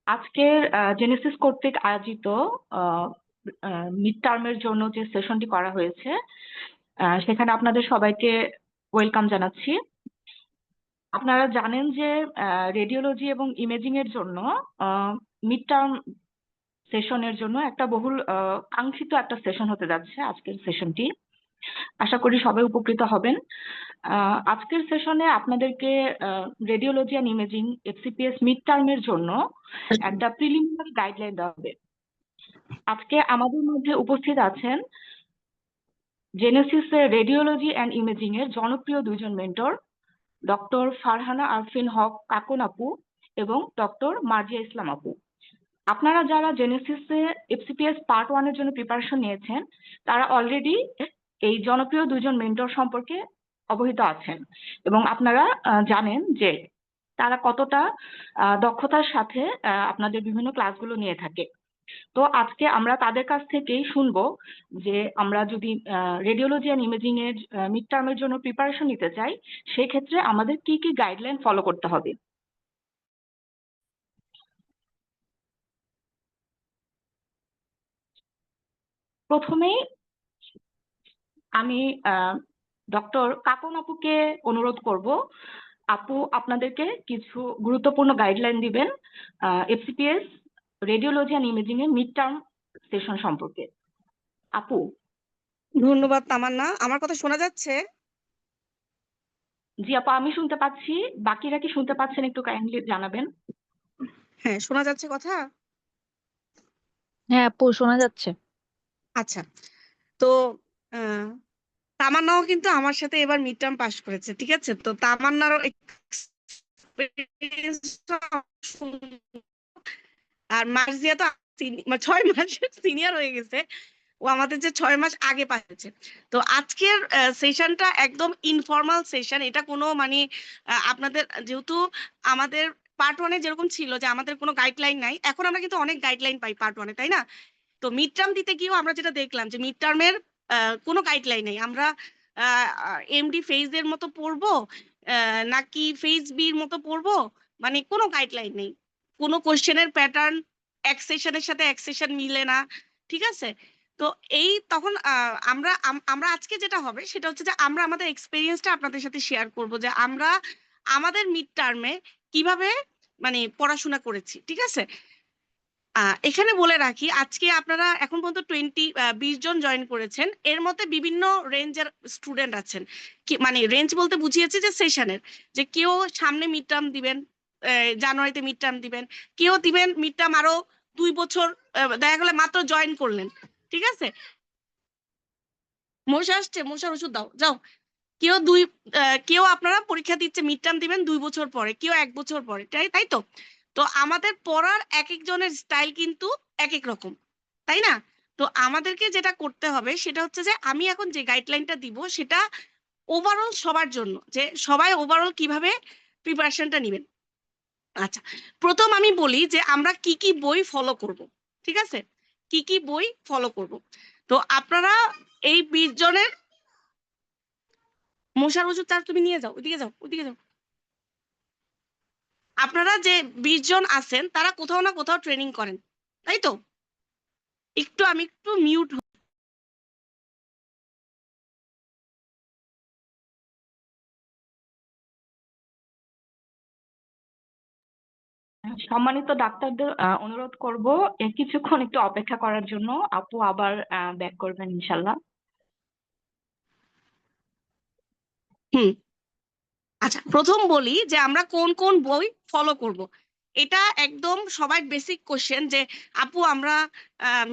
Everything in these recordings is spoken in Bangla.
আজকের জেনেসিস কর্তৃক আয়োজিত মিড টার্মের জন্য যে সেশনটি করা হয়েছে, সেখানে আপনাদের সবাইকে ওয়েলকাম জানাচ্ছি। আপনারা জানেন যে রেডিওলজি এবং ইমেজিং এর জন্য মিড টার্ম সেশনের জন্য একটা বহুল কাঙ্ক্ষিত একটা সেশন হতে যাচ্ছে আজকের সেশনটি। আশা করি সবাই উপকৃত হবেন। আজকের সেশনে আপনাদেরকে radiology and imaging FCPS mid টার্মের জন্য একটা প্রিলিমিনারি গাইডলাইন দেওয়া হবে। আজকে আমাদের মধ্যে উপস্থিত আছেন জেনেসিসের রেডিওলজি অ্যান্ড ইমেজিং এর জনপ্রিয় দুইজন মেন্টর, ডক্টর ফারহানা আরফিন হক কাকুন আপু এবং ডক্টর মার্জিয়া ইসলাম আপু। আপনারা যারা জেনেসিসে এফসিপিএস পার্ট 1 এর জন্য প্রিপারেশন নিয়েছেন, তারা অলরেডি এই জনপ্রিয় দুজন মেন্টর সম্পর্কে অবহিত আছেন এবং আপনারা জানেন যে তারা কতটা দক্ষতার সাথে আপনাদের বিভিন্ন ক্লাসগুলো নিয়ে থাকে। তো আজকে আমরা তাদের কাছ থেকেই শুনবো যে আমরা যদি রেডিওলজি অ্যান্ড ইমেজিং এর মিড টার্মের জন্য প্রিপারেশন নিতে চাই, সেক্ষেত্রে আমাদের কি কি গাইডলাইন ফলো করতে হবে। প্রথমেই আমি ডক্টর কাকন আপুকে অনুরোধ করব, আপু আপনাদেরকে কিছু গুরুত্বপূর্ণ গাইডলাইন দিবেন এফসিপিএস রেডিওলজি অ্যান্ড ইমেজিং এর মিড টার্ম সেশন সম্পর্কে। আপু। ধন্যবাদ তামান্না। আমার কথা শোনা যাচ্ছে? জি আপু, আমি শুনতে পাচ্ছি। বাকিরা কি শুনতে পাচ্ছেন একটু কাইন্ডলি জানাবেন। হ্যাঁ, শোনা যাচ্ছে কথা? হ্যাঁ আপু, শোনা যাচ্ছে। আচ্ছা, তো আহ, তামান্নাও কিন্তু আমার সাথে এবার মিড টার্ম পাস করেছে, ঠিক আছে? তো তামান্নারও experience-টা শুনবো। আর মার্জিয়া তো 6 মাসের সিনিয়র হয়ে গেছে। ও আমাদের যে 6 মাস আগে পাঠিয়েছে। তো আজকের সেশনটা একদম ইনফর্মাল সেশন। এটা কোনো মানে আপনাদের যেহেতু আমাদের পার্ট 1-এ যেরকম ছিল যে আমাদের কোনো গাইডলাইন নাই, এখন আমরা কিন্তু অনেক গাইডলাইন পাই পার্ট 1-এ, তাই না? তো মিড টার্ম দিতে গিয়েও আমরা যেটা দেখলাম যে মিড টার্মের কোনো গাইডলাইন নেই। আমরা এমডি ফেজের মতো পড়বো নাকি ফেজ বির মতো পড়বো, মানে কোনো গাইডলাইন নেই। কোনো কোশ্চেনের প্যাটার্ন এক সেশনের সাথে এক সেশন মিলে না, ঠিক আছে? তো এই তখন আমরা আজকে যেটা হবে সেটা হচ্ছে যে আমরা আমাদের এক্সপিরিয়েন্সটা আপনাদের সাথে শেয়ার করব যে আমরা আমাদের মিড টার্মে কিভাবে মানে পড়াশোনা করেছি, ঠিক আছে? এখানে বলে রাখি, আজকে আপনারা এখন পর্যন্ত 20 জন জয়েন করেছেন। এর মধ্যে বিভিন্ন রেঞ্জের স্টুডেন্ট আছেন। কি মানে রেঞ্জ বলতে বুঝিয়েছি যে সেশনের, যে কেউ সামনে মিড টার্ম দিবেন, জানুয়ারিতে মিড টার্ম দিবেন, কেউ দিবেন মিড টার্ম আরো 2 বছর, দেখা গেলে মাত্র জয়েন করলেন, ঠিক আছে? মশা আসছে, মশার ওষুধ দাও যাও। কেউ কেউ আপনারা পরীক্ষা দিচ্ছে মিড টার্ম দিবেন 2 বছর পরে, কেউ 1 বছর পরে, তাই তাই তো। তো আমাদের পড়ার এক একজনের স্টাইল কিন্তু এক এক রকম, তাই না? তো আমাদেরকে যেটা করতে হবে সেটা হচ্ছে যে আমি এখন যে গাইডলাইনটা দিব সেটা ওভারঅল সবার জন্য, যে সবাই ওভারঅল কিভাবে প্রিপারেশনটা নেবেন। আচ্ছা, প্রথম আমি বলি যে আমরা কি কি বই ফলো করব, ঠিক আছে? কি কি বই ফলো করব। তো আপনারা এই 20 জনের মশার ওষুধ চার তুমি নিয়ে যাও, ওইদিকে যাও, ওইদিকে যাও। আপনারা যে 20 জন আছেন তারা কোথাও না কোথাও ট্রেনিং করেন, তাই তো? আমি একটু মিউট। সম্মানিত ডাক্তারদের অনুরোধ করব কিছুক্ষণ একটু অপেক্ষা করার জন্য। আপু আবার ব্যাক করবেন ইনশাল্লাহ। হুম, আচ্ছা, প্রথম বলি যে আমরা কোন কোন বই ফলো করব। এটা একদম সবার বেসিক কোশ্চেন যে আপু আমরা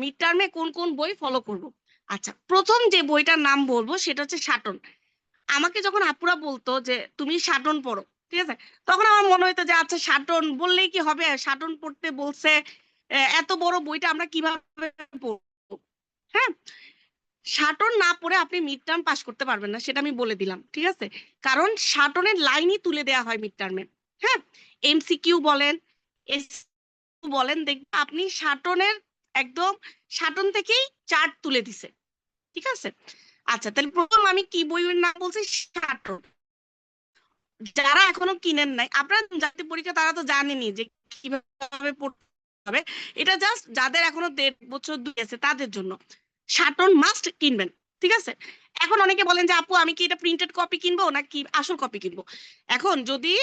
মিড টার্মে কোন কোন বই ফলো করব। আচ্ছা, প্রথম যে বইটার নাম বলবো সেটা হচ্ছে সাটন। আমাকে যখন আপুরা বলতো যে তুমি সাটন পড়ো, ঠিক আছে, তখন আমার মনে হতো যে আচ্ছা সাটন বললেই কি হবে, সাটন পড়তে বলছে, এত বড় বইটা আমরা কিভাবে পড়বো? হ্যাঁ, সাটন না পড়ে আপনি মিড টার্ম পাস করতে পারবেন না, সেটা আমি বলে দিলাম, ঠিক আছে? কারণ সাটনের লাইনই তুলে দেওয়া হয় মিড টার্মে। হ্যাঁ, এমসিকিউ বলেন, এস বলেন, দেখবেন আপনি সাটনের একদম সাটন থেকেই চার্ট তুলে দিছে, ঠিক আছে? আচ্ছা, তাহলে প্রথম আমি কি বইয়ের নাম বলছি, সাটন। যারা এখনো কিনেন নাই, আপনারা জাতীয় পরীক্ষা তারা তো জানেনই যে কিভাবে হবে। এটা জাস্ট যাদের এখনো 1.5 বছর 2 আছে তাদের জন্য শাটন মাস্ট কিনবেন, ঠিক আছে? এখন অনেকে বলেন যে আপু আমি কি এটা প্রিন্টেড কপি কিনবো নাকি আসল কপি কিনবো? এখন যদি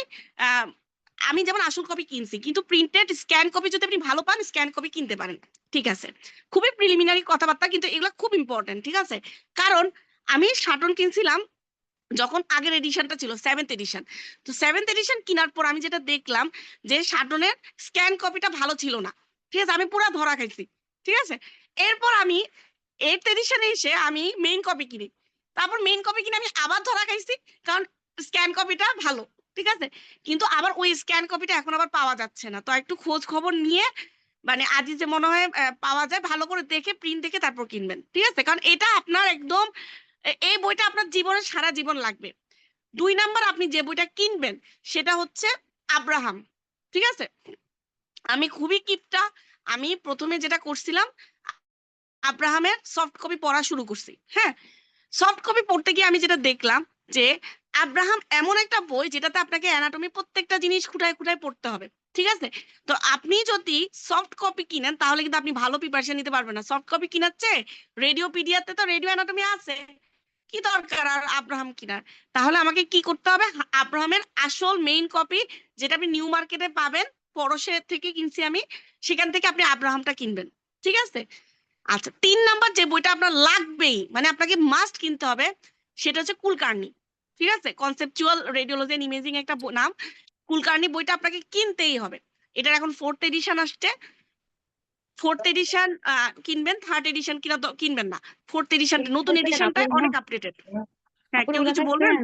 আমি যেমন আসল কপি কিনছি, কিন্তু প্রিন্টেড স্ক্যান কপি যদি আপনি ভালো পান স্ক্যান কপি কিনতে পারেন, ঠিক আছে? খুবই প্রিলিমিনারি কথাবার্তা, কিন্তু এগুলো খুব ইম্পর্টেন্ট, ঠিক আছে? কারণ আমি শাটন কিনছিলাম যখন আগের এডিশনটা ছিল 7th এডিশন। তো 7th এডিশন কেনার পর আমি যেটা দেখলাম যে শাটনের স্ক্যান কপিটা ভালো ছিল না, ঠিক আছে? আমি পুরা ধরা খাইছি, ঠিক আছে? এরপর আমি 8th এডিশনে এসে আমি মেইন কপি কিনি, তারপর মেইন কপি কিনে আমি আবার ধরা খাইছি, কারণ স্ক্যান কপিটা ভালো, ঠিক আছে? কিন্তু আবার ওই স্ক্যান কপিটা এখন আবার পাওয়া যাচ্ছে না। তো একটু খোঁজ খবর নিয়ে মানে আজই যে মনে হয় পাওয়া যায়, ভালো করে দেখে প্রিন্ট দেখে তারপর কিনবেন, ঠিক আছে? কারণ এটা আপনার একদম এই বইটা আপনার জীবনে সারা জীবন লাগবে। 2 নাম্বার, আপনি যে বইটা কিনবেন সেটা হচ্ছে আব্রাহাম, ঠিক আছে? আমি খুবই কিপটা, আমি প্রথমে যেটা করছিলাম আব্রাহামের সফট কপি পড়া শুরু করছি। হ্যাঁ, সফট কপি পড়তে গিয়ে আমি যেটা দেখলাম যে আব্রাহাম এমন একটা বই যেটাতে আপনাকে অ্যানাটমি প্রত্যেকটা জিনিস খুঁটায় খুঁটায় পড়তে হবে, ঠিক আছে? তো আপনি যদি সফট কপি কিনেন তাহলে কিন্তু আপনি ভালো প্রিপারেশন নিতে পারবেন না। সফট কপি কিনার চেয়ে রেডিও পিডিয়াতে তো রেডিও অ্যানাটমি আছে, কি দরকার আর আব্রাহাম কিনার? তাহলে আমাকে কি করতে হবে, আব্রাহামের আসল মেইন কপি যেটা আপনি নিউ মার্কেটে পাবেন, পরশের থেকে কিনছি আমি, সেখান থেকে আপনি আব্রাহামটা কিনবেন, ঠিক আছে? আচ্ছা, 3 নাম্বার যে বইটা আপনার লাগবেই, মানে আপনাকে মাস্ট কিনতে হবে, সেটা হচ্ছে কুলকার্নি, ঠিক আছে? কনসেপচুয়াল রেডিওলজি এন্ড ইমেজিং একটা নাম। কুলকার্নি বইটা আপনাকে কিনতেই হবে। এটার এখন 4th এডিশন আসছে। 4th এডিশন কিনবেন, 3rd এডিশন কিনবেন না। 4th এডিশন নতুন এডিশনটা অনেক আপডেটেড। হ্যাঁ, কেউ কিছু বলবেন?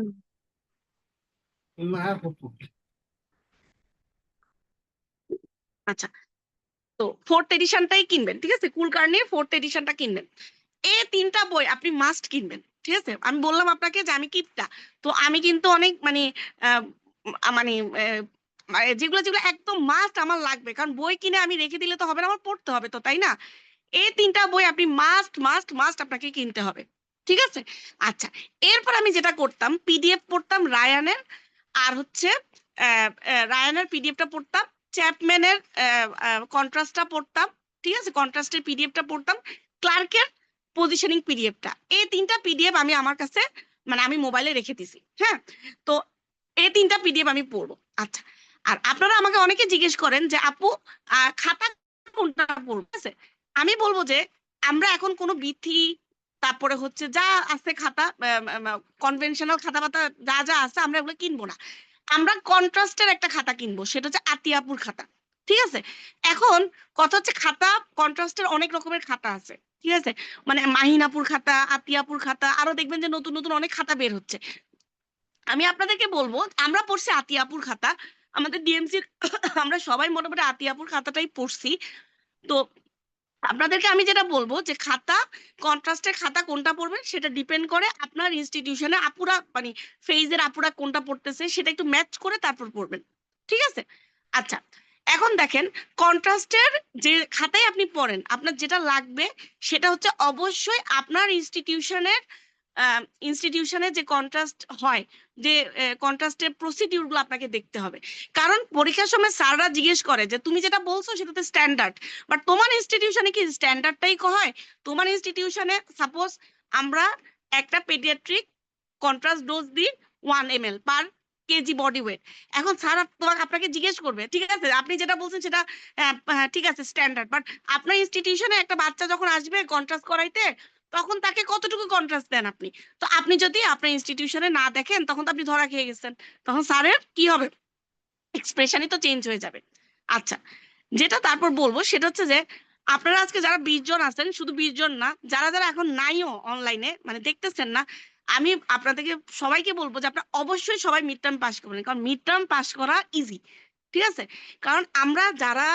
আচ্ছা, তো 4th এডিশনটাই কিনবেন, ঠিক আছে? কুলকার্নির 4th এডিশনটা কিনবেন। এই 3টা বই আপনি মাস্ট কিনবেন, ঠিক আছে? আমি বললাম আপনাকে যে আমি কিপটা, তো আমি কিন্তু অনেক মানে আহ, মানে যেগুলো যেগুলো একদম মাস্ট আমার লাগবে, কারণ বই কিনে আমি রেখে দিলে তো হবে না, আমার পড়তে হবে তো, তাই না? এই 3টা বই আপনি মাস্ট মাস্ট মাস্ট আপনাকে কিনতে হবে, ঠিক আছে? আচ্ছা, এরপর আমি যেটা করতাম পিডিএফ পড়তাম রায়ানের, আর হচ্ছে রায়ানের পিডিএফটা পড়তাম, চ্যাপম্যানের কন্ট্রাস্টটা পড়তাম, ঠিক আছে? কন্ট্রাস্টের পিডিএফটা পড়তাম, ক্লার্কের পজিশনিং পিডিএফটা। এই 3টা পিডিএফ আমি আমার কাছে মানে আমি মোবাইলে রেখে দিছি। হ্যাঁ, তো এই 3টা পিডিএফ আমি পড়বো। আচ্ছা, আর আপনারা আমাকে অনেকে জিজ্ঞেস করেন যে আপু খাতা কোনটা পড়বো, ঠিক আছে? আমি বলবো যে আমরা এখন কোনো বিথি, তারপরে হচ্ছে যা আছে খাতা, কনভেনশনাল খাতা পাতা যা যা আছে আমরা এগুলো কিনবো না। আমরা কন্ট্রাস্টের একটা খাতা কিনবো, সেটা হচ্ছে আতিয়াপুর খাতা, ঠিক আছে? এখন কথা হচ্ছে খাতা কন্ট্রাস্টের অনেক রকমের খাতা আছে, ঠিক আছে? মানে মাহিনাপুর খাতা, আতিয়াপুর খাতা, আরো দেখবেন যে নতুন নতুন অনেক খাতা বের হচ্ছে। আমি আপনাদেরকে বলবো আমরা পড়ছি আতিয়াপুর খাতা, আমাদের ডিএমসির আমরা সবাই মোটামুটি আতিয়াপুর খাতাটাই পড়ছি। তো আপনাদেরকে আমি যেটা বলবো যে খাতা, কন্ট্রাস্টের খাতা কোনটা পড়বেন সেটা ডিপেন্ড করে আপনার ইনস্টিটিউশনে আপুরা মানে ফেজের আপুরা কোনটা পড়তেছে, সেটা একটু ম্যাচ করে তারপর পড়বেন, ঠিক আছে? আচ্ছা, এখন দেখেন কন্ট্রাস্টের যে খাতায় আপনি পড়েন আপনার যেটা লাগবে সেটা হচ্ছে অবশ্যই আপনার ইনস্টিটিউশনে যে কন্ট্রাস্ট হয়, যে কন্ট্রাস্টের প্রসিডিউর গুলো আপনাকে দেখতে হবে। কারণ পরীক্ষার সময় স্যাররা জিজ্ঞেস করে যে তুমি যেটা বলছো সেটাতে স্ট্যান্ডার্ড, বাট তোমার ইনস্টিটিউশনে কি স্ট্যান্ডার্ডটাই হয়? তোমার ইনস্টিটিউশনে সাপোজ আমরা একটা পেডিয়াট্রিক কন্ট্রাস্ট ডোজ দিই 1 ml পার কেজি বডি ওয়েট। এখন স্যার তোমাকে আপনাকে জিজ্ঞেস করবে, ঠিক আছে আপনি যেটা বলছেন সেটা ঠিক আছে স্ট্যান্ডার্ড, বাট আপনার ইনস্টিটিউশনে একটা বাচ্চা যখন আসবে কন্ট্রাস্ট করাইতে, তখন তাকে কতটুকু কন্ট্রাস্ট দেন আপনি? তো আপনি যদি আপনার ইনস্টিটিউশনে না দেখেন তখন তো আপনি ধরা খেয়ে গেছেন, তখন স্যারের কি হবে, এক্সপ্রেশনই তো চেঞ্জ হয়ে যাবে। আচ্ছা, যেটা তারপর বলবো সেটা হচ্ছে যে আপনারা আজকে যারা 20 জন আছেন, শুধু 20 জন না, যারা যারা এখন নাইও অনলাইনে মানে দেখতেছেন না, আমি আপনাদেরকে সবাইকে বলবো যে আপনারা অবশ্যই সবাই মিড টার্ম পাস করবেন, কারণ মিড টার্ম পাস করা ইজি, ঠিক আছে? কারণ আমরা যারা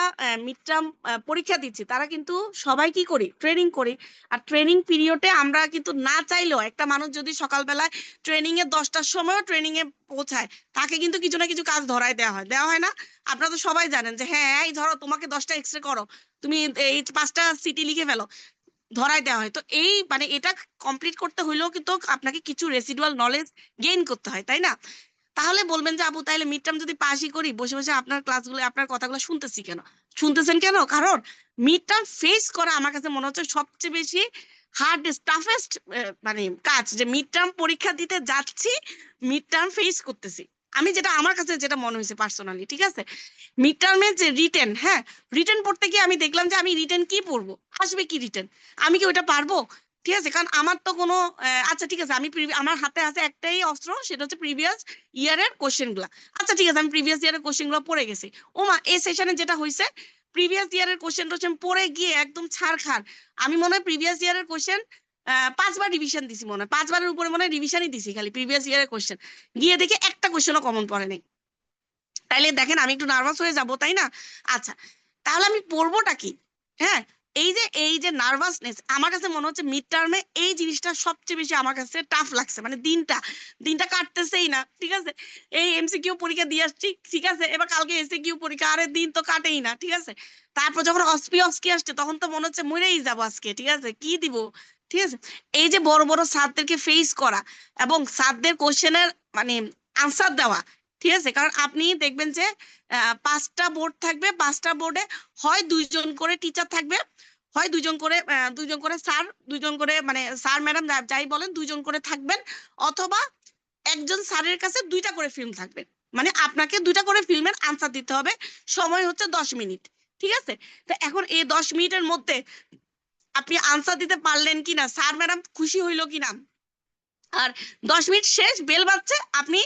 মিড টার্ম পরীক্ষা দিচ্ছি তারা কিন্তু সবাই কি করি, ট্রেনিং করি। আর ট্রেনিং পিরিয়ডে আমরা কিন্তু না চাইলেও একটা মানুষ যদি সকালবেলায় ট্রেনিং এর 10টার সময়ও ট্রেনিং এ পৌঁছায়, তাকে কিন্তু কিছু না কিছু কাজ ধরায় দেওয়া হয় না? আপনারা তো সবাই জানেন যে হ্যাঁ এই ধরো তোমাকে 10টা এক্সরে করো, তুমি এই 5টা সিটি লিখে ফেলো, ধরায় দেওয়া হয়। তো এই মানে এটা কমপ্লিট করতে হইলেও কিন্তু আপনাকে কিছু রেসিডুয়াল নলেজ গেইন করতে হয়, তাই না? তাহলে বলবেন যে আপু তাহলে মিড টার্ম যদি পাসই করি, বসে বসে আপনার ক্লাসগুলো আপনার কথাগুলো শুনতেছি কেন? শুনতেছেন কেন? কারণ মিড টার্ম ফেস করা আমার কাছে মনে হচ্ছে সবচেয়ে বেশি হার্ডেস্ট টাফেস্ট মানে কাজ, যে মিড টার্ম পরীক্ষা দিতে যাচ্ছি, মিড টার্ম ফেস করতেছি। আমি যেটা আমার কাছে যেটা মনে হয়েছে পার্সোনালি, ঠিক আছে, মিড টার্মের যে রিটেন, হ্যাঁ রিটেন পড়তে গিয়ে আমি দেখলাম যে আমি রিটেন কি পড়বো, আসবে কি রিটেন, আমি কি ওইটা পারবো? ঠিক আছে, কারণ আমার তো কোনো আচ্ছা ঠিক আছে, আমি আমার হাতে আছে একটাই অস্ত্র, সেটা হচ্ছে প্রিভিয়াস ইয়ারের কোশ্চেন গুলা। আচ্ছা ঠিক আছে, আমি প্রিভিয়াস ইয়ারের কোশ্চেন গুলো পড়ে গেছি। ওমা এই সেশনে যেটা হয়েছে, প্রিভিয়াস ইয়ারের কোশ্চেন টোশ্চেন পড়ে গিয়ে একদম ছাড়খাড়। আমি মনে হয় প্রিভিয়াস ইয়ারের কোশ্চেন 5 বার রিভিশন দিছি, মনে হয় 5 বারের উপরে মনে হয় রিভিশনই দিছি খালি প্রিভিয়াস ইয়ারের কোশ্চেন। গিয়ে দেখি একটা কোশ্চেনও কমন পড়ে নাই। তাইলে দেখেন আমি একটু নার্ভাস হয়ে যাব, তাই না? আচ্ছা, তাহলে আমি পড়বোটা কি? হ্যাঁ, এই যে নার্ভাসনেস, আমার কাছে মনে হচ্ছে মিড টার্মে এই জিনিসটা সবচেয়ে বেশি আমার কাছে টাফ লাগছে। মানে দিনটা কাটতেছেই না, ঠিক আছে, এই এমসিকিউ পরীক্ষা দিয়ে আসছি, ঠিক আছে, এবার কালকে এসিকিউ পরীক্ষা, আরে দিন তো কাটেই না, ঠিক আছে। তারপর যখন অস্কি আসছে তখন তো মনে হচ্ছে মরেই যাবো আজকে, ঠিক আছে, কি দিব, ঠিক আছে। এই যে বড় বড় স্যারদেরকে ফেস করা এবং স্যারদের কোশ্চেনের মানে আনসার দেওয়া, ঠিক আছে, কারণ আপনি দেখবেন যে 5টা বোর্ড থাকবে, 5টা বোর্ডে হয় 2জন করে টিচার থাকবে, হয় দুইজন করে স্যার, 2জন করে মানে স্যার ম্যাডাম যাই বলেন 2জন করে থাকবেন, অথবা একজন স্যারের কাছে 2টা করে ফিল্ম থাকবে। মানে আপনাকে 2টা করে ফিল্মের আনসার দিতে হবে, সময় হচ্ছে 10 মিনিট, ঠিক আছে। তো এখন এই 10 মিনিটের মধ্যে আপনি আনসার দিতে পারলেন কিনা, স্যার ম্যাডাম খুশি হইলো কিনা, আর 10 মিনিট শেষ, বেল বাজছে, আপনি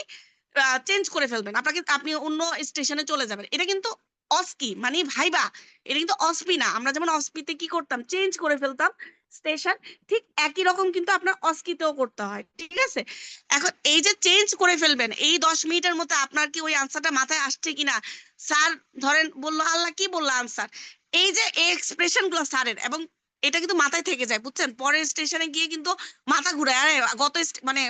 চেঞ্জ করে ফেলবেন, আপনি অন্য স্টেশনে চলে যাবেন। এটা কিন্তু অস্কি মানে ভাইবা, এটা কিন্তু অসপি না। আমরা যেমন অসপিতে কি করতাম, চেঞ্জ করে ফেলতাম স্টেশন, ঠিক একই রকম কিন্তু আপনার অস্কিতেও করতে হয়, ঠিক আছে। এখন এই যে চেঞ্জ করে ফেলবেন, এই 10 মিনিটের মধ্যে আপনার কি ওই আনসারটা মাথায় আসছে কিনা, স্যার ধরেন বললো আল্লাহ কি বললো আনসার, এই যে এই এক্সপ্রেশন গুলো স্যারের, এবং এটা কিন্তু মাথায় থেকে যায়, বুঝছেন, পরের স্টেশনে গিয়ে কিন্তু মাথা ঘুরায়, আরে মানে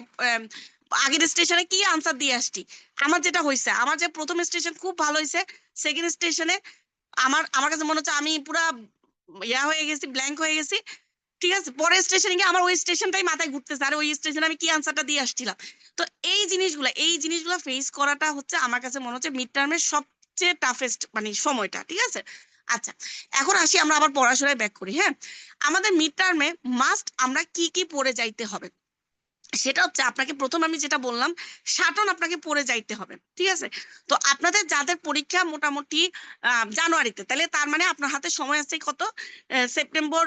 আগের স্টেশনে কি আনসার দিয়ে আসছি। আমার যেটা হয়েছে, আমার যে প্রথম স্টেশন খুব ভালো হয়েছে, সেকেন্ড স্টেশনে আমার কাছে মনে হচ্ছে আমি পুরা হয়ে গেছি, ব্ল্যাঙ্ক হয়ে গেছি, ঠিক আছে। পরের স্টেশনে গিয়ে আমার ওই স্টেশনটাই মাথায় ঘুরতেছে, আর ওই স্টেশনে আমি কি আনসারটা দিয়ে আসছিলাম। তো এই জিনিসগুলা ফেস করাটা হচ্ছে আমার কাছে মনে হচ্ছে মিড টার্মের সবচেয়ে টাফেস্ট মানে সময়টা, ঠিক আছে। আচ্ছা, এখন আসি আমরা আবার পড়াশোনায় ব্যাক করি। হ্যাঁ, আমাদের মিড টার্মে মাস্ট আমরা কি কি পড়ে যাইতে হবে, সেটা হচ্ছে আপনাকে প্রথম আমি যেটা বললাম, সাটন আপনাকে পড়ে যাইতে হবে, ঠিক আছে। তো আপনাদের যাদের পরীক্ষা মোটামুটি জানুয়ারিতে, তাহলে তার মানে আপনার হাতে সময় আছে কত, সেপ্টেম্বর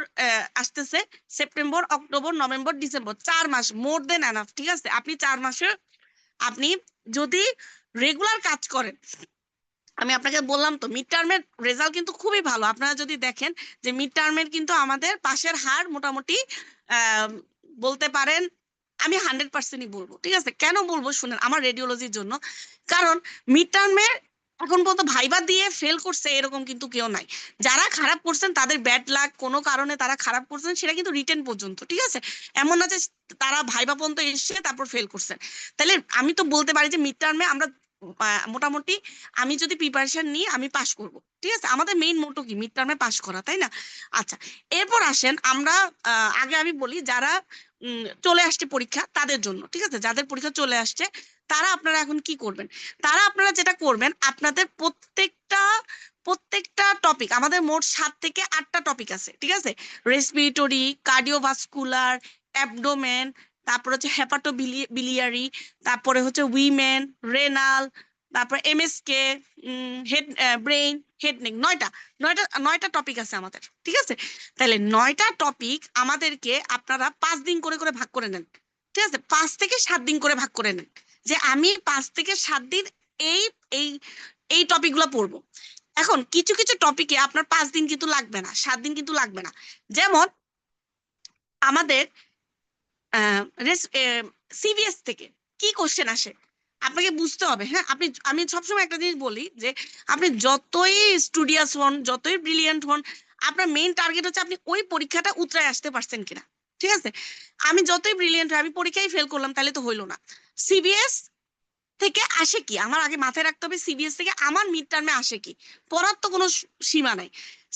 আসতেছে, সেপ্টেম্বর, অক্টোবর, নভেম্বর, ডিসেম্বর, 4 মাস, মোর দেন এনাফ, ঠিক আছে। আপনি 4 মাসে আপনি যদি রেগুলার কাজ করেন, আমি আপনাকে বললাম তো মিড টার্মের রেজাল্ট কিন্তু খুবই ভালো। আপনারা যদি দেখেন যে মিড টার্মের কিন্তু আমাদের পাশের হার মোটামুটি আহ বলতে পারেন, আমি 100%ই বলবো, ঠিক আছে। কেন বলবো শুনেন, আমার রেডিওলজির জন্য, কারণ মিড টার্মে এখন পর্যন্ত ভাইবা দিয়ে ফেল করছে এরকম কিন্তু কেউ নাই। যারা খারাপ করছেন তাদের ব্যাড লাক, কোনো কারণে তারা খারাপ করছেন, সেটা কিন্তু রিটেন পর্যন্ত, ঠিক আছে। এমন না যে তারা ভাইবা পর্যন্ত এসে তারপর ফেল করছেন। তাহলে আমি তো বলতে পারি যে মিড টার্মে আমরা মোটামুটি, আমি যদি প্রিপারেশন নিই আমি পাশ করব, ঠিক আছে। আমাদের মেইন মোটো কি, মিড টার্মে পাশ করা, তাই না? আচ্ছা, এরপর আসেন আমরা আগে আমি বলি যারা চলে আসছে পরীক্ষা তাদের জন্য, ঠিক আছে। যাদের পরীক্ষা চলে আসছে তারা আপনারা এখন কি করবেন, তারা আপনারা যেটা করবেন, আপনাদের প্রত্যেকটা টপিক, আমাদের মোট 7 থেকে 8টা টপিক আছে, ঠিক আছে। রেসপিরেটরি, কার্ডিওভাস্কুলার, অ্যাবডোমেন, তারপর হচ্ছে হেপাটো বিলিয়ারি, তারপরে হচ্ছে উইমেন, রেনাল, তারপর MSK, head brain, head neck, 9টা টপিক আছে আমাদের, ঠিক আছে। তাহলে 9টা টপিক আমাদেরকে আপনারা 5 দিন করে করে ভাগ করে নেন, ঠিক আছে। 5 থেকে 7 দিন করে ভাগ করে নেন, যে আমি 5 থেকে 7 দিন এই এই এই টপিকগুলো পড়বো। এখন কিছু কিছু টপিকে আপনার 5 দিন কিন্তু লাগবে না, 7 দিন কিন্তু লাগবে না। যেমন আমাদের সিবিএস থেকে কি কোশ্চেন আসে আপনাকে বুঝতে হবে। হ্যাঁ, আমি সবসময় একটা জিনিস বলি যে আপনি যতই স্টুডিয়াস হন, যতই ব্রিলিয়ান্ট হন, আপনার মেইন টার্গেট হচ্ছে আপনি ওই পরীক্ষাটা উতরায় আসতে পারছেন কিনা, ঠিক আছে। আমি যতই ব্রিলিয়ান্ট হই, আমি পরীক্ষায় ফেল করলাম তাহলে তো হইলো না। সিবিএস থেকে আসে কি, আমার আগে মাথায় রাখতে হবে সিবিএস থেকে আমার মিড টার্মে আসে কি। পড়ার তো কোনো সীমা নাই।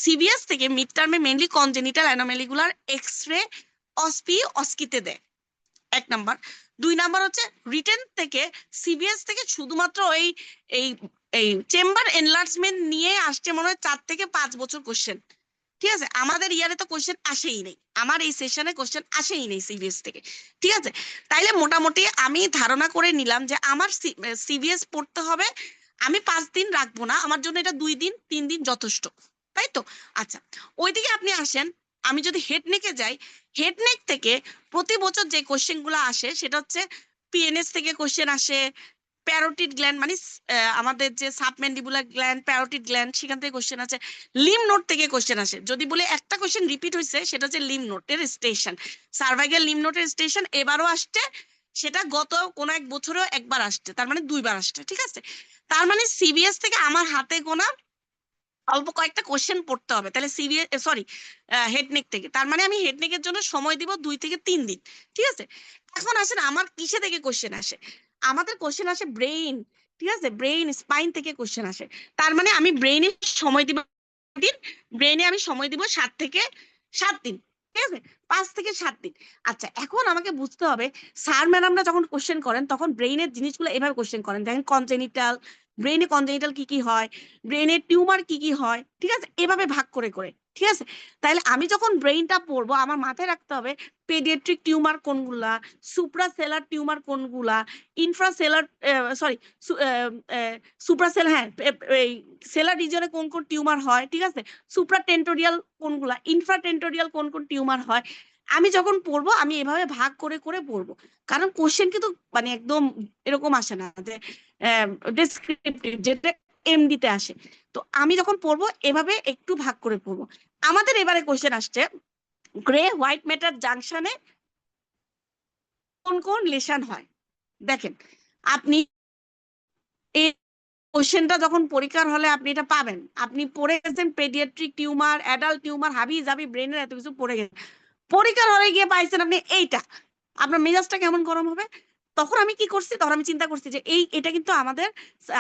সিবিএস থেকে মিড টার্মে মেইনলি কনজেনিটাল অ্যানোমালি গুলার এক্স রে, অস্কিতে দেয়, 1 নাম্বার। 2 নাম্বার হচ্ছে রিটেন থেকে সিবিএস থেকে শুধুমাত্র এই এই এই চেম্বার এনলার্জমেন্ট নিয়ে আসছে মনে হয় 4 থেকে 5 বছর কোশ্চেন। ঠিক আছে, আমাদের ইয়ারে তো কোশ্চেন আসেই নেই, আমার এই সেশনে কোশ্চেন আসেই নেই সিবিএস থেকে। ঠিক আছে, তাইলে মোটামুটি আমি ধারণা করে নিলাম যে আমার সিবিএস পড়তে হবে, আমি 5 দিন রাখবো না, আমার জন্য এটা 2 দিন 3 দিন যথেষ্ট, তাই তো? আচ্ছা, ওইদিকে আপনি আসেন, আমি যদি হেডনেকে যাই, হেডনেক থেকে প্রতি বছর যে কোশ্চেন গুলো আসে সেটা হচ্ছে পিএনএস থেকে কোশ্চেন আসে, প্যারোটিড গ্ল্যান্ড মানে আমাদের যে সাবম্যান্ডিবুলার গ্ল্যান্ড, প্যারোটিড গ্ল্যান্ড, সেখান থেকে কোশ্চেন আছে, লিম নোড থেকে কোশ্চেন আসে। যদি বলে একটা কোশ্চেন রিপিট হয়েছে সেটা হচ্ছে লিম নোটের স্টেশন, সার্ভাইকাল লিম নোটের স্টেশন এবারও আসছে, সেটা গত কোনো এক বছরেও একবার আসছে, তার মানে 2 বার আসছে। ঠিক আছে, তার মানে সিবিএস থেকে আমার হাতে গোনা অল্প কয়েকটা কোশ্চেন পড়তে হবে, তাহলে সিবিএস সরি হেডনেক থেকে, তার মানে আমি হেডনেকের জন্য সময় দিব 2 থেকে 3 দিন। ঠিক আছে, এখন আসেন আমার কিসে থেকে কোশ্চেন আসে, আমাদের কোশ্চেন আসে ব্রেইন। ঠিক আছে, ব্রেইন স্পাইন থেকে কোশ্চেন আসে, তার মানে আমি ব্রেইনে সময় দিব দিন, ব্রেইনে আমি সময় দিব 7 থেকে 7 দিন। ঠিক আছে, 5 থেকে 7 দিন। আচ্ছা, এখন আমাকে বুঝতে হবে স্যার ম্যাডামরা যখন কোশ্চেন করেন তখন ব্রেইনের জিনিসগুলো এভাবে কোশ্চেন করেন, দেখেন কনজেনিটাল, ব্রেইনে কনজেনিটাল কি কি হয়, ব্রেইনের টিউমার কি কি হয়, ঠিক আছে, এভাবে ভাগ করে করে। ঠিক আছে, তাহলে আমি যখন ব্রেইনটা পড়বো আমার মাথায় রাখতে হবে পেডিয়াট্রিক টিউমার কোনগুলা, সুপ্রাসেলার টিউমার কোনগুলা, ইনফ্রাসেলার সরি সুপ্রাসেল হ্যাঁ এই সেলার রিজনে কোন কোন টিউমার হয়, ঠিক আছে, সুপ্রাটেন্টোরিয়াল কোনগুলা, ইনফ্রাটেন্টোরিয়াল কোন কোন টিউমার হয়। আমি যখন পড়বো আমি এভাবে ভাগ করে করে পড়বো, কারণ কোশ্চেন কিন্তু মানে একদম এরকম আসে না যে ডেসক্রিপটিভ যেটা এমডিতে আসে। তো আমি যখন পড়বো এভাবে একটু ভাগ করে পড়বো। আমাদের এবারে কোশ্চেন আসছে গ্রে হোয়াইট ম্যাটার জাংশনে কোন কোন লেশন হয়। দেখেন, আপনি এই কোশ্চেনটা যখন পরীক্ষার হলে আপনি এটা পাবেন, আপনি পড়ে গেছেন পেডিয়াট্রিক টিউমার, অ্যাডাল্ট টিউমার, হাবি জাবি ব্রেনের এত কিছু পড়ে গেছেন, পরীক্ষার হলে গিয়ে পাইছেন আপনি এইটা, আপনার মেজাজটা কেমন গরম হবে? তখন আমি কি করছি, তখন আমি চিন্তা করছি যে এটা কিন্তু আমাদের,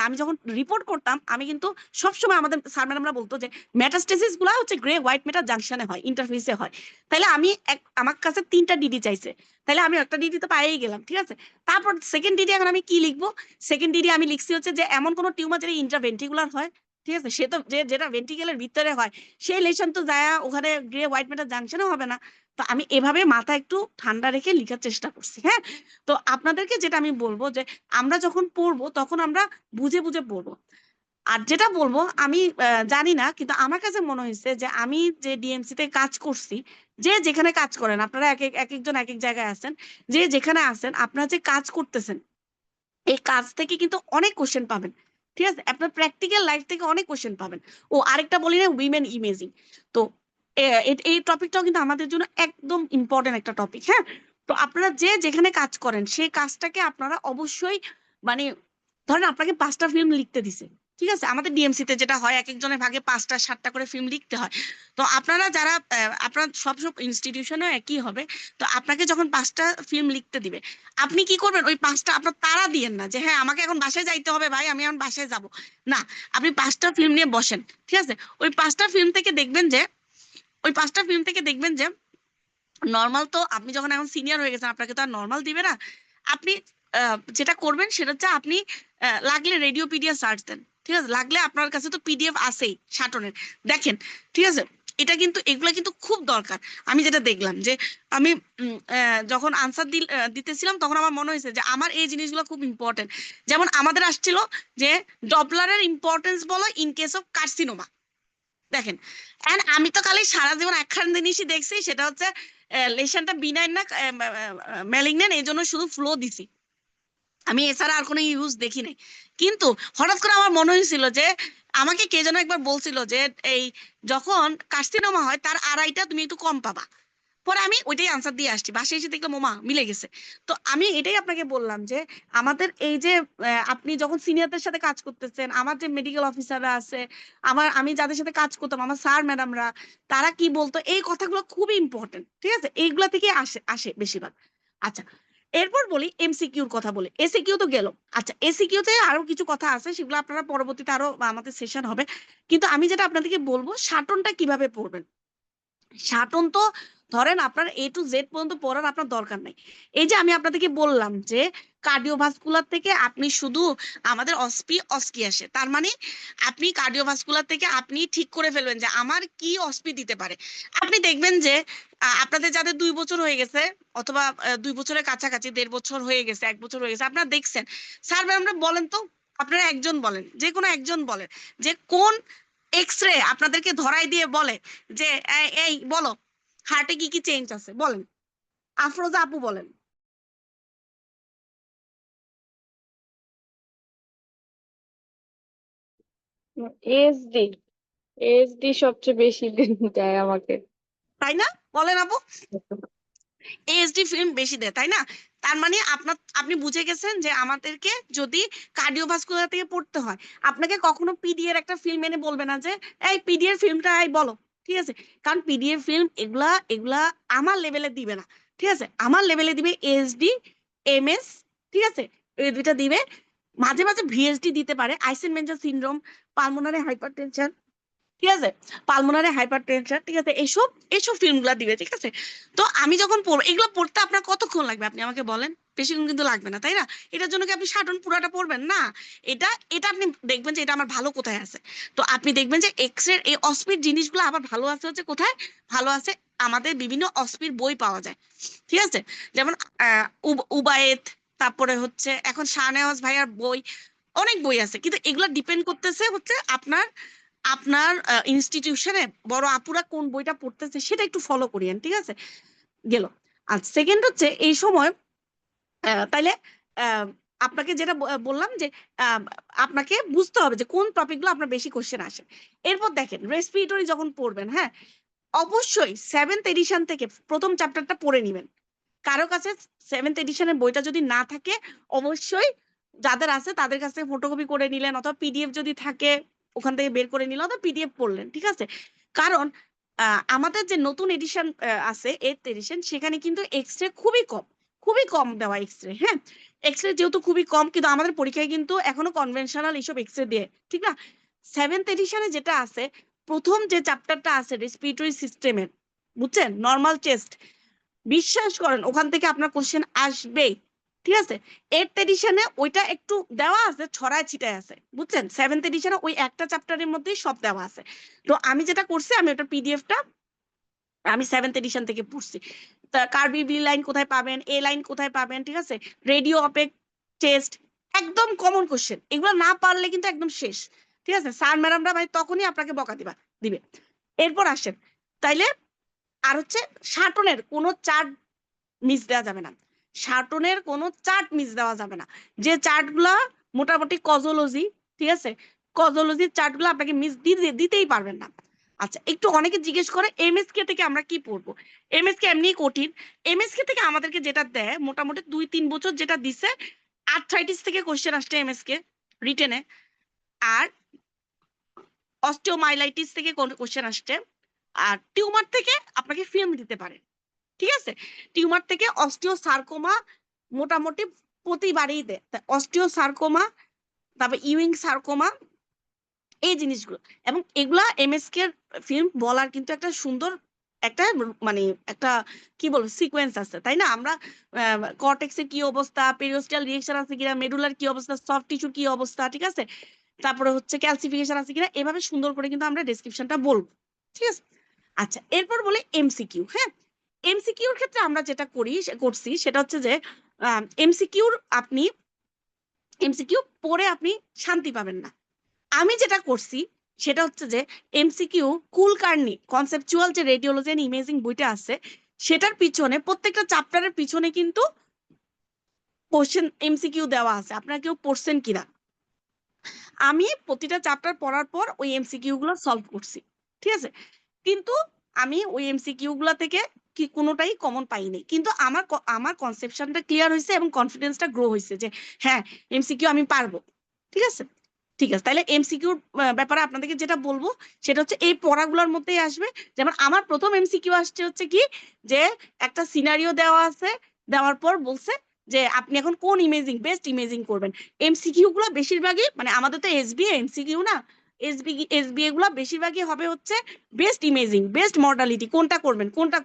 আমি যখন রিপোর্ট করতাম আমি কিন্তু সবসময় আমাদের স্যার ম্যাডামরা বলতো যে মেটাস্টেসিস গুলা হচ্ছে গ্রে হোয়াইট মেটার জাংশনে হয়, ইন্টারফেসে হয়। তাহলে আমি আমার কাছে 3টা ডিডি চাইছে, তাহলে আমি একটা ডিডি তো পাইই গেলাম। ঠিক আছে, তারপর সেকেন্ড ডিডি এখন আমি কি লিখবো, সেকেন্ড ডিডি আমি লিখছি হচ্ছে যে এমন কোন টিউমার যেটা ইন্ট্রাভেন্ট্রিকুলার হয়। ঠিক আছে, সে তো যেটা ভেন্ট্রিকেলের ভিতরে হয় সেই লেশন তো যায় ওখানে গ্রে হোয়াইট মেটার জাংশনে হবে না। তো আমি এভাবে মাথা একটু ঠান্ডা রেখে লিখার চেষ্টা করছি। হ্যাঁ, তো আপনাদেরকে যেটা আমি বলবো যে আমরা যখন পড়বো তখন আমরা বুঝে বুঝে পড়বো। আর যেটা বলবো আমি জানি না, কিন্তু আমার কাছে মনে হয়েছে যে আমি যে ডিএমসি তে কাজ করছি, যে যেখানে কাজ করেন আপনারা এক একজন এক এক জায়গায় আছেন, যে যেখানে আছেন আপনারা যে কাজ করতেছেন এই কাজ থেকে কিন্তু অনেক কোশ্চেন পাবেন। ঠিক আছে, আপনার প্র্যাকটিক্যাল লাইফ থেকে অনেক কোশ্চেন পাবেন। ও আরেকটা বলি না, উইমেন ইমেজিং, তো এই টপিকটাও কিন্তু আমাদের জন্য একদম ইম্পর্টেন্ট একটা টপিক। হ্যাঁ, তো আপনারা যে যেখানে কাজ করেন সেই কাজটাকে আপনারা অবশ্যই মানে ধরেন আপনাকে 5টা ফিল্ম লিখতে দিছে। ঠিক আছে, আমাদের ডিএমসি তে যেটা হয় এক একজনের ভাগে 5টা 7টা করে ফিল্ম লিখতে হয়। তো আপনারা যারা আপনার সব সব ইনস্টিটিউশনে একই হবে, তো আপনাকে যখন 5টা ফিল্ম লিখতে দিবে আপনি কি করবেন, ওই 5টা আপনার তাড়া দিয়েন না যে হ্যাঁ আমাকে এখন বাসায় যাইতে হবে ভাই, আমি এখন বাসায় যাব না। আপনি 5টা ফিল্ম নিয়ে বসেন। ঠিক আছে, ওই 5টা ফিল্ম থেকে দেখবেন যে ওই 5টা ফিল্ম থেকে দেখবেন যে নর্মাল তো আপনি যখন এখন সিনিয়র হয়ে গেছেন আপনাকে তো আর নর্মাল দিবে না। আপনি যেটা করবেন সেটা হচ্ছে আপনি লাগলে রেডিওপিডিয়া সার্চ দেন। ঠিক আছে, লাগলে আপনার কাছে তো পিডিএফ আছেই সাটনের, দেখেন। ঠিক আছে, এটা কিন্তু এগুলা কিন্তু খুব দরকার। আমি যেটা দেখলাম যে আমি যখন আনসার দিতেছিলাম তখন আমার মনে হয়েছে যে আমার এই জিনিসগুলো খুব ইম্পর্টেন্ট। যেমন আমাদের আসছিল যে ডপলারের ইম্পর্টেন্স বলো ইন কেস অফ কার্সিনোমা। দেখেন, এন্ড আমি তো খালি সারা জীবন একখান জিনিসই দেখছি, সেটা হচ্ছে লেশনটা বিনাইন না ম্যালিগন্যান্ট, এই জন্য শুধু ফ্লো দিছি, আমি এছাড়া আর কোনো ইউজ দেখি নাই। কিন্তু হঠাৎ করে আমার মনে হয়েছিল যে আমাকে কে যেন একবার বলছিল যে এই যখন কার্সিনোমা হয় তার আড়াইটা তুমি একটু কম পাবা। পরে আমি ওইটাই আনসার দিয়ে আসছি, বাসায় এসে দেখলাম ওমা মিলে গেছে। তো আমি এটাই আপনাকে বললাম যে আমাদের এই যে আপনি যখন সিনিয়রদের সাথে কাজ করতেছেন, আমার যে মেডিকেল অফিসাররা আছে, আমি যাদের সাথে কাজ করতাম আমার স্যার ম্যাডামরা, তারা কি বলতো এই কথাগুলো খুবই ইম্পর্টেন্ট। ঠিক আছে, এইগুলা থেকে আসে আসে বেশিরভাগ। আচ্ছা, এরপর বলি এমসিকিউর কথা, বলি এসিকিউ তো গেল। আচ্ছা, এসিকিউ তে আরো কিছু কথা আছে, সেগুলো আপনারা পরবর্তীতে আরো আমাদের সেশন হবে। কিন্তু আমি যেটা আপনাদেরকে বলবো সাটনটা কিভাবে পড়বেন। সাটন তো ধরেন আপনার A to Z পর্যন্ত পড়ার আপনার দরকার নাই। এই যে আমি আপনাদেরকে বললাম যে কার্ডিওভাস্কুলার থেকে আপনি শুধু আমাদের অস্কি আসে, তার মানে আপনি কার্ডিওভাস্কুলার থেকে আপনি ঠিক করে ফেলবেন যে আমার কি অস্পি দিতে পারে। আপনি দেখবেন যে আপনাদের যাদের 2 বছর হয়ে গেছে অথবা 2 বছরের কাছাকাছি, 1.5 বছর হয়ে গেছে, 1 বছর হয়ে গেছে, আপনারা দেখছেন স্যার ম্যামরা বলেন তো, আপনারা একজন বলেন, যে কোনো একজন বলেন যে কোন এক্স-রে আপনাদেরকে ধরাই দিয়ে বলে যে এই বলো হার্টে কি কি চেঞ্জ আছে, বলেন। আফরোজা আপু বলেন। এসডি এসডি সবচেয়ে বেশি দেয় আমাকে। তাই না? বলেন আপু। এএসডি ফিল্ম বেশি দেয়, তাই না? তার মানে আপনি বুঝে গেছেন যে আমাদেরকে যদি কার্ডিওভাস্কুলার থেকে পড়তে হয়, আপনাকে কখনো পিডি এর একটা ফিল্ম এনে বলবে না যে এই পিডি এর ফিল্মটা এই বলো, ঠিক আছে? কারণ পিডি এর ফিল্ম এগুলা এগুলা আমার লেভেলে দিবে না, ঠিক আছে? আমার লেভেলে দিবে এসডি, এমএস, ঠিক আছে? এই দুইটা দিবে। মাঝে মাঝে ভিএসডি দিতে পারে, আইসেনমেন্টাল সিনড্রোম, পালমোনারি হাইপারটেনশন, ঠিক আছে, পালমোনারি হাইপারটেনশন, ঠিক আছে, এসব এসব ফিল্মগুলো দিবে, ঠিক আছে? তো আমি যখন পড়বো, এগুলো পড়তে আপনার কতক্ষণ লাগবে আপনি আমাকে বলেন? বেশিক্ষণ কিন্তু লাগবে না, তাই না? এটার জন্য কি আপনি সাটন পুরাটা পড়বেন না? এটা এটা আপনি দেখবেন যে এটা আমার ভালো কোথায় আছে। তো আপনি দেখবেন যে এক্স রে এই অস্পির জিনিসগুলো আবার ভালো আছে হচ্ছে কোথায়? ভালো আছে আমাদের বিভিন্ন অস্পির বই পাওয়া যায়, ঠিক আছে? যেমন উবায়েত, তারপরে হচ্ছে এখন শাহনেওয়াজ ভাইয়ার বই, অনেক বই আছে, কিন্তু এগুলো ডিপেন্ড করতেছে হচ্ছে আপনার আপনার ইনস্টিটিউশনে বড় আপুরা কোন বইটা পড়তেছে সেটা একটু ফলো করিয়েন, ঠিক আছে? গেল। আর সেকেন্ড হচ্ছে এই সময় তাইলে আহ, আপনাকে যেটা বললাম যে আহ, আপনাকে বুঝতে হবে যে কোন টপিকগুলো আপনার বেশি কোশ্চেন আসে। এরপর দেখেন রেসপিরেটরি যখন পড়বেন, হ্যাঁ, অবশ্যই 7th এডিশন থেকে প্রথম চ্যাপ্টারটা পড়ে নিবেন। কারো কাছে 7th এডিশনের বইটা যদি না থাকে, অবশ্যই যাদের আছে তাদের কাছে ফটোকপি করে নিলেন, অথবা পিডিএফ যদি থাকে ওখান থেকে বের করে নিলেন, অথবা পিডিএফ পড়লেন, ঠিক আছে? কারণ আমাদের যে নতুন এডিশন আছে 8th এডিশন, সেখানে কিন্তু এক্স-রে খুবই কম দেওয়া এক্স-রে, হ্যাঁ। এক্স-রে যেহেতু খুবই কম, কিন্তু আমাদের পরীক্ষায় কিন্তু এখনো কনভেনশনাল এইসব এক্স-রে দিয়ে, ঠিক না? 7th এডিশনে যেটা আছে, প্রথম যে চ্যাপ্টারটা আছে রেসপিরেটরি সিস্টেমের, বুঝছেন, নর্মাল চেস্ট, বিশ্বাস করেন ওখান থেকে আপনার কোশ্চেন আসবে, ঠিক আছে? 8th এডিশনে ওইটা একটু দেওয়া আছে, ছড়ায় ছিটায় আছে, বুঝছেন? 7th এডিশনে ওই একটা চ্যাপ্টারের মধ্যেই সব দেওয়া আছে। তো আমি যেটা করছি, আমি ওটা পিডিএফটা আমি 7th এডিশন থেকে পড়ছি। তা কার্বি বি লাইন কোথায় পাবেন, এ লাইন কোথায় পাবেন, ঠিক আছে, রেডিও অপেক টেস্ট, একদম কমন কোশ্চেন, এগুলো না পারলে কিন্তু একদম শেষ, ঠিক আছে? স্যার ম্যাডামরা ভাই তখনই আপনাকে বকা দিবে। এরপর আসেন, তাইলে আর হচ্ছে শাটনের কোনো চার্ট মিস দেওয়া যাবে না। শাটনের কোনো চার্ট মিস দেওয়া যাবে না। যে চার্টগুলা মোটামুটি কজোলজি, ঠিক আছে, কজোলজির চার্টগুলো আপনাকে মিস দিতেই পারবেন না। আচ্ছা, একটু অনেকে জিজ্ঞেস করে এমএসকে থেকে আমরা কি পড়বো? এমএসকে এমনি কঠিন। এমএসকে থেকে আমাদেরকে যেটা দেয়, মোটামুটি 2-3 বছর যেটা দিছে, আর্থ্রাইটিস থেকে কোশ্চেন আসছে এমএসকে রিটেনে, আর অস্টিওমাইলাইটিস থেকে কোশ্চেন আসছে, আর টিউমার থেকে আপনাকে ফিল্ম দিতে পারে, ঠিক আছে? টিউমার থেকে অস্টিওসার্কোমা মোটামুটি প্রতিবারই দেয়, অস্টিওসার্কোমা, তারপর ইউইং সার্কোমা, এই জিনিসগুলো। এবং এগুলা এমএসকে ফিল্ম বলার কিন্তু একটা সুন্দর একটা মানে একটা কি বলবো সিকোয়েন্স আছে, তাই না? আমরা কর্টেক্সের কি অবস্থা, পেরিওস্টাল রিয়েকশন আছে কিনা, মেডুলার কি অবস্থা, সফট টিস্যুর কি অবস্থা, ঠিক আছে, তারপরে হচ্ছে ক্যালসিফিকেশন আছে কিনা, এভাবে সুন্দর করে কিন্তু আমরা ডেসক্রিপশনটা বলবো, ঠিক আছে? আচ্ছা, এরপর বলে এমসিকিউ। হ্যাঁ, এমসিকিউর ক্ষেত্রে আমরা যেটা করছি সেটা হচ্ছে যে আপনি এমসিকিউ পড়ে আপনি শান্তি পাবেন না। আমি যেটা করছি সেটা হচ্ছে যে এমসিকিউ কুলকার্নি কনসেপচুয়াল যে রেডিওলজি এন্ড ইমেজিং বইটা আছে, সেটার পিছনে প্রত্যেকটা চ্যাপ্টারের পিছনে কিন্তু কোশ্চেন এমসিকিউ দেওয়া আছে, আপনারা কেউ পড়ছেন কিনা। আমি প্রতিটা চ্যাপ্টার পড়ার পর ওই এমসিকিউ গুলো সলভ করছি, ঠিক আছে? কিন্তু আমি ওই এমসিকিউ গুলা থেকে কি কোনোটাই কমন পাইনি, কিন্তু আমার কনসেপশনটা ক্লিয়ার হয়েছে এবং কনফিডেন্সটা গ্রো হয়েছে যে হ্যাঁ, এমসিকিউ আমি পারবো, ঠিক আছে? ঠিক আছে, তাহলে এমসিকিউর ব্যাপারে আপনাদেরকে যেটা বলবো সেটা হচ্ছে এই পড়াগুলোর মধ্যেই আসবে। যেমন আমার প্রথম এমসিকিউ আসছে হচ্ছে কি, যে একটা সিনারিও দেওয়া আছে, দেওয়ার পর বলছে যে আপনি এখন কোন বেস্ট ইমেজিং করবেন। এমসিকিউ গুলো বেশিরভাগই মানে আমাদের তো এসবি এমসিকিউ না, এসবি এগুলা বেশিরভাগই হবে হচ্ছে বেস্ট ইমেজিং, বেস্ট মডালিটি, কোনটা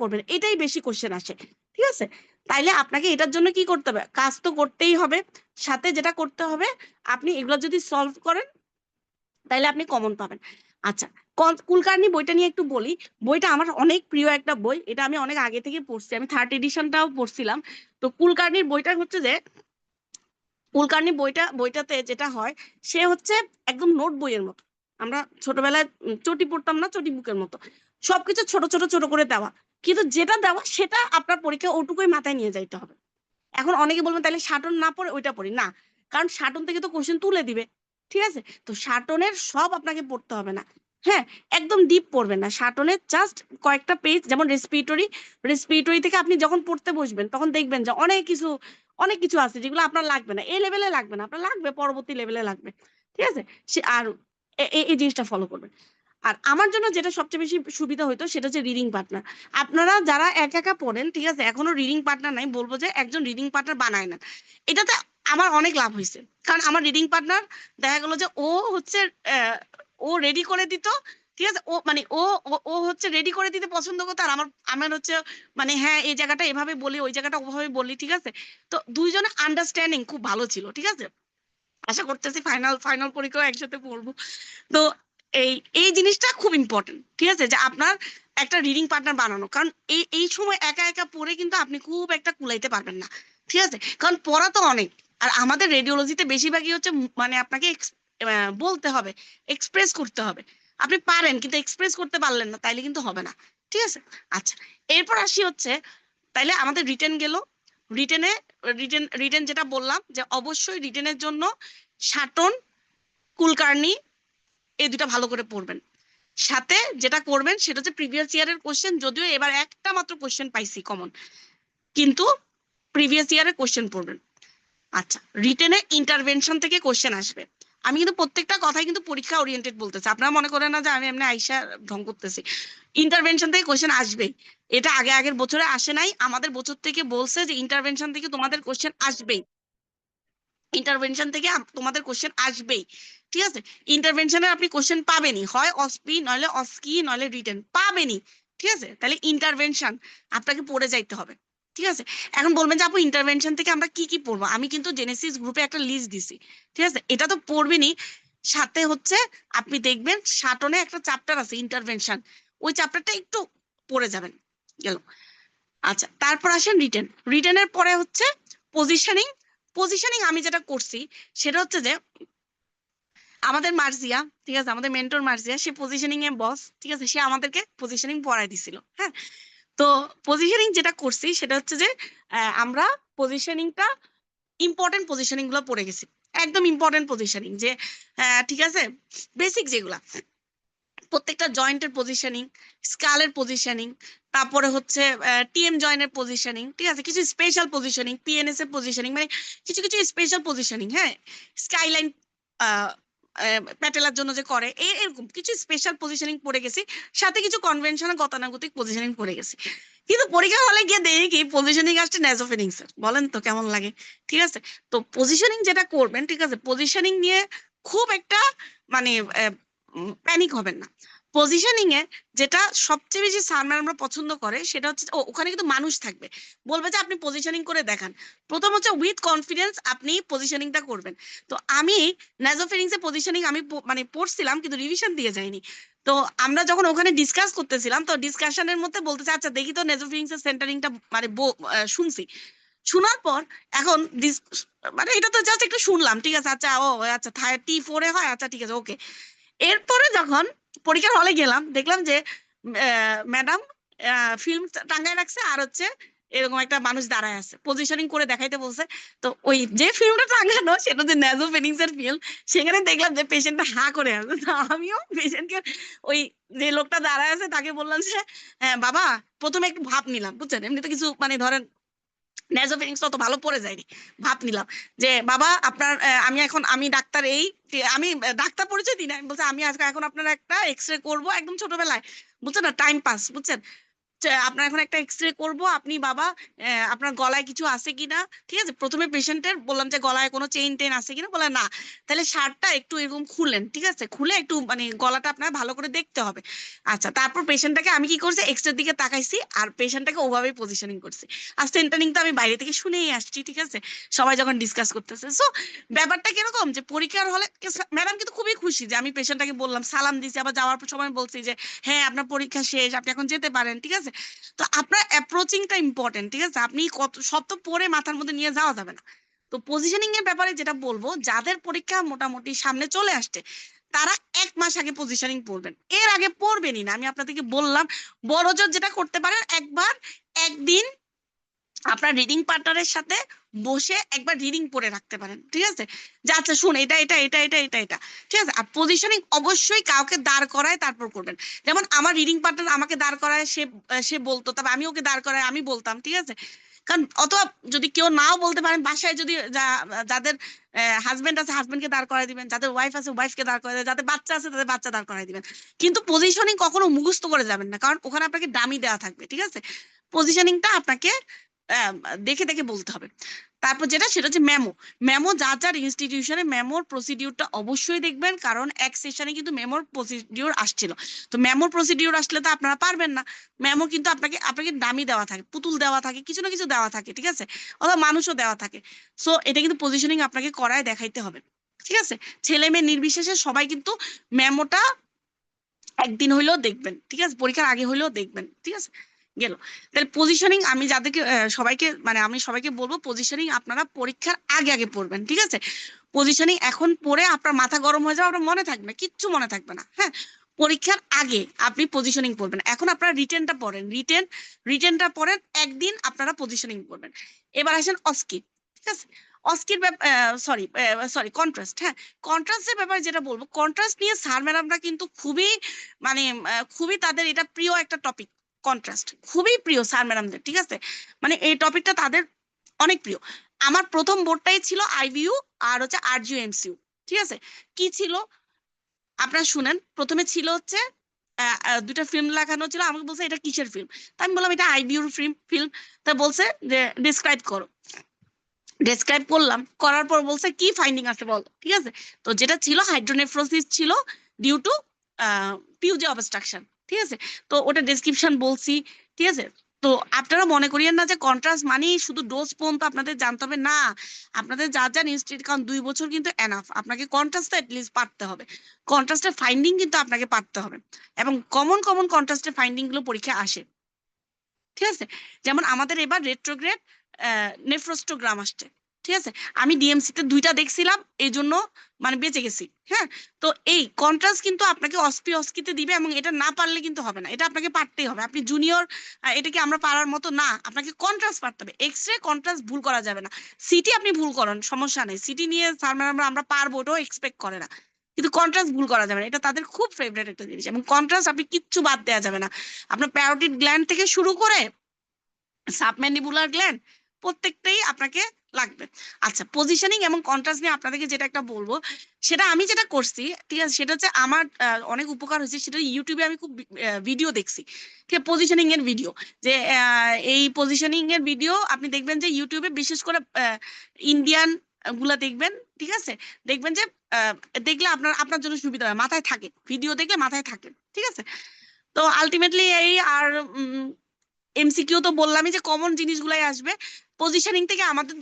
করবেন এটাই বেশি কোশ্চেন আসে। ঠিক আছে, তাইলে আপনাকে এটার জন্য কি করতে হবে, কাজ তো করতেই হবে, সাথে যেটা করতে হবে আপনি এগুলো যদি সলভ করেন তাইলে আপনি কমন পাবেন। আচ্ছা, কুলকার্নি বইটা নিয়ে একটু বলি। বইটা আমার অনেক প্রিয় একটা বই, এটা আমি অনেক আগে থেকে পড়ছি, আমি 3rd এডিশনটাও পড়ছিলাম। তো কুলকার্নির বইটা হচ্ছে যে, কুলকার্নি বইটাতে যেটা হয়, সে হচ্ছে একদম নোট বইয়ের মতো। আমরা ছোটবেলায় চটি পড়তাম না, চটি বুকের মতো সবকিছু ছোট ছোট ছোট করে দেওয়া, কিন্তু যেটা দেওয়া সেটা আপনার পরীক্ষা ওটুকুই মাথায় নিয়ে যাইতে হবে। এখন অনেকে বলবেন তাহলে শাটন না পড়ে ওইটা পড়ি না, কারণ শাটন থেকে তো কোশ্চেন তুলে দিবে। ঠিক আছে, তো শাটনের সব আপনাকে পড়তে হবে না। হ্যাঁ, একদম ডিপ পড়বেন না, শাটনের জাস্ট কয়েকটা পেজ, যেমন রেসপিরেটরি থেকে আপনি যখন পড়তে বসবেন তখন দেখবেন যে অনেক কিছু আছে যেগুলো আপনার লাগবে না, এই লেভেলে লাগবে না, আপনার লাগবে পরবর্তী লেভেলে লাগবে। ঠিক আছে, সে আর এই জিনিসটা ফলো করবেন। আর আমার জন্য যেটা সবচেয়ে বেশি সুবিধা হইতো সেটা হচ্ছে রিডিং পার্টনার। আপনারা যারা একা একা পড়েন, ঠিক আছে, এখনো রিডিং পার্টনার নাই, বলবো যে একজন রিডিং পার্টনার বানায় না। এটাতে আমার অনেক লাভ হয়েছে, কারণ আমার রিডিং পার্টনার দেখা গেল যে ও হচ্ছে ও রেডি করে দিত। ঠিক আছে, ও মানে ও ও ও হচ্ছে রেডি করে দিতে পছন্দ করতো, আর আমার আমার হচ্ছে মানে হ্যাঁ এই জায়গাটা এভাবে বলি, ওই জায়গাটা ওভাবে বলি। ঠিক আছে, তো দুইজনের আন্ডারস্ট্যান্ডিং খুব ভালো ছিল। ঠিক আছে, আশা করতেছি ফাইনাল ফাইনাল পরীক্ষাও একসাথে পড়বো। তো এই এই জিনিসটা খুব ইম্পর্টেন্ট। ঠিক আছে, যে আপনার একটা রিডিং পার্টনার বানানো, কারণ এই সময় একা একা পড়ে কিন্তু আপনি খুব একটা কুলাইতে পারবেন না। ঠিক আছে, কারণ পড়া তো অনেক, আর আমাদের রেডিওলজিতে বেশিরভাগই হচ্ছে মানে আপনাকে বলতে হবে, এক্সপ্রেস করতে হবে। আপনি পারেন কিন্তু এক্সপ্রেস করতে পারলেন না, তাইলে কিন্তু হবে না। ঠিক আছে, আচ্ছা, এরপর আসি হচ্ছে, তাইলে আমাদের রিটেন গেল। রিটেনে রিটেন যেটা বললাম যে অবশ্যই রিটেনের জন্য শাটন, কুলকার্নি এই দুটা ভালো করে পড়বেন। সাথে যেটা করবেন সেটা হচ্ছে প্রিভিয়াস ইয়ারের কোশ্চেন, যদিও এবার একটা মাত্র কোশ্চেন পাইছি কমন, কিন্তু প্রিভিয়াস ইয়ারের কোশ্চেন পড়বেন। আচ্ছা, রিটেনে ইন্টারভেনশন থেকে কোশ্চেন আসবে। আমি কিন্তু প্রত্যেকটা কথাই কিন্তু পরীক্ষা ওরিয়েন্টেড বলতেছি, আপনারা মনে করেন না যে আমি এমনি আইসা ঢং করতেছি। ইন্টারভেনশন থেকে কোশ্চেন আসবেই, এটা আগের বছরে আসে নাই, আমাদের বছর থেকে বলছে যে ইন্টারভেনশন থেকে তোমাদের কোশ্চেন আসবেই, ইন্টারভেনশন থেকে তোমাদের কোশ্চেন আসবেই। ঠিক আছে, ইন্টারভেনশনে আপনি কোশ্চেন পাবেনই, হয় অসপি নইলে অস্কি নইলে রিটেন পাবেনই। ঠিক আছে, তাহলে ইন্টারভেনশন আপনাকে পড়ে যাইতে হবে। ঠিক আছে, এখন বলবেন যে আপু ইন্টারভেনশন থেকে আমরা কি কি পড়বো, আমি কিন্তু জেনেসিস গ্রুপে একটা লিস্ট দিছি। ঠিক আছে, এটা তো পড়বেনই, সাথে হচ্ছে আপনি দেখবেন সাটনে একটা চ্যাপ্টার আছে ইন্টারভেনশন, ওই চ্যাপ্টারটা একটু পড়ে যাবেন, গেল। আচ্ছা, তারপর আসেন রিটেনের পরে হচ্ছে পজিশনিং। পজিশনিং আমি যেটা করছি সেটা হচ্ছে যে আমাদের মার্জিয়া, ঠিক আছে, আমাদের মেন্টর মার্জিয়া, সে পজিশনিং এ বস। ঠিক আছে, সে আমাদেরকে পজিশনিং পড়াই দিছিল। হ্যাঁ, তো পজিশনিং যেটা করছি সেটা হচ্ছে যে আমরা পজিশনিংটা ইম্পর্টেন্ট পজিশনিং গুলো পড়ে গেছি, একদম ইম্পর্টেন্ট পজিশনিং, যে ঠিক আছে, বেসিক যেগুলা প্রত্যেকটা জয়েন্টের পজিশনিং, স্কালের পজিশনিং, তারপরে হচ্ছে টিএম জয়েন্টের পজিশনিং। ঠিক আছে, কিছু স্পেশাল পজিশনিং, পিএনএস এর পজিশনিং, মানে কিছু কিছু স্পেশাল পজিশনিং। হ্যাঁ, স্কাইলাইন প্যাটেলার জন্য যে করে এরকম কিছু স্পেশাল পজিশনিং পড়ে গেছি, সাথে কিছু কনভেনশনাল গতানুগতিক পজিশনিং পড়ে গেছি। কিন্তু পরীক্ষা হলে গিয়ে দেখি কি পজিশনিং আসছে ন্যাজোফেনিংস এর, বলেন তো কেমন লাগে। ঠিক আছে, তো পজিশনিং যেটা করবেন, ঠিক আছে, পজিশনিং নিয়ে খুব একটা মানে প্যানিক হবেন না। পজিশনিং এ যেটা সবচেয়ে বেশি স্যার ম্যাডামরা পছন্দ করে সেটা হচ্ছে ওখানে কিন্তু মানুষ থাকবে, বলবে যে আপনি পজিশনিং করে দেখান। প্রথম হচ্ছে উইথ কনফিডেন্স আপনি পজিশনিংটা করবেন। তো আমি ন্যাজোফেরিংস এর পজিশনিং আমি মানে পড়ছিলাম কিন্তু রিভিশন দিয়ে যাইনি। তো আমরা যখন ওখানে ডিসকাস করতেছিলাম, তো ডিসকাশনের মধ্যে বলতেছে আচ্ছা দেখি তো নেজোফেরিংস এর সেন্টারিংটা মানে শুনছি। শোনার পর এখন মানে এটা তো জাস্ট একটু শুনলাম, ঠিক আছে, আচ্ছা ও আচ্ছা T4 এ হয়, আচ্ছা ঠিক আছে ওকে। এরপরে যখন পরীক্ষার হলে গেলাম দেখলাম যে ম্যাডাম ফিল্ম টাঙ্গায় রাখছে, আর হচ্ছে এরকম একটা মানুষ দাঁড়ায় আছে, পজিশনিং করে দেখাইতে বলছে। তো ওই যে ফিল্মটা টাঙ্গানো সেটা যে ন্যাজোফেনিংস এর ফিল্ম, সেখানে দেখলাম যে পেশেন্টটা হা করে আছে। তো আমিও পেশেন্টকে, ওই যে লোকটা দাঁড়ায় আছে তাকে বললাম যে হ্যাঁ বাবা, প্রথমে একটু ভাব নিলাম, বুঝছেন, এমনি তো কিছু মানে ধরেন নেজোফেরিংস অত ভালো পড়ে যায়নি, ভাব নিলাম যে বাবা আপনার আমি ডাক্তার, আমি ডাক্তার পরিচয় দিই না, আমি বলছি আমি আজকে এখন আপনার একটা এক্স রে করবো একদম ছোটবেলায়, বুঝছেন না, টাইম পাস, বুঝছেন। আপনার এখন একটা এক্সরে করব, আপনি বাবা আপনার গলায় কিছু আছে কিনা, ঠিক আছে। প্রথমে পেশেন্টের বললাম যে গলায় কোনো চেইন টেন আছে কিনা, বলে না, তাহলে শার্টটা একটু এরকম খুললেন, ঠিক আছে, খুলে একটু মানে গলাটা আপনার ভালো করে দেখতে হবে। আচ্ছা, তারপর পেশেন্টটাকে আমি কি করছি, এক্সরের দিকে তাকাইছি আর পেশেন্টটাকে ওভাবেই পজিশনিং করছি। আর সেন্টারিং তো আমি বাইরে থেকে শুনেই আসছি, ঠিক আছে, সবাই যখন ডিসকাস করতেছে। সো ব্যাপারটা কিরকম যে পরীক্ষার হলে ম্যাডাম কিন্তু খুবই খুশি যে আমি পেশেন্টটাকে বললাম, সালাম দিছি, আবার যাওয়ার সময় বলছি যে হ্যাঁ আপনার পরীক্ষা শেষ, আপনি এখন যেতে পারেন, ঠিক আছে। তো আপনার অ্যাপ্রোচিংটা ইম্পর্টেন্ট, ঠিক আছে, আপনি কত সব তো পরে মাথার মধ্যে নিয়ে যাওয়া যাবে না। তো পজিশনিং এর ব্যাপারে যেটা বলবো, যাদের পরীক্ষা মোটামুটি সামনে চলে আসছে তারা 1 মাস আগে পজিশনিং পড়বেন, এর আগে পড়বেনই না। আমি আপনাদেরকে বললাম, বড়জোর যেটা করতে পারেন, একবার একদিন আপনার রিডিং পার্টনারের সাথে বসে একবার রিডিং পড়ে রাখতে পারেন, ঠিক আছে, যে আচ্ছা শুন এটা এটা এটা এটা এটা এটা, ঠিক আছে। আর পজিশনিং অবশ্যই কাউকে দাঁড় করায় তারপর করবেন। যেমন আমার রিডিং পার্টনার আমাকে দাঁড় করায়, সে সে বলতো, তবে আমি ওকে দাঁড় করায় আমি বলতাম, ঠিক আছে। কারণ অথবা যদি কেউ নাও বলতে পারেন, বাসায় যদি যাদের হাজবেন্ড আছে হাজবেন্ডকে দাঁড় করায় দিবেন, যাদের ওয়াইফ আছে ওয়াইফকে দাঁড় করায় দিবেন, যাদের বাচ্চা আছে তাদের বাচ্চা দাঁড় করায় দিবেন। কিন্তু পজিশনিং কখনো মুখস্থ করে যাবেন না, কারণ ওখানে আপনাকে ডামি দেওয়া থাকবে, ঠিক আছে। পজিশনিংটা আপনাকে আহ, দেখে দেখে বলতে হবে। তারপর যেটা সেটা হচ্ছে মেমো। মেমো যার যার ইনস্টিটিউশনে মেমোর প্রসিডিউরটা অবশ্যই দেখবেন, কারণ এক সেশনে কিন্তু মেমোর প্রসিডিউর আসছিল। তো মেমোর প্রসিডিউর আসলে তো আপনারা পারবেন না। মেমো কিন্তু আপনাকে আপনাকে দামি দেওয়া থাকে, পুতুল দেওয়া থাকে, কিছু না কিছু দেওয়া থাকে, ঠিক আছে, অথবা মানুষও দেওয়া থাকে। সো এটা কিন্তু পজিশনিং আপনাকে করায় দেখাইতে হবে, ঠিক আছে। ছেলে মেয়ে নির্বিশেষে সবাই কিন্তু মেমোটা একদিন হইলেও দেখবেন, ঠিক আছে, পরীক্ষার আগে হইলেও দেখবেন, ঠিক আছে। গেল। তাহলে পজিশনিং আমি যাদেরকে সবাইকে মানে আমি সবাইকে বলবো, পজিশনিং আপনারা পরীক্ষার আগে আগে পড়বেন, ঠিক আছে। পজিশনিং এখন পড়ে আপনার মাথা গরম হয়ে যাবে, আপনার মনে থাকবে না, কিচ্ছু মনে থাকবে না, হ্যাঁ। পরীক্ষার আগে আপনি পজিশনিং পড়বেন। এখন আপনারা রিটেনটা পড়েন, রিটেনটা পড়েন, একদিন আপনারা পজিশনিং পড়বেন। এবার আসেন অস্কিপ, ঠিক আছে। অস্কির সরি সরি কন্ট্রাস্ট, হ্যাঁ। কন্ট্রাস্টের ব্যাপারে যেটা বলবো, কন্ট্রাস্ট নিয়ে স্যার ম্যাডামরা কিন্তু খুবই মানে খুবই তাদের এটা প্রিয় একটা টপিক। কন্ট্রাস্ট খুবই প্রিয় স্যার ম্যাডামদের, ঠিক আছে, মানে এই টপিকটা তাদের অনেক প্রিয়। আমার প্রথম বোর্ডটাই ছিল আইবিইউ আর হচ্ছে আরজিইউ এমসিইউ, ঠিক আছে। কি ছিল আপনারা শুনেন, প্রথমে ছিল হচ্ছে দুটা ফিল্ম দেখানো ছিল, আমাকে বলছে এটা কিসের ফিল্ম, তা আমি বললাম এটা আইবিইউর ফিল্ম। তা বলছে যে ডিসক্রাইব করো। ডেসক্রাইব করলাম, করার পর বলছে কি ফাইন্ডিং আছে বল, ঠিক আছে। তো যেটা ছিল হাইড্রোনেফ্রোসিস ছিল ডিউ টু পিউজি অবস্ট্রাকশন, ঠিক আছে। তো ওটা ডেসক্রিপশন বলছি, ঠিক আছে। তো আপনারা মনে করিয়েন না যে কন্ট্রাস্ট মানেই শুধু ডোজ পর্যন্ত আপনাদের জানতে হবে, না। আপনাদের যা যা ইনস্টিটিউট, কারণ 2 বছর কিন্তু এনাফ, আপনাকে কন্ট্রাস্টটা এটলিস্ট পারতে হবে, কন্ট্রাস্টের ফাইন্ডিং কিন্তু আপনাকে পারতে হবে। এবং কমন কমন কন্ট্রাস্টের ফাইন্ডিং গুলো পরীক্ষায় আসে, ঠিক আছে। যেমন আমাদের এবার রেট্রোগ্রেড নেফ্রোস্টোগ্রাম আসছে, ঠিক আছে। আমি ডিএমসি তে 2টা দেখছিলাম, এই জন্য মানে বেঁচে গেছি, হ্যাঁ। তো এই কন্ট্রাস্ট কিন্তু আপনাকে অস্কিতে দিবে, এবং এটা না পারলে কিন্তু হবে না, এটা আপনাকে পারতেই হবে। আপনি জুনিয়র, এটা কি আমরা পারার মতো না, আপনাকে কন্ট্রাস্ট পারতে হবে। এক্সরে কন্ট্রাস্ট ভুল করা যাবে না। সিটি আপনি ভুল করেন সমস্যা নেই, সিটি নিয়ে স্যার ম্যাডাম আমরা পারবো, ওটাও এক্সপেক্ট করে না। কিন্তু কন্ট্রাস্ট ভুল করা যাবে না, এটা তাদের খুব ফেভারিট একটা জিনিস। এবং কন্ট্রাস্ট আপনি কিচ্ছু বাদ দেওয়া যাবে না, আপনার প্যারোটিড গ্ল্যান্ড থেকে শুরু করে সাবম্যান্ডিবুলার গ্ল্যান্ড প্রত্যেকটাই আপনাকে লাগবে। আচ্ছা, পজিশনিং এবং কন্ট্রাস্ট নিয়ে আপনাদেরকে যেটা একটা বলবো, সেটা আমি যেটা করছি, ঠিক আছে, সেটা হচ্ছে আমার অনেক উপকার হয়েছে। সেটা ইউটিউবে আমি খুব ভিডিও দেখছি, ঠিক আছে, পজিশনিং এর ভিডিও। যে এই পজিশনিং এর ভিডিও আপনি দেখবেন যে ইউটিউবে বিশেষ করে ইন্ডিয়ান গুলা দেখবেন, ঠিক আছে। দেখবেন যে আহ, দেখলে আপনার আপনার জন্য সুবিধা হয়, মাথায় থাকে, ভিডিও দেখলে মাথায় থাকে, ঠিক আছে। তো আলটিমেটলি এই আর এমসিকিউ তো বললামই যে কমন জিনিসগুলাই আসবে। পজিশনিং থেকে আমাদের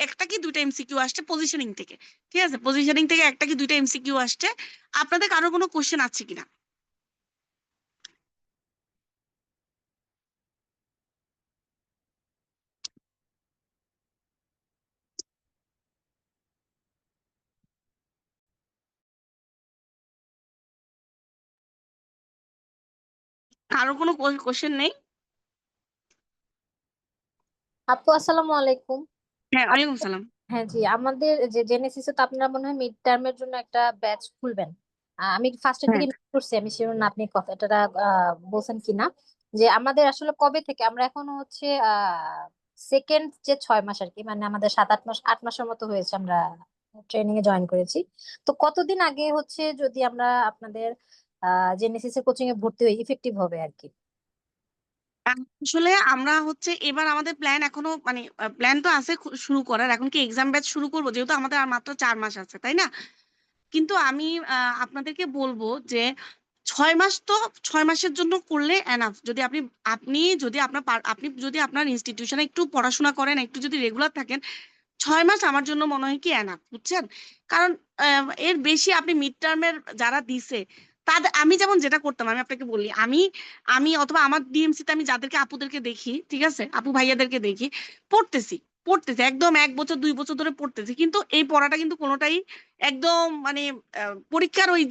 একটা কি দুইটা এমসিকিউ আসছে পজিশনিং থেকে, ঠিক আছে। পজিশনিং থেকে একটা কি দুইটা এমসিকিউ আসছে। আপনাদের কারো কোনো কোশ্চেন আছে কিনা? কারো কোনো কোশ্চেন নেই? আপু আসসালামু আলাইকুম। হ্যাঁ, ওয়ালাইকুম আসসালাম। হ্যাঁ জি, আমাদের যে জেনেসিসে তো আপনারা মনে হয় মিড টার্মের জন্য একটা ব্যাচ খুলবেন। আমি ফার্স্টের হ্যাঁ, দিকে মিস করছি, আমি শিওর না আপনি কথাটা বলছেন কিনা। যে আমাদের আসলে কবে থেকে আমরা এখনো হচ্ছে সেকেন্ড যে 6 মাস আর কি, মানে আমাদের 7-8 মাস 8 মাসের মতো হয়েছে আমরা ট্রেনিং এ জয়েন করেছি। তো কতদিন আগে হচ্ছে যদি আমরা আপনাদের জেনেসিসের কোচিং এ ভর্তি হই ইফেক্টিভ হবে আর কি? আসলে আমরা হচ্ছে এবার আমাদের প্ল্যান এখনো মানে প্ল্যান তো আছে শুরু করার, এখন কি এক্সাম ব্যাচ শুরু করবো যেহেতু আমাদের আর মাত্র 4 মাস আছে, তাই না? কিন্তু আমি আপনাদেরকে বলবো যে 6 মাস তো 6 মাসের জন্য করলে এনাফ। যদি আপনি আপনি যদি আপনার আপনি যদি আপনার ইনস্টিটিউশনে একটু পড়াশোনা করেন, একটু যদি রেগুলার থাকেন, 6 মাস আমার জন্য মনে হয় কি এনাফ, বুঝছেন? কারণ এর বেশি আপনি মিড টার্মের যারা দিছে তাদের, আমি যেমন যেটা করতাম আমি আপনাকে বলি, আমি আমি অথবা আমার ডিএমসি তে আমি যাদেরকে আপুদেরকে দেখি, ঠিক আছে, আপু ভাইয়াদেরকে দেখি পড়তেছি, পড়তেছি একদম 1 বছর 2 বছর ধরে পড়তেছি, কিন্তু এই পড়াটা কিন্তু কোনোটাই একদম মানে পরীক্ষার ওই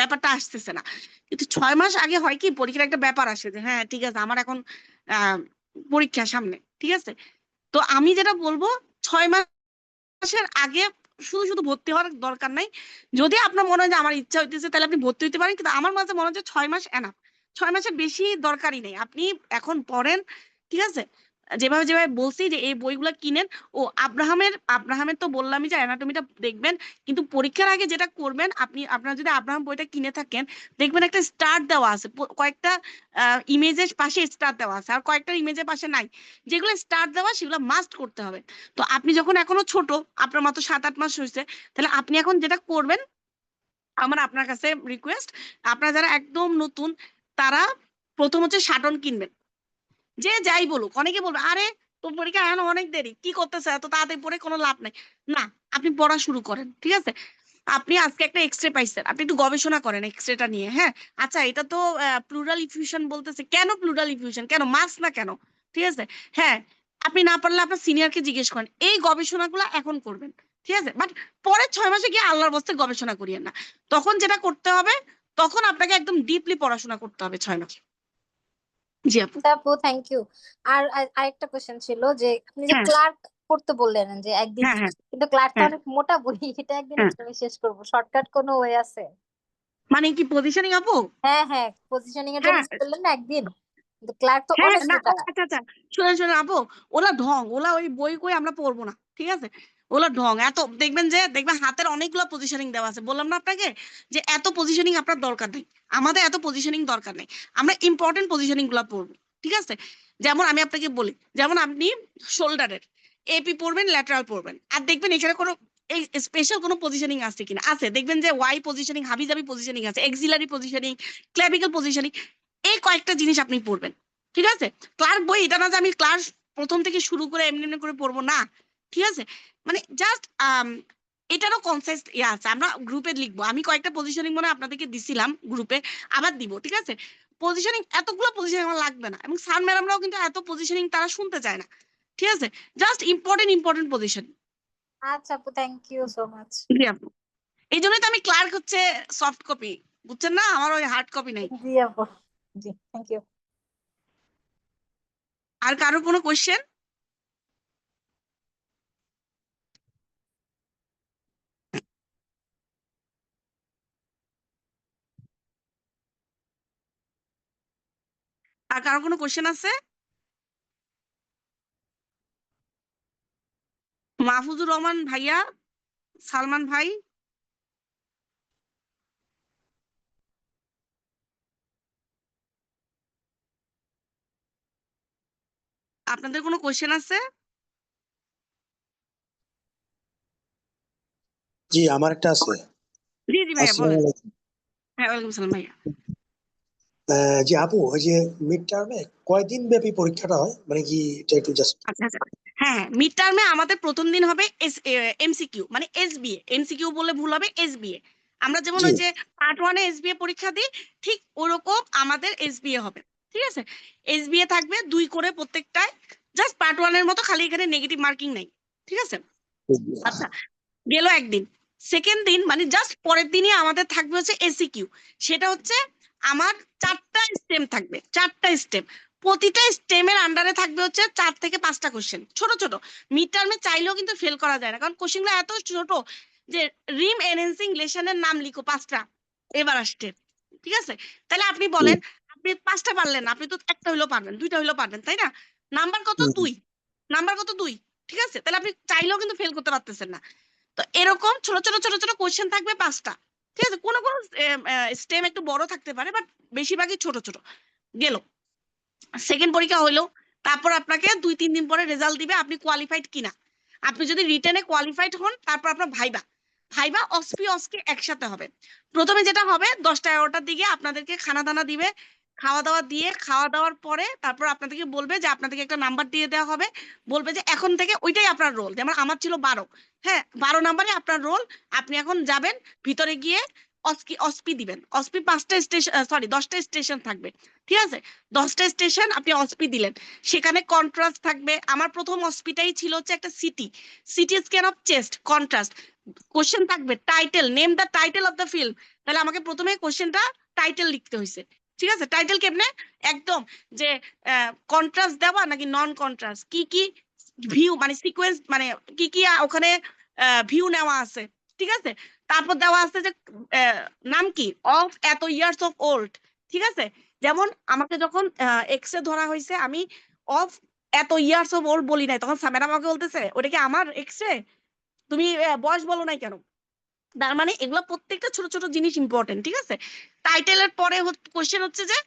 ব্যাপারটা আসতেছে না। কিন্তু 6 মাস আগে হয় কি পরীক্ষার একটা ব্যাপার আসে যে হ্যাঁ ঠিক আছে আমার এখন পরীক্ষা সামনে, ঠিক আছে। তো আমি যেটা বলবো 6 মাসের আগে শুধু শুধু ভর্তি হওয়ার দরকার নাই। যদি আপনার মনে হয় যে আমার ইচ্ছা হইতেছে তাহলে আপনি ভর্তি হইতে পারেন, কিন্তু আমার মাঝে মনে হয় যে 6 মাস এনাফ। 6 মাসের বেশি দরকারই নেই, আপনি এখন পড়েন, ঠিক আছে। যেভাবে যেভাবে বলছি যে এই বইগুলো কিনেন। ও আব্রাহামের তো বললামই যে অ্যানাটমিটা দেখবেন, কিন্তু পরীক্ষার আগে যেটা করবেন আপনি, আপনারা যদি আব্রাহাম বইটা কিনে থাকেন দেখবেন একটা স্টার দেওয়া আছে, কয়েকটা ইমেজের পাশে স্টার দেওয়া আছে আর কয়েকটা ইমেজের পাশে নাই। যেগুলো স্টার দেওয়া সেগুলো মাস্ট করতে হবে। তো আপনি যখন এখনো ছোট, আপনার মাত্র 7-8 মাস হয়েছে, তাহলে আপনি এখন যেটা করবেন, আমার আপনার কাছে রিকোয়েস্ট, আপনারা যারা একদম নতুন তারা প্রথম হচ্ছে শাটন কিনবেন। যে যাই বলুক, অনেকে বলবে আরে তোর পরীক্ষা এখন অনেক দেরি, কি করতেছে এত তাড়াতাড়ি পড়ে কোনো লাভ নাই। না, আপনি পড়া শুরু করেন, ঠিক আছে। আপনি আজকে একটা এক্সরে পাইছেন, আপনি একটু গবেষণা করেন এক্সরেটা নিয়ে, হ্যাঁ আচ্ছা এটা তো প্লুরাল ইফিউশন বলতেছে, কেন প্লুরাল ইফিউশন, কেন মাস না কেন, ঠিক আছে। হ্যাঁ, আপনি না পারলে আপনার সিনিয়রকে জিজ্ঞেস করেন, এই গবেষণাগুলো এখন করবেন, ঠিক আছে। বাট পরের 6 মাসে গিয়ে আল্লাহর বস্তে গবেষণা করিয়েন না। তখন যেটা করতে হবে, তখন আপনাকে একদম ডিপলি পড়াশোনা করতে হবে 6 মাসে। জি আপু। আপু থ্যাংক ইউ। আর আরেকটা কোশ্চেন ছিল যে আপনি যে হ্যাঁ ক্লার্ক করতে বললেন যে একদিন, হ্যাঁ হ্যাঁ কিন্তু ক্লার্কটা হ্যাঁ অনেক মোটা বই, এটা একদিনে হ্যাঁ। কিভাবে শেষ করবো? শর্টকাট কোনো ওয়ে আছে? মানে কি পজিশনিং আপু? হ্যাঁ হ্যাঁ, পজিশনিং এর জন্য হ্যাঁ বললেন না একদিন, কিন্তু ক্লার্ক তো হ্যাঁ, অনেক না মোটা। ও আচ্ছা আচ্ছা, শুনেন শুনেন আপু, ওলা ঢং, ওলা ওই বই কই আমরা পড়বো না, ঠিক আছে। ওলা ঢং, এত দেখবেন যে দেখবেন হাতের অনেকগুলো পজিশনিং দেওয়া আছে, বললাম না আপনাকে যে এত পজিশনিং আপনার দরকার নেই, আমাদের এত পজিশনিং দরকার নেই, আমরা ইম্পর্টেন্ট পজিশনিং গুলা পড়বো, ঠিক আছে। যেমন আমি আপনাকে বলি, যেমন আপনি শোল্ডারের এপি পড়বেন, ল্যাটারাল পড়বেন, আর দেখবেন এখানে কোনো এই স্পেশাল কোনো পজিশনিং আছে কিনা, আছে দেখবেন যে ওয়াই পজিশনিং, হাবিজাবি পজিশনিং আছে, এক্সিলারি পজিশনিং, ক্ল্যাভিকল পজিশনিং, এই কয়েকটা জিনিস আপনি পড়বেন, ঠিক আছে। ক্লার্ক বই এটা না যে আমি ক্লাস প্রথম থেকে শুরু করে এমনি এমনি করে পড়বো না, ঠিক আছে। মানে জাস্ট এটারও কনসেপ্ট ইয়ে আছে, আমরা গ্রুপে লিখবো, আমি কয়েকটা পজিশনিং মনে হয় আপনাদেরকে দিছিলাম গ্রুপে, আবার দিব, ঠিক আছে। পজিশনিং এতগুলো পজিশনিং আমার লাগবে না, এবং স্যার ম্যাডামরাও কিন্তু এত পজিশনিং তারা শুনতে চায় না, ঠিক আছে। Just important important position. আচ্ছা আপু, থ্যাংক ইউ সো মাচ। জি আপু, এই জন্যই তো আমি ক্লার্ক হচ্ছে সফট কপি, বুঝছেন না, আমার ওই হার্ড কপি নাই। জি আপু, জি থ্যাংক ইউ। আর কারো কোনো কোয়েশ্চেন? আর কারো কোনো কোয়েশ্চেন আছে? মাহফুজুর রহমান ভাইয়া, সালমান ভাই, আপনাদের কোনো কোয়েশ্চেন আছে? জি, আমার একটা আছে। জি জি ভাইয়া আসসালামু বলেন। আলাইকুম। হ্যাঁ ওয়ালাইকুম সালাম ভাইয়া। জি আপু, ওই যে মিড টার্মে কয়দিন ব্যাপী পরীক্ষাটা হয়, মানে কি এটা একটু জাস্ট। আচ্ছা আচ্ছা, হ্যাঁ হ্যাঁ, মিড টার্মে আমাদের প্রথম দিন হবে এমসিকিউ, মানে এসবিএ, এমসিকিউ বলে ভুল হবে, এসবিএ। আমরা যেমন জি ওই যে পার্ট 1-এ এসবিএ পরীক্ষা দিই, ঠিক ওরকম আমাদের এসবিএ হবে, ঠিক আছে। এসবিএ থাকবে 2 করে প্রত্যেকটায়, জাস্ট পার্ট 1-এর মতো, খালি এখানে নেগেটিভ মার্কিং নাই, ঠিক আছে। আচ্ছা, গেল একদিন। সেকেন্ড দিন মানে জাস্ট পরের দিনই আমাদের থাকবে হচ্ছে এসিকিউ। সেটা হচ্ছে আমার 4টা স্টেম থাকবে, 4টা স্টেম, প্রতিটা স্টেমের আন্ডারে থাকবে হচ্ছে 4 থেকে 5টা কোশ্চেন, ছোট ছোট। মিড টার্মে চাইলেও কিন্তু ফেল করা যায় না, কারণ কোশ্চেনগুলো এত ছোট যে রিম এনহেন্সিং লেশনের নাম লিখো 5টা, এবার আসছে, ঠিক আছে। তাহলে আপনি বলেন, আপনি 5টা পারলেন না, আপনি তো একটা হইলেও পারবেন, 2টা হইলেও পারবেন, তাই না? নাম্বার কত? 2। নাম্বার কত? 2, ঠিক আছে। তাহলে আপনি চাইলেও কিন্তু ফেল করতে পারতেছেন না। তো এরকম ছোট ছোট ছোট ছোট কোশ্চেন থাকবে 5টা, ঠিক আছে। কোনো কোনো স্টেম একটু বড় থাকতে পারে, বাট বেশিরভাগই ছোট ছোট। গেল সেকেন্ড পরীক্ষা হইলো, তারপর আপনাকে 2-3 দিন পরে রেজাল্ট দিবে আপনি কোয়ালিফাইড কিনা। আপনি যদি রিটেনে কোয়ালিফাইড হন তারপর আপনার ভাইবা, ভাইবা অসপি অসকে একসাথে হবে। প্রথমে যেটা হবে 10টা-11টার দিকে আপনাদেরকে খানা দানা দিবে, খাওয়া দাওয়া দিয়ে খাওয়া দাওয়ার পরে তারপর আপনাদেরকে বলবে যে আপনাদেরকে একটা নাম্বার দিয়ে দেওয়া হবে, বলবে যে এখন থেকে ওইটাই আপনার রোল। যেমন আমার ছিল 12, হ্যাঁ 12 নাম্বারে আপনার রোল। আপনি এখন যাবেন ভিতরে গিয়ে অসপি দিবেন। অসপি 5টা স্টেশন, সরি 10টা স্টেশন থাকবে, ঠিক আছে? 10টা স্টেশন আপনি অসপি দিলেন, সেখানে কন্ট্রাস্ট থাকবে। আমার প্রথম অসপিটাই ছিল হচ্ছে একটা CT scan of chest contrast. Question থাকবে title, name the title of the film. তাহলে আমাকে প্রথমে কোশ্চেনটা টাইটেল লিখতে হয়েছে, ঠিক আছে? টাইটেল কেমনে? একদম যে কন্ট্রাস্ট দেওয়া নাকি নন কন্ট্রাস্ট, কি কি ভিউ মানে সিকোয়েন্স মানে কি কি ওখানে ভিউ নেওয়া আছে, ঠিক আছে? তারপর দেওয়া আছে যে নাম কি অফ এত ইয়ার্স অফ ওল্ড, ঠিক আছে? যেমন আমাকে যখন এক্সরে ধরা হয়েছে আমি অফ এত ইয়ার্স অফ ওল্ড বলি নাই, তখন ম্যাডাম আমাকে বলতেছে ওটা কি আমার এক্সরে, তুমি বয়স বলো নাই কেন? তার মানে এগুলো প্রত্যেকটা ছোট ছোট জিনিস ইম্পর্টেন্ট, ঠিক আছে? টাইটেলের পরে কোশ্চেন হচ্ছে যে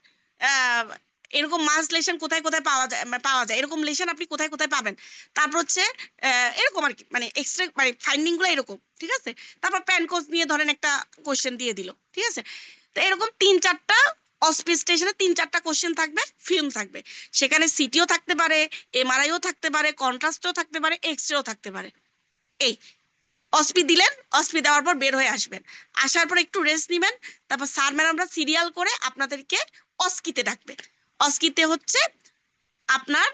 আহ, এরকম মাস লেশন কোথায় কোথায় পাওয়া যায় এরকম লেশন আপনি কোথায় কোথায় পাবেন। তারপর হচ্ছে এরকম আর কি, মানে এক্সট্রা মানে ফাইন্ডিং গুলো এরকম, ঠিক আছে? তারপর প্যানকোজ নিয়ে ধরেন একটা কোশ্চেন দিয়ে দিল, ঠিক আছে? তো এরকম 3-4টা অসপি স্টেশনে 3-4টা কোশ্চেন থাকবে, ফিল্ম থাকবে। সেখানে সিটিও থাকতে পারে, এমআরআইও থাকতে পারে, কন্ট্রাস্টও থাকতে পারে, এক্সরেও থাকতে পারে। এই অসপি দিলেন, অসপি দেওয়ার পর বের হয়ে আসবেন, আসার পর একটু রেস্ট নিবেন। তারপর স্যার ম্যাডামরা সিরিয়াল করে আপনাদেরকে অস্কিতে ডাকবে। অস্কিতে হচ্ছে আপনার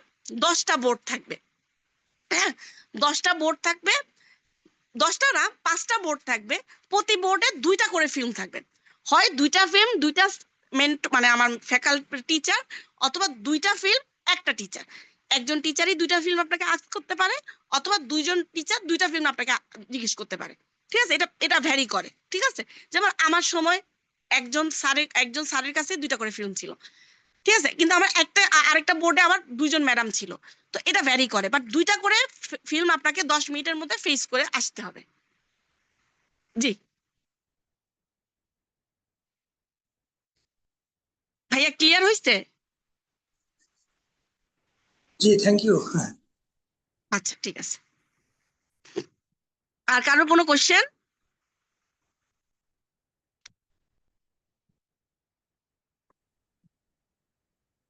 10টা বোর্ড থাকবে, হ্যাঁ 10টা বোর্ড থাকবে, 10টা না 5টা বোর্ড থাকবে। প্রতি বোর্ডে 2টা করে ফিল্ম থাকবে, হয় 2টা ফিল্ম 2টা মানে আমার ফ্যাকাল্টি টিচার, অথবা 2টা ফিল্ম একটা টিচার। একজন টিচারই 2টা ফিল্ম আপনাকে আস্ক করতে পারে, অথবা 2জন টিচার 2টা ফিল্ম আপনাকে জিজ্ঞেস করতে পারে, ঠিক আছে? এটা এটা ভ্যারি করে, ঠিক আছে? যেমন আমার সময় একজন স্যারের কাছে 2টা করে ফিল্ম ছিল, ঠিক আছে? কিন্তু আমার আরেকটা বোর্ডে আবার 2জন ম্যাডাম ছিল। তো এটা ভ্যারি করে, বাট 2টা করে ফিল্ম আপনাকে 10 মিনিটের মধ্যে ফেস করে আসতে হবে। জি ভাইয়া, ক্লিয়ার হয়েছে? জি, থ্যাংক ইউ। আচ্ছা ঠিক আছে। আর কারোর কোনো কোশ্চেন?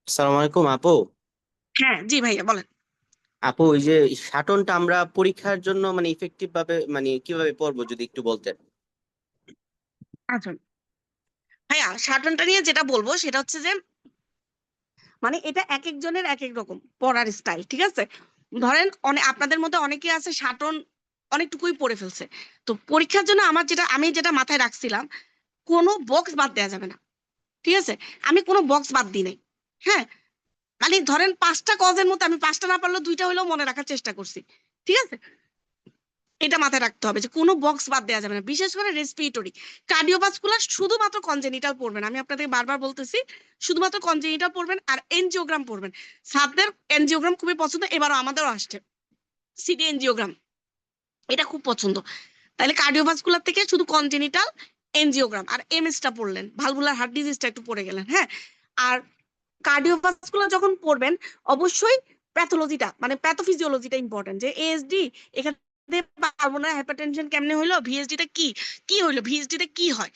আসসালামু আলাইকুম আপু। হ্যাঁ জি ভাইয়া বলেন। আপু ওই যে শাটনটা আমরা পরীক্ষার জন্য মানে ইফেক্টিভ ভাবে মানে কিভাবে পড়বো যদি একটু বলতেন। আচ্ছা ভাইয়া, সাটনটা নিয়ে যেটা বলবো সেটা হচ্ছে যে মানে এটা এক একজনের এক এক রকম পড়ার স্টাইল, ঠিক আছে? ধরেন অনেক আপনাদের মধ্যে অনেকে আছে সাটন অনেকটুকুই পড়ে ফেলছে। তো পরীক্ষার জন্য আমি যেটা মাথায় রাখছিলাম, কোনো বক্স বাদ দেওয়া যাবে না, ঠিক আছে? আমি কোনো বক্স বাদ দিই নাই, হ্যাঁ। মানে ধরেন 5টা কজের মধ্যে আমি 5টা না পারলেও 2টা হলেও মনে রাখার চেষ্টা করছি, ঠিক আছে? এটা মাথায় রাখতে হবে যে কোনো বক্স বাদ দেওয়া যাবে না, বিশেষ করে রেসপিরেটরি। কার্ডিওভাস্কুলার শুধুমাত্র কনজেনিটাল পড়বেন, আমি আপনাদের বারবার বলতেছি শুধুমাত্র কনজেনিটাল পড়বেন আর এনজিওগ্রাম পড়বেন। স্যারদের এনজিওগ্রাম খুবই পছন্দ, এবারও আমাদেরও আসছে সিটি এনজিওগ্রাম, এটা খুব পছন্দ। তাহলে কার্ডিওভাস্কুলার থেকে শুধু কনজেনিটাল এনজিওগ্রাম আর এমএসটা পড়লেন, ভালভুলার হার্ট ডিজিজটা একটু পড়ে গেলেন, হ্যাঁ। আর কার্ডিওভাস্কুলার যখন পড়বেন অবশ্যই প্যাথোলজিটা মানে প্যাথোফিজিওলজিটা ইম্পর্টেন্ট, যে এএসডি এখানে পালমোনারি হাইপারটেনশন কেমনে হইলো, ভিএসডি টা কি হইলো, ভিএসডি টা কি হয়,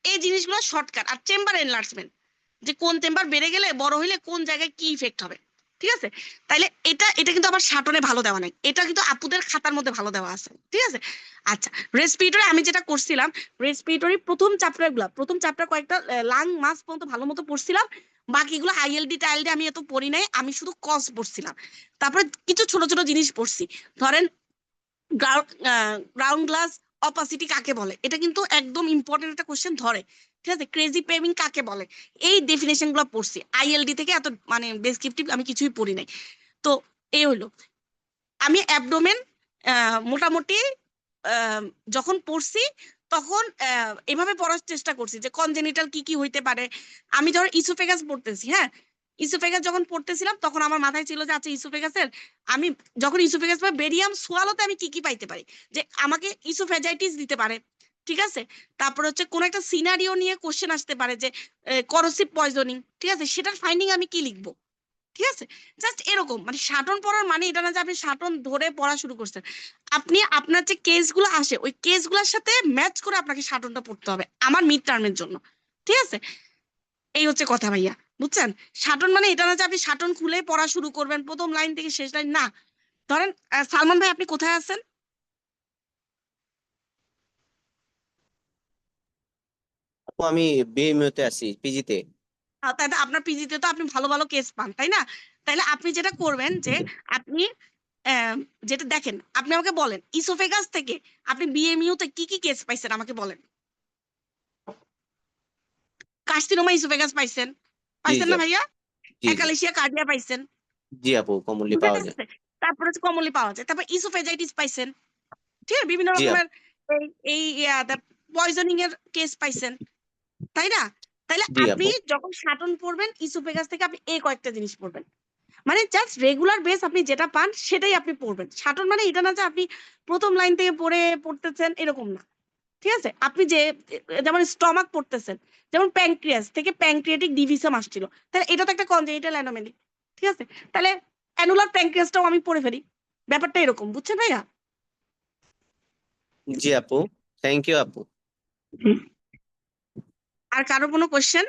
এই জিনিসগুলো শর্টকাট। আর চেম্বার এনলার্জমেন্ট, যে কোন চেম্বার বেড়ে গেলে বড় হইলে কোন জায়গায় কি ইফেক্ট হবে, ঠিক আছে? তাইলে এটা এটা কিন্তু আবার সাটনে ভালো দেওয়া নাই, এটা কিন্তু আপুদের খাতার মধ্যে ভালো দেওয়া আছে, ঠিক আছে? আচ্ছা, রেসপিরেটরি আমি যেটা করছিলাম, রেসপিরেটরি প্রথম চ্যাপ্টার কয়েকটা লাং মাস পর্যন্ত ভালো মতো পড়ছিলাম, বাকিগুলো আইএলডি টাইএলডি আমি এত পড়ি নাই, আমি শুধু কজ পড়ছিলাম। তারপরে কিছু ছোট ছোট জিনিস পড়ছি, ধরেন গ্রাউন্ড গ্লাস অপাসিটি কাকে বলে, এটা কিন্তু একদম ইম্পর্টেন্ট একটা কোশ্চেন ধরে, ঠিক আছে? ক্রেজি পেভিং কাকে বলে, এই ডেফিনেশন গুলো পড়ছি। আইএলডি থেকে এত মানে ডেসক্রিপটিভ আমি কিছুই পড়ি নাই। তো এই হলো, আমি অ্যাবডোমেন মোটামুটি যখন পড়ছি তখন এভাবে পড়ার চেষ্টা করছি যে কনজেনিটাল কি কি হইতে পারে। আমি যখন ইসোফেগাস পড়তেছি, হ্যাঁ ইসোফেগাস যখন পড়তেছিলাম তখন আমার মাথায় ছিল যে আচ্ছা ইসোফেগাসের আমি যখন ইসোফেগাস বা বেরিয়াম সোয়ালোতে আমি কি কি পাইতে পারি, যে আমাকে ইসোফেজাইটিস দিতে পারে, ঠিক আছে? তারপর হচ্ছে কোন একটা সিনারিও নিয়ে কোশ্চেন আসতে পারে যে করোসিভ পয়জনিং, ঠিক আছে? সেটার ফাইন্ডিং আমি কি লিখবো, ঠিক আছে? জাস্ট এরকম, মানে শাটন পড়ার মানে এটা না যে আপনি শাটন ধরে পড়া শুরু করছেন। আপনি আপনার যে কেসগুলো আসে ওই কেসগুলোর সাথে ম্যাচ করে আপনাকে শাটনটা পড়তে হবে আমার মিড টার্মের জন্য। ঠিক আছে, এই হচ্ছে কথা ভাইয়া, বুঝছেন? শাটন মানে এটা না যে আপনি শাটন খুলে পড়া শুরু করবেন প্রথম লাইন থেকে শেষ লাইন, না। ধরেন সালমান ভাই আপনি কোথায় আছেন? আপু আমি বিএমইউ তে আছি, পিজিতে। তাই তো আপনার পিজিতে তো আপনি ভালো ভালো কেস পান, তাই না? তাহলে আপনি যেটা করবেন যে আপনি আহ, যেটা দেখেন, আপনি আমাকে বলেন ইসোফেগাস থেকে আপনি বিএমইউ তে কি কি কেস পাইছেন আমাকে বলেন। কার্সিনোমা ইসোফেগাস পাইছেন, জি পাইছেন জি না আপু, ভাইয়া? জি জি একালেশিয়া কার্ডিয়া পাইছেন, জি আপু, কমনলি ঠিক পাওয়া যায়। আছে? তারপরে হচ্ছে কমনলি পাওয়া যায়, তারপর ইসোফেজাইটিস পাইছেন, ঠিক আছে? বিভিন্ন জি আপু, রকমের এই পয়জনিং এর কেস পাইছেন, তাই না? তাহলে জি আপনি আপু, যখন শাটন পড়বেন ইসোফেগাস থেকে আপনি এই কয়েকটা জিনিস পড়বেন, মানে জাস্ট রেগুলার বেস আপনি যেটা পান সেটাই আপনি পড়বেন। শাটন মানে এটা না যে আপনি প্রথম লাইন থেকে পড়তেছেন এরকম না, ঠিক আছে? আপনি যে যেমন স্টমাক পড়তেছেন, যেমন প্যানক্রিয়াস থেকে প্যানক্রিয়াটিক ডিভিশন আসছিল, তাহলে এটা তো একটা কনজেনিটাল অ্যানোমালি, ঠিক আছে? তাহলে অ্যানুলার প্যানক্রিয়াসটাও আমি পড়ে ফেলি, ব্যাপারটা এরকম, বুঝছেন ভাইয়া? জি আপু, থ্যাংক ইউ আপু। আর কারো কোনো কোশ্চেন?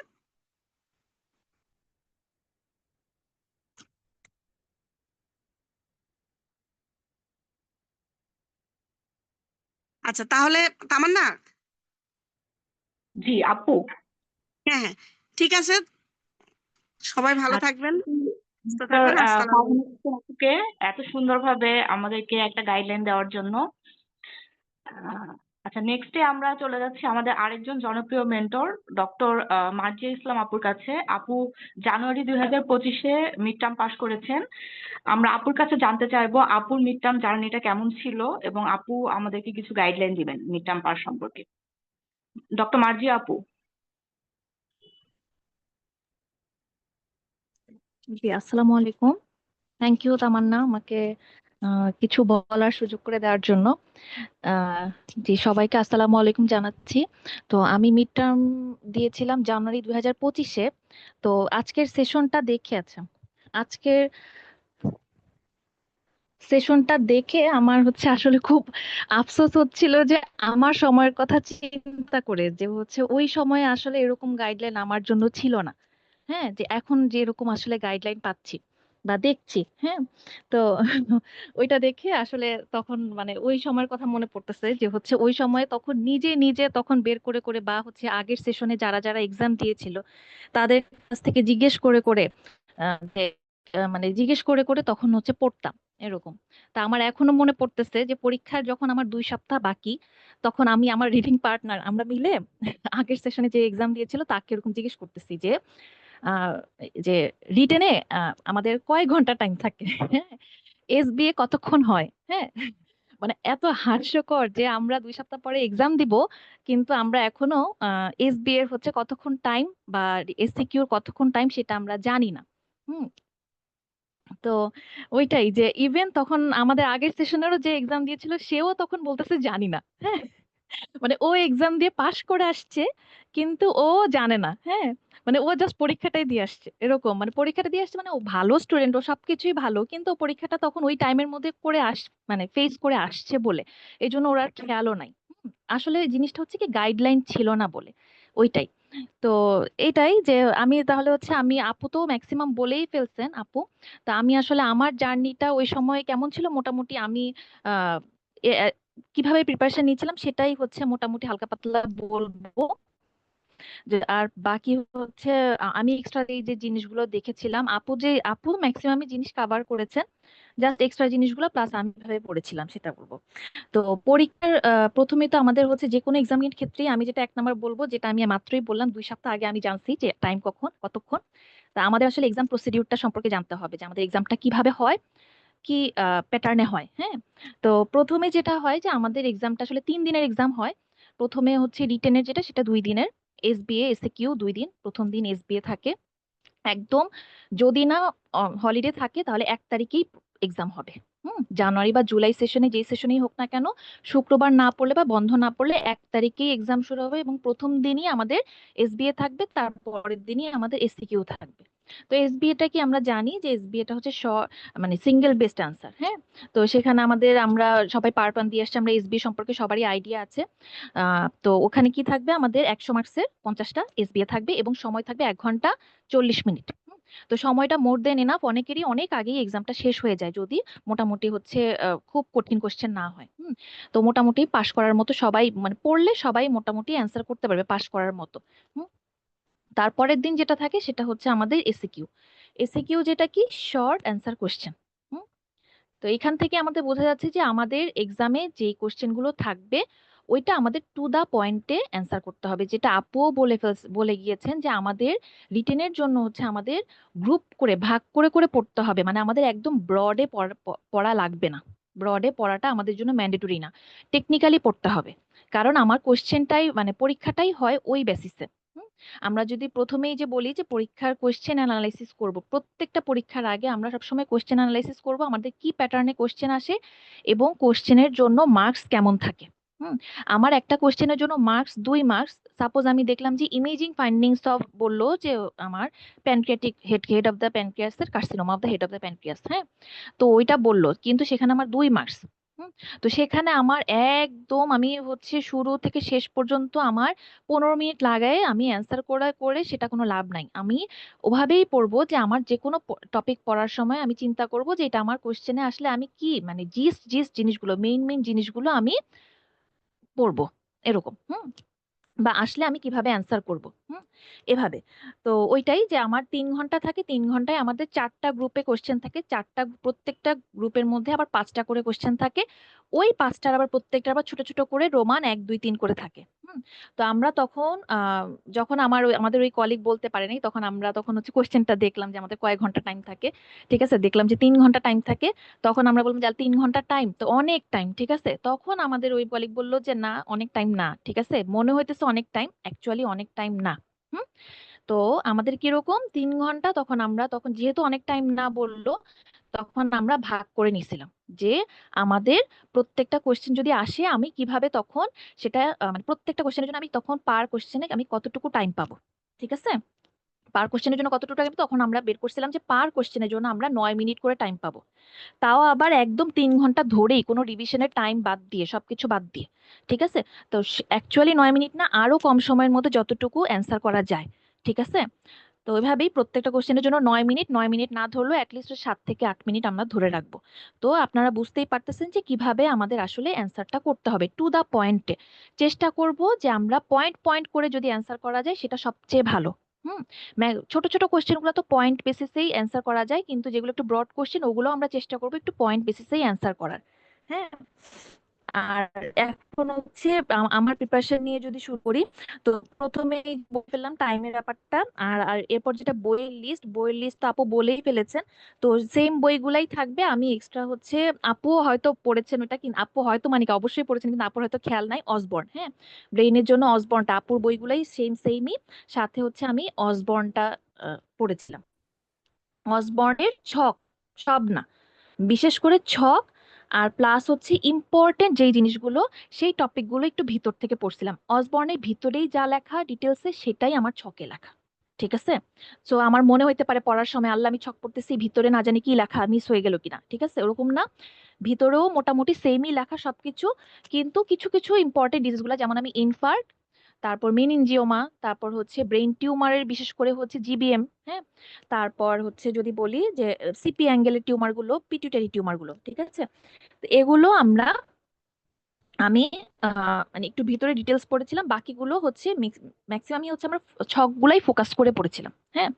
আচ্ছা তাহলে তামান্না, জি আপু। হ্যাঁ হ্যাঁ, ঠিক আছে, সবাই ভালো থাকবেন, সুস্থ ডক্টর থাকবেন, আসসালামু আলাইকুম। আপুকে এত সুন্দরভাবে আমাদেরকে একটা গাইডলাইন দেওয়ার জন্য। আহ, আচ্ছা, নেক্সটে আমরা চলে যাচ্ছি আমাদের আরেকজন জনপ্রিয় মেন্টর ডক্টর মার্জিয়া ইসলাম আপুর কাছে। আপু জানুয়ারি 2025-এ মিড টার্ম পাশ করেছেন। আমরা আপুর কাছে জানতে চাইবো আপুর মিড টার্ম জার্নিটা কেমন ছিল এবং আপু আমাদেরকে কিছু গাইডলাইন দিবেন মিড টার্ম পাস সম্পর্কে। ডক্টর মার্জিয়া আপু। জি, আসসালামু আলাইকুম। থ্যাংক ইউ তামান্না, আমাকে কিছু বলার সুযোগ করে দেওয়ার জন্য। আহ, জি, সবাইকে আসসালামু আলাইকুম জানাচ্ছি। তো আমি মিড টার্ম দিয়েছিলাম জানুয়ারি 2025-এ। তো আজকের সেশনটা দেখে আছে, আজকের সেশনটা দেখে আমার হচ্ছে আসলে খুব আফসোস হচ্ছিল যে আমার সময়ের কথা চিন্তা করে, যে হচ্ছে ওই সময়ে আসলে এরকম গাইডলাইন আমার জন্য ছিল না। হ্যাঁ, যে এখন যে এরকম আসলে গাইডলাইন পাচ্ছি বা দেখছি, হ্যাঁ। তো ওইটা দেখে আসলে তখন মানে ওই সময়ের কথা মনে পড়তেছে, যে হচ্ছে ওই সময়ে তখন নিজে নিজে তখন বের করে করে বা হচ্ছে আগের সেশনে যারা যারা এক্সাম দিয়েছিল তাদের কাছ থেকে জিজ্ঞেস করে করে মানে জিজ্ঞেস করে করে তখন হচ্ছে পড়তাম এরকম। তা আমার এখনো মনে পড়তেছে যে পরীক্ষার যখন আমার 2 সপ্তাহ বাকি, তখন আমি আমার রিডিং পার্টনার আমরা মিলে আগের সেশনে যে এক্সাম দিয়েছিল তাকে এরকম জিজ্ঞেস করতেছি যে আহ, যে রিটেনে আমাদের কয় ঘন্টা টাইম থাকে, হ্যাঁ, এসবিএ কতক্ষণ হয়, হ্যাঁ। মানে এত হাস্যকর যে আমরা 2 সপ্তাহ পরে এক্সাম দিব, কিন্তু আমরা এখনো এসবিএ এর হচ্ছে কতক্ষণ টাইম বা এসসিকিউর কতক্ষণ টাইম সেটা আমরা জানি না। হুম। তো ওইটাই যে ইভেন তখন আমাদের আগের সেশনেরও যে এক্সাম দিয়েছিল সেও তখন বলতেছে জানি না, হ্যাঁ। মানে ও এক্সাম দিয়ে পাশ করে আসছে কিন্তু ও জানে না, হ্যাঁ। মানে ও জাস্ট পরীক্ষাটাই দিয়ে আসছে এরকম, মানে পরীক্ষাটা দিয়ে আসছে, মানে ও ভালো স্টুডেন্ট, ও সবকিছুই ভালো, কিন্তু ও পরীক্ষাটা তখন ওই টাইমের মধ্যে করে মানে ফেস করে আসছে বলে এই জন্য ওর আর খেয়ালও নাই। আসলে জিনিসটা হচ্ছে কি গাইডলাইন ছিল না বলে, ওইটাই। তো এটাই যে আমি তাহলে হচ্ছে আমি আপু তো ম্যাক্সিমাম বলেই ফেলছেন আপু। তা আমি আসলে আমার জার্নিটা ওই সময় কেমন ছিল মোটামুটি আমি আহ কিভাবে প্রিপারেশন নিয়েছিলাম সেটাই হচ্ছে মোটামুটি হালকা পাতলা বলবো। যে আর বাকি হচ্ছে আমি এক্সট্রা এই যে জিনিসগুলো দেখেছিলাম, আপু ম্যাক্সিমাম জিনিস কভার করেছেন, জাস্ট এক্সট্রা জিনিসগুলো প্লাস আমি কিভাবে পড়েছিলাম সেটা বলবো। তো পরীক্ষার প্রথমে তো আমাদের হচ্ছে যে কোনো এক্সামের ক্ষেত্রে আমি যেটা 1 নম্বর বলবো, যেটা আমি মাত্রই বললাম 2 সপ্তাহ আগে আমি জানছি যে টাইম কতক্ষণ। তা আমাদের আসলে এক্সাম প্রসিডিউরটা সম্পর্কে জানতে হবে যে আমাদের এক্সামটা কিভাবে হয়, কি প্যাটার্নে হয়, হ্যাঁ। তো প্রথমে যেটা হয় যে আমাদের এক্সামটা আসলে 3 দিনের এক্সাম হয়। প্রথমে হচ্ছে রিটেনের যেটা সেটা 2 দিনের, এসবিএ এসএকিউ 2 দিন, প্রথম দিন এসবিএ থাকে একদম, যদি না হলিডে থাকে তাহলে 1 তারিখেই এক্সাম হবে। জানুয়ারি বা জুলাই সেশনে যেই সেশনেই হোক না কেন, শুক্রবার না পড়লে বা বন্ধ না পড়লে 1 তারিখেই এক্সাম শুরু হবে এবং প্রথম দিনই আমাদের এসবিএ থাকবে, তারপরের দিনই আমাদের এসসিকিউ থাকবে। তো এসবিএ টা কি আমরা জানি যে এসবিএ টা হচ্ছে মানে সিঙ্গেল বেস্ট আনসার। হ্যাঁ, তো সেখানে আমরা সবাই পার্ট 1 দিয়ে আসছি, আমরা এসবিএ সম্পর্কে সবারই আইডিয়া আছে। তো ওখানে কি থাকবে, আমাদের 100 মার্কসের 50টা এসবিএ থাকবে এবং সময় থাকবে 1 ঘন্টা 40 মিনিট। তো সময়টা মোর দেন এনাফ, অনেকেরই অনেক আগেই এক্সামটা শেষ হয়ে যায় যদি মোটামুটি হচ্ছে খুব কঠিন কোশ্চেন না হয়। তো মোটামুটি পাশ করার মতো সবাই, মানে পড়লে সবাই মোটামুটি অ্যান্সার করতে পারবে পাশ করার মতো। হুম, তারপরের দিন যেটা থাকে সেটা হচ্ছে আমাদের এসিকিউ। এসিকিউ যেটা কি, শর্ট অ্যান্সার কোশ্চেন। তো এখান থেকে আমাদের বোঝা যাচ্ছে যে আমাদের এক্সামে যে কোশ্চেন গুলো থাকবে ওইটা আমাদের টু দা পয়েন্টে অ্যান্সার করতে হবে, যেটা আপুও বলে গিয়েছেন যে আমাদের রিটেনের জন্য হচ্ছে আমাদের গ্রুপ করে ভাগ করে করে পড়তে হবে, মানে আমাদের একদম ব্রডে পড়া লাগবে না। ব্রডে পড়াটা আমাদের জন্য ম্যান্ডেটরি না, টেকনিক্যালি পড়তে হবে। কারণ আমার কোশ্চেনটাই মানে পরীক্ষাটাই হয় ওই বেসিসে। আমরা যদি প্রথমেই যে বলি যে পরীক্ষার কোশ্চেন অ্যানালাইসিস করব, প্রত্যেকটা পরীক্ষার আগে আমরা সবসময় কোশ্চেন অ্যানালাইসিস করব, আমাদের কি প্যাটার্নে কোশ্চেন আসে এবং কোশ্চেনের জন্য মার্কস কেমন থাকে। আমার একটা কোশ্চেনের জন্য মার্কস 2 মার্কস, সাপোজ আমি দেখলাম যে ইমেজিং ফাইন্ডিংস অফ বললো যে আমার প্যানক্রিয়াটিক হেড অফ দ্য প্যানক্রিয়াসের carcinoma of the head of the pancreas. হ্যাঁ, তো ওইটা বললো কিন্তু সেখানে আমার 2 মার্কস। তো সেখানে আমার একদম আমি হচ্ছে শুরু থেকে শেষ পর্যন্ত আমার 15 মিনিট লাগায় আমি অ্যান্সার করে সেটা কোনো লাভ নাই। আমি ওভাবেই পড়বো যে আমার যে কোনো টপিক পড়ার সময় আমি চিন্তা করব যে এটা আমার কোশ্চেনে আসলে আমি কি মানে জিস্ট জিনিসগুলো, মেইন জিনিসগুলো আমি পড়বো এরকম। বা আসলে আমি কিভাবে অ্যান্সার করব। এভাবে। তো ওইটাই যে আমার 3 ঘন্টা থাকে, 3 ঘন্টায় আমাদের 4টা গ্রুপে কোশ্চেন থাকে, প্রত্যেকটা গ্রুপের মধ্যে আবার 5টা করে কোশ্চেন থাকে। ওই 5টার আবার প্রত্যেকটা আবার ছোট ছোট করে রোমান 1 2 3 করে থাকে। তো আমরা তখন যখন আমাদের ওই কলিগ বলতে পারেনি, তখন হচ্ছে কোশ্চেনটা দেখলাম যে আমাদের কয়েক ঘন্টা টাইম থাকে। ঠিক আছে, দেখলাম যে 3 ঘন্টা টাইম থাকে। তখন আমরা বললাম যে 3 ঘন্টা টাইম তো অনেক টাইম, ঠিক আছে। তখন আমাদের ওই কলিগ বললো যে না, অনেক টাইম না, ঠিক আছে, মনে হইতেছে অনেক টাইম, অ্যাকচুয়ালি অনেক টাইম না। হুম তো আমাদের কিরকম 3 ঘন্টা, তখন যেহেতু অনেক টাইম না বললো, তখন আমরা ভাগ করে নিছিলাম যে আমাদের প্রত্যেকটা কোশ্চেন যদি আসে আমি কিভাবে তখন সেটা মানে প্রত্যেকটা কোশ্চেনের জন্য আমি তখন পার কোশ্চেনে আমি কতটুকু টাইম পাবো। ঠিক আছে, পার কোশ্চেনের জন্য কতটুকু টাইম, তখন আমরা বের করছিলাম যে পার কোশ্চেনের জন্য আমরা 9 মিনিট করে টাইম পাবো। তাও আবার একদম 3 ঘন্টা ধরেই, কোনো রিভিশনের টাইম বাদ দিয়ে, সবকিছু বাদ দিয়ে। ঠিক আছে, তো অ্যাকচুয়ালি 9 মিনিট না, আরো কম সময়ের মধ্যে যতটুকু অ্যান্সার করা যায়। ঠিক আছে, তো ওইভাবেই প্রত্যেকটা কোশ্চেনের জন্য 9 মিনিট, 9 মিনিট না ধরলেও অ্যাটলিস্ট 7 থেকে 8 মিনিট আমরা ধরে রাখবো। তো আপনারা বুঝতেই পারতেছেন যে কিভাবে আমাদের আসলে অ্যান্সারটা করতে হবে টু দা পয়েন্টে। চেষ্টা করব যে আমরা পয়েন্ট পয়েন্ট করে যদি অ্যান্সার করা যায় সেটা সবচেয়ে ভালো। হুম ছোট ছোট কোশ্চেন গুলো তো পয়েন্ট বেসিসেই অ্যান্সার করা যায়, কিন্তু যেগুলো একটু ব্রড কোশ্চেন ওগুলো আমরা চেষ্টা করবো একটু পয়েন্ট বেসিসেই অ্যান্সার করার। হ্যাঁ, আর এখন হচ্ছে আমার প্রিপারেশন নিয়ে যদি শুরু করি, তো প্রথমেই বলে ফেললাম টাইমের ব্যাপারটা। আর এরপর যেটা বইয়ের লিস্ট তো আপু বলেই ফেলেছেন। তো সেম বইগুলাই থাকবে, আমি এক্সট্রা হচ্ছে আপু হয়তো পড়েছেন ওটা, কিন্তু আপু হয়তো মানে কি অবশ্যই পড়েছেন, কিন্তু আপুর হয়তো খেয়াল নাই, অসবর্ন। হ্যাঁ, ব্রেইনের জন্য অসবর্নটা, আপুর বইগুলাই সেমই। সাথে হচ্ছে আমি অসবর্নটা পড়েছিলাম। অসবর্নের ছক, সব না, বিশেষ করে ছক আর প্লাস হচ্ছে ইম্পর্টেন্ট যেই জিনিসগুলো সেই টপিকগুলো একটু ভিতর থেকে পড়ছিলাম। অসবর্নের ভিতরেই যা লেখা ডিটেলসে সেটাই আমার ছকে লেখা। ঠিক আছে, সো আমার মনে হইতে পারে পড়ার সময় আল্লাহ আমি ছক পড়তেছি, ভিতরে না জানি কি লেখা, মিস হয়ে গেল কিনা। ঠিক আছে, ওরকম না, ভিতরেও মোটামুটি সেমই লেখা সবকিছু, কিন্তু কিছু কিছু ইম্পর্টেন্ট ডিজিজগুলো, যেমন আমি ইনফার্ক্ট, তারপর মেনিনজিওমা, তারপর হচ্ছে ব্রেইন টিউমারের বিশেষ করে হচ্ছে জিবিএম। হ্যাঁ, তারপর হচ্ছে যদি বলি যে সিপি অ্যাঙ্গেলের টিউমার গুলো, পিটুইটারি টিউমার গুলো। ঠিক আছে, তো এগুলো আমি মানে একটু ভিতরে ডিটেলস পড়েছিলাম, বাকিগুলো হচ্ছে ম্যাক্সিমাম হচ্ছে আমরা ছকগুলাই ফোকাস করে পড়েছিলাম। হ্যাঁ,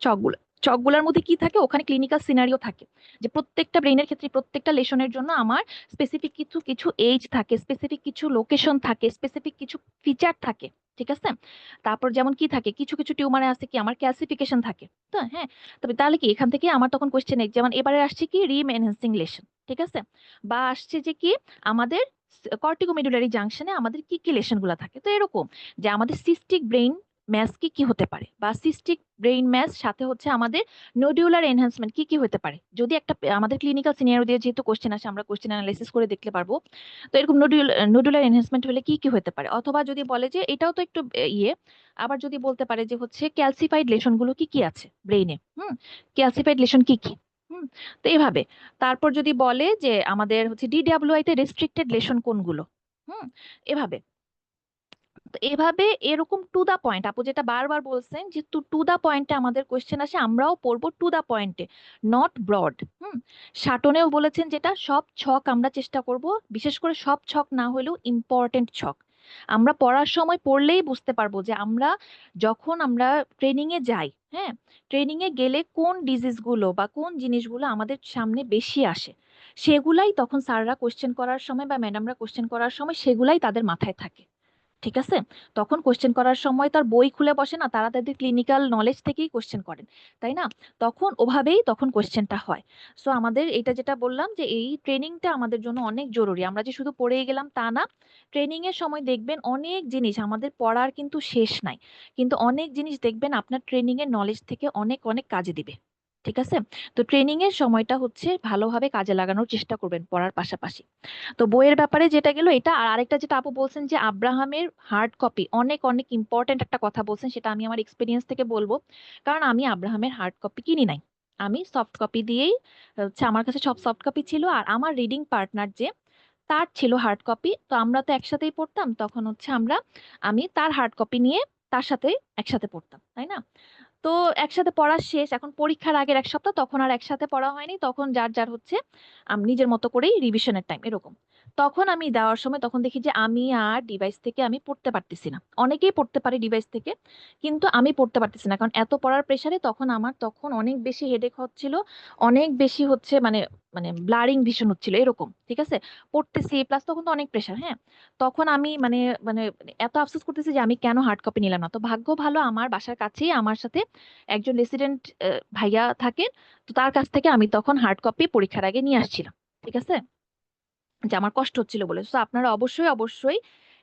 ছকগুলো ছকগুলোর মধ্যে কি থাকে, ওখানে ক্লিনিক্যাল সিনারিও থাকে, যে প্রত্যেকটা ব্রেইনের ক্ষেত্রে প্রত্যেকটা লেশনের জন্য আমার স্পেসিফিক কিছু কিছু এজ থাকে, স্পেসিফিক কিছু লোকেশন থাকে, স্পেসিফিক কিছু ফিচার থাকে। ঠিক আছে, তারপর যেমন কি থাকে, কিছু কিছু টিউমারে আছে কি আমার ক্লাসিফিকেশন থাকে। তো হ্যাঁ, তবে তাহলে কি এখান থেকে আমার তখন কোশ্চেন, যেমন এবারে আসছে কি রিম এনহ্যান্সিং লেশন। ঠিক আছে, বা আসছে যে কি আমাদের কর্টিকোমেডুলারি জাংশনে আমাদের কি কি লেশন গুলা থাকে। তো এরকম যে আমাদের সিস্টিক ব্রেইন ম্যাস কি কি হতে পারে, বা সিস্টিক ব্রেইন ম্যাস সাথে হচ্ছে আমাদের নোডিউলার এনহ্যান্সমেন্ট কি কি হতে পারে। যদি একটা আমাদের ক্লিনিক্যাল সিনারিও দিয়ে যেহেতু কোশ্চেন আসে, আমরা কোশ্চেন অ্যানালাইসিস করে দেখতে পারবো। তো এরকম নোডুলার এনহ্যান্সমেন্ট হলে কি কি হতে পারে, অথবা যদি বলে যে এটাও তো একটু ইয়ে, আবার যদি বলতে পারে যে হচ্ছে ক্যালসিফাইড লেশন গুলো কি কি আছে ব্রেইনে, ক্যালসিফাইড লেশন কি কি। হুম তো এইভাবে। তারপর যদি বলে যে আমাদের হচ্ছে ডিডাব্লিউআই তে রেস্ট্রিক্টেড লেশন কোনগুলো, হুম এভাবে। তো এভাবে এরকম টু দা পয়েন্ট, আপু যেটা বারবার বলছেন যে টু দা পয়েন্টে আমাদের কোশ্চেন আসে, আমরাও পড়বো টু দা পয়েন্টে, নট ব্রড। সাটনেও বলেছেন যেটা সব ছক আমরা চেষ্টা করব, বিশেষ করে সব ছক না হলেও ইম্পর্টেন্ট ছক আমরা পড়ার সময় পড়লেই বুঝতে পারবো যে আমরা যখন আমরা ট্রেনিং এ যাই, হ্যাঁ ট্রেনিং এ গেলে কোন ডিজিজ গুলো বা কোন জিনিসগুলো আমাদের সামনে বেশি আসে, সেগুলাই তখন স্যাররা কোশ্চেন করার সময় বা ম্যাডামরা কোশ্চেন করার সময় সেগুলাই তাদের মাথায় থাকে। ঠিক আছে, তখন কোশ্চেন করার সময় তার বই খুলে বসে না, তারা তাদের ক্লিনিক্যাল নলেজ থেকেই কোশ্চেন করেন, তাই না? তখন ওভাবেই তখন কোশ্চেনটা হয়। সো আমাদের এটা যেটা বললাম যে এই ট্রেনিংটা আমাদের জন্য অনেক জরুরি, আমরা যে শুধু পড়েই গেলাম তা না। ট্রেনিং এর সময় দেখবেন অনেক জিনিস আমাদের পড়ার কিন্তু শেষ নাই, কিন্তু অনেক জিনিস দেখবেন আপনার ট্রেনিং এর নলেজ থেকে অনেক অনেক কাজে দিবে। ঠিক আছে, তো ট্রেনিং এর সময়টা হচ্ছে ভালোভাবে কাজে লাগানোর চেষ্টা করবেন পড়ার পাশাপাশি। তো বইয়ের ব্যাপারে যেটা গেল এটা, আর আরেকটা যেটা আপু বলছেন যে আব্রাহামের হার্ড কপি, অনেক অনেক ইম্পর্টেন্ট একটা কথা বলছেন, সেটা আমি আমার এক্সপিরিয়েন্স থেকে বলবো। কারণ আমি আব্রাহামের হার্ড কপি কিনি নাই, আমি সফট কপি দিয়েই হচ্ছে, আমার কাছে সব সফট কপি ছিল, আর আমার রিডিং পার্টনার যে তার ছিল হার্ড কপি, তো আমরা তো একসাথেই পড়তাম তখন হচ্ছে আমি তার হার্ড কপি নিয়ে তার সাথে একসাথে পড়তাম, তাই না? তো একসাথে পড়া শেষ, এখন পরীক্ষার আগের এক সপ্তাহ তখন আর একসাথে পড়া হয়নি, তখন যার যার হচ্ছে নিজের মতো করেই রিভিশনের টাইম এরকম। তখন আমি দেওয়ার সময় তখন দেখি যে আমি আর ডিভাইস থেকে আমি পড়তে পারতেছি না, অনেকেই পড়তে পারে ডিভাইস থেকে, কিন্তু আমি পড়তে পারতেছি না, কারণ এত পড়ার প্রেসারে তখন আমার তখন অনেক বেশি হেডেক হচ্ছিল, অনেক বেশি হচ্ছে মানে মানে ব্লারিং ভিশন হচ্ছিল এরকম। ঠিক আছে, পড়তেছি প্লাস তখন তো অনেক প্রেসার, হ্যাঁ তখন আমি মানে মানে এত আফসোস করতেছি যে আমি কেন হার্ড কপি নিলাম না। তো ভাগ্য ভালো আমার বাসার কাছেই আমার সাথে একজন রেসিডেন্ট ভাইয়া থাকেন, তো তার কাছ থেকে আমি তখন হার্ড কপি পরীক্ষার আগে নিয়ে আসছিলাম। ঠিক আছে, যে আমার কষ্ট হচ্ছিল বলে। তো আপনারা অবশ্যই অবশ্যই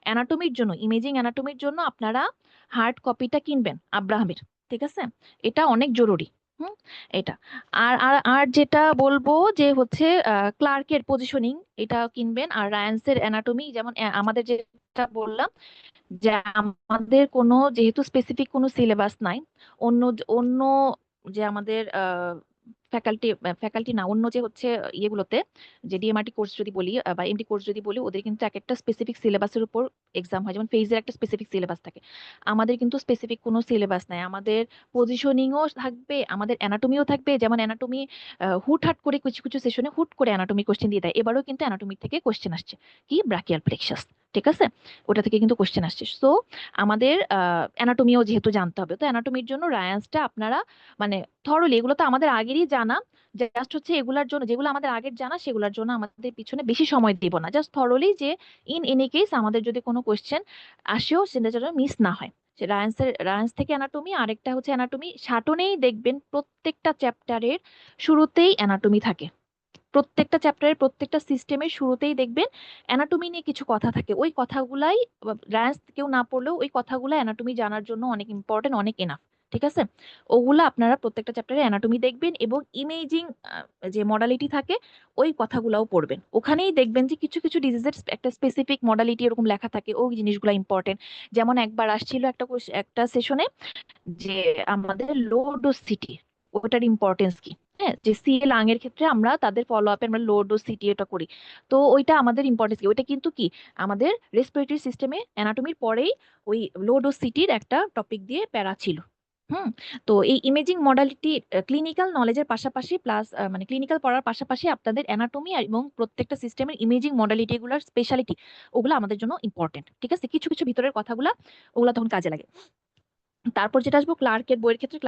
অ্যানাটমির জন্য, ইমেজিং অ্যানাটমির জন্য আপনারা হার্ড কপিটা কিনবেন আব্রাহামের। ঠিক আছে, এটা অনেক জরুরি। হুম এটা। আর আর আর যেটা বলবো যে হচ্ছে ক্লার্কের পজিশনিং এটা কিনবেন, আর রায়ান্সের অ্যানাটমি, যেমন আমাদের যেটা বললাম যে আমাদের কোনো যেহেতু স্পেসিফিক কোনো সিলেবাস নাই, অন্য অন্য যে আমাদের ফ্যাকাল্টি ফ্যাকাল্টি না, অন্য যে হচ্ছে ইয়েগুলোতে, যে ডিএমআরটি কোর্স যদি বলি বা এমডি কোর্স যদি বলি, ওদের কিন্তু এক একটা স্পেসিফিক সিলেবাসের উপর এক্সাম হয়, যেমন ফেজের একটা স্পেসিফিক সিলেবাস থাকে। আমাদের কিন্তু স্পেসিফিক কোনো সিলেবাস নাই, আমাদের পজিশনিংও থাকবে, আমাদের অ্যানাটমিও থাকবে। যেমন অ্যানাটমি হুটহাট করে কিছু কিছু সেশনে হুট করে অ্যানাটমি কোশ্চেন দিয়ে দেয়, এবারও কিন্তু অ্যানাটমি থেকে কোশ্চেন আসছে, কি ব্রাকিয়াল প্লেক্সাস। ঠিক আছে, ওটা থেকে কিন্তু কোশ্চেন আসছে। সো আমাদের অ্যানাটমিও যেহেতু জানতে হবে, তো অ্যানাটমির জন্য রায়ান্সটা আপনারা মানে থরলি, এগুলো তো আমাদের আগেরই জানা, জাস্ট হচ্ছে এগুলার জন্য, যেগুলো আমাদের আগের জানা সেগুলোর জন্য আমাদের পিছনে বেশি সময় দিব না, জাস্ট থরলি যে ইন এনি কেস আমাদের যদি কোনো কোশ্চেন আসেও সেটা যেন মিস না হয়। রায়ান্স থেকে অ্যানাটমি, আরেকটা হচ্ছে অ্যানাটমি সাটনেই দেখবেন প্রত্যেকটা চ্যাপ্টারের শুরুতেই অ্যানাটমি থাকে, প্রত্যেকটা চ্যাপ্টারের প্রত্যেকটা সিস্টেমের শুরুতেই দেখবেন অ্যানাটমি নিয়ে কিছু কথা থাকে, ওই কথাগুলাই রায়ান্স কেউ না পড়লেও ওই কথাগুলো অ্যানাটমি জানার জন্য অনেক ইম্পর্টেন্ট, অনেক এনাফ। ঠিক আছে, ওগুলা আপনারা প্রত্যেকটা চ্যাপ্টারে অ্যানাটমি দেখবেন, এবং ইমেজিং যে মডালিটি থাকে ওই কথাগুলাও পড়বেন, ওখানেই দেখবেন যে কিছু কিছু ডিজিজের একটা স্পেসিফিক মডালিটি এরকম লেখা থাকে, ওই জিনিসগুলো ইম্পর্টেন্ট। যেমন একবার আসছিল একটা সেশনে যে আমাদের লো ডোজ সিটি, ওটার ইম্পর্টেন্স কি, হ্যাঁ যে সিএ লাং এর ক্ষেত্রে আমরা তাদের ফলো আপে আমরা লো ডোজ সিটি এটা করি, তো ওইটা আমাদের ইম্পর্টেন্স কি, ওইটা কিন্তু কি আমাদের রেসপিরেটরি সিস্টেমে অ্যানাটমির পরেই ওই লো ডোজ সিটির একটা টপিক দিয়ে প্যারা ছিল। হুম তো এই ইমেজিং মডালিটি ক্লিনিক্যাল নলেজের পাশাপাশি প্লাস মানে ক্লিনিক্যাল পড়ার পাশাপাশি আপনাদের অ্যানাটমি এবং প্রত্যেকটা সিস্টেমের ইমেজিং মডালিটি গুলার স্পেশালিটি, ওগুলো আমাদের জন্য ইম্পর্টেন্ট। ঠিক আছে, কিছু কিছু ভিতরের কথাগুলা ওগুলা তখন কাজে লাগে। তারপর যেটা আসবো ক্লার্কের বইয়ের ক্ষেত্রে,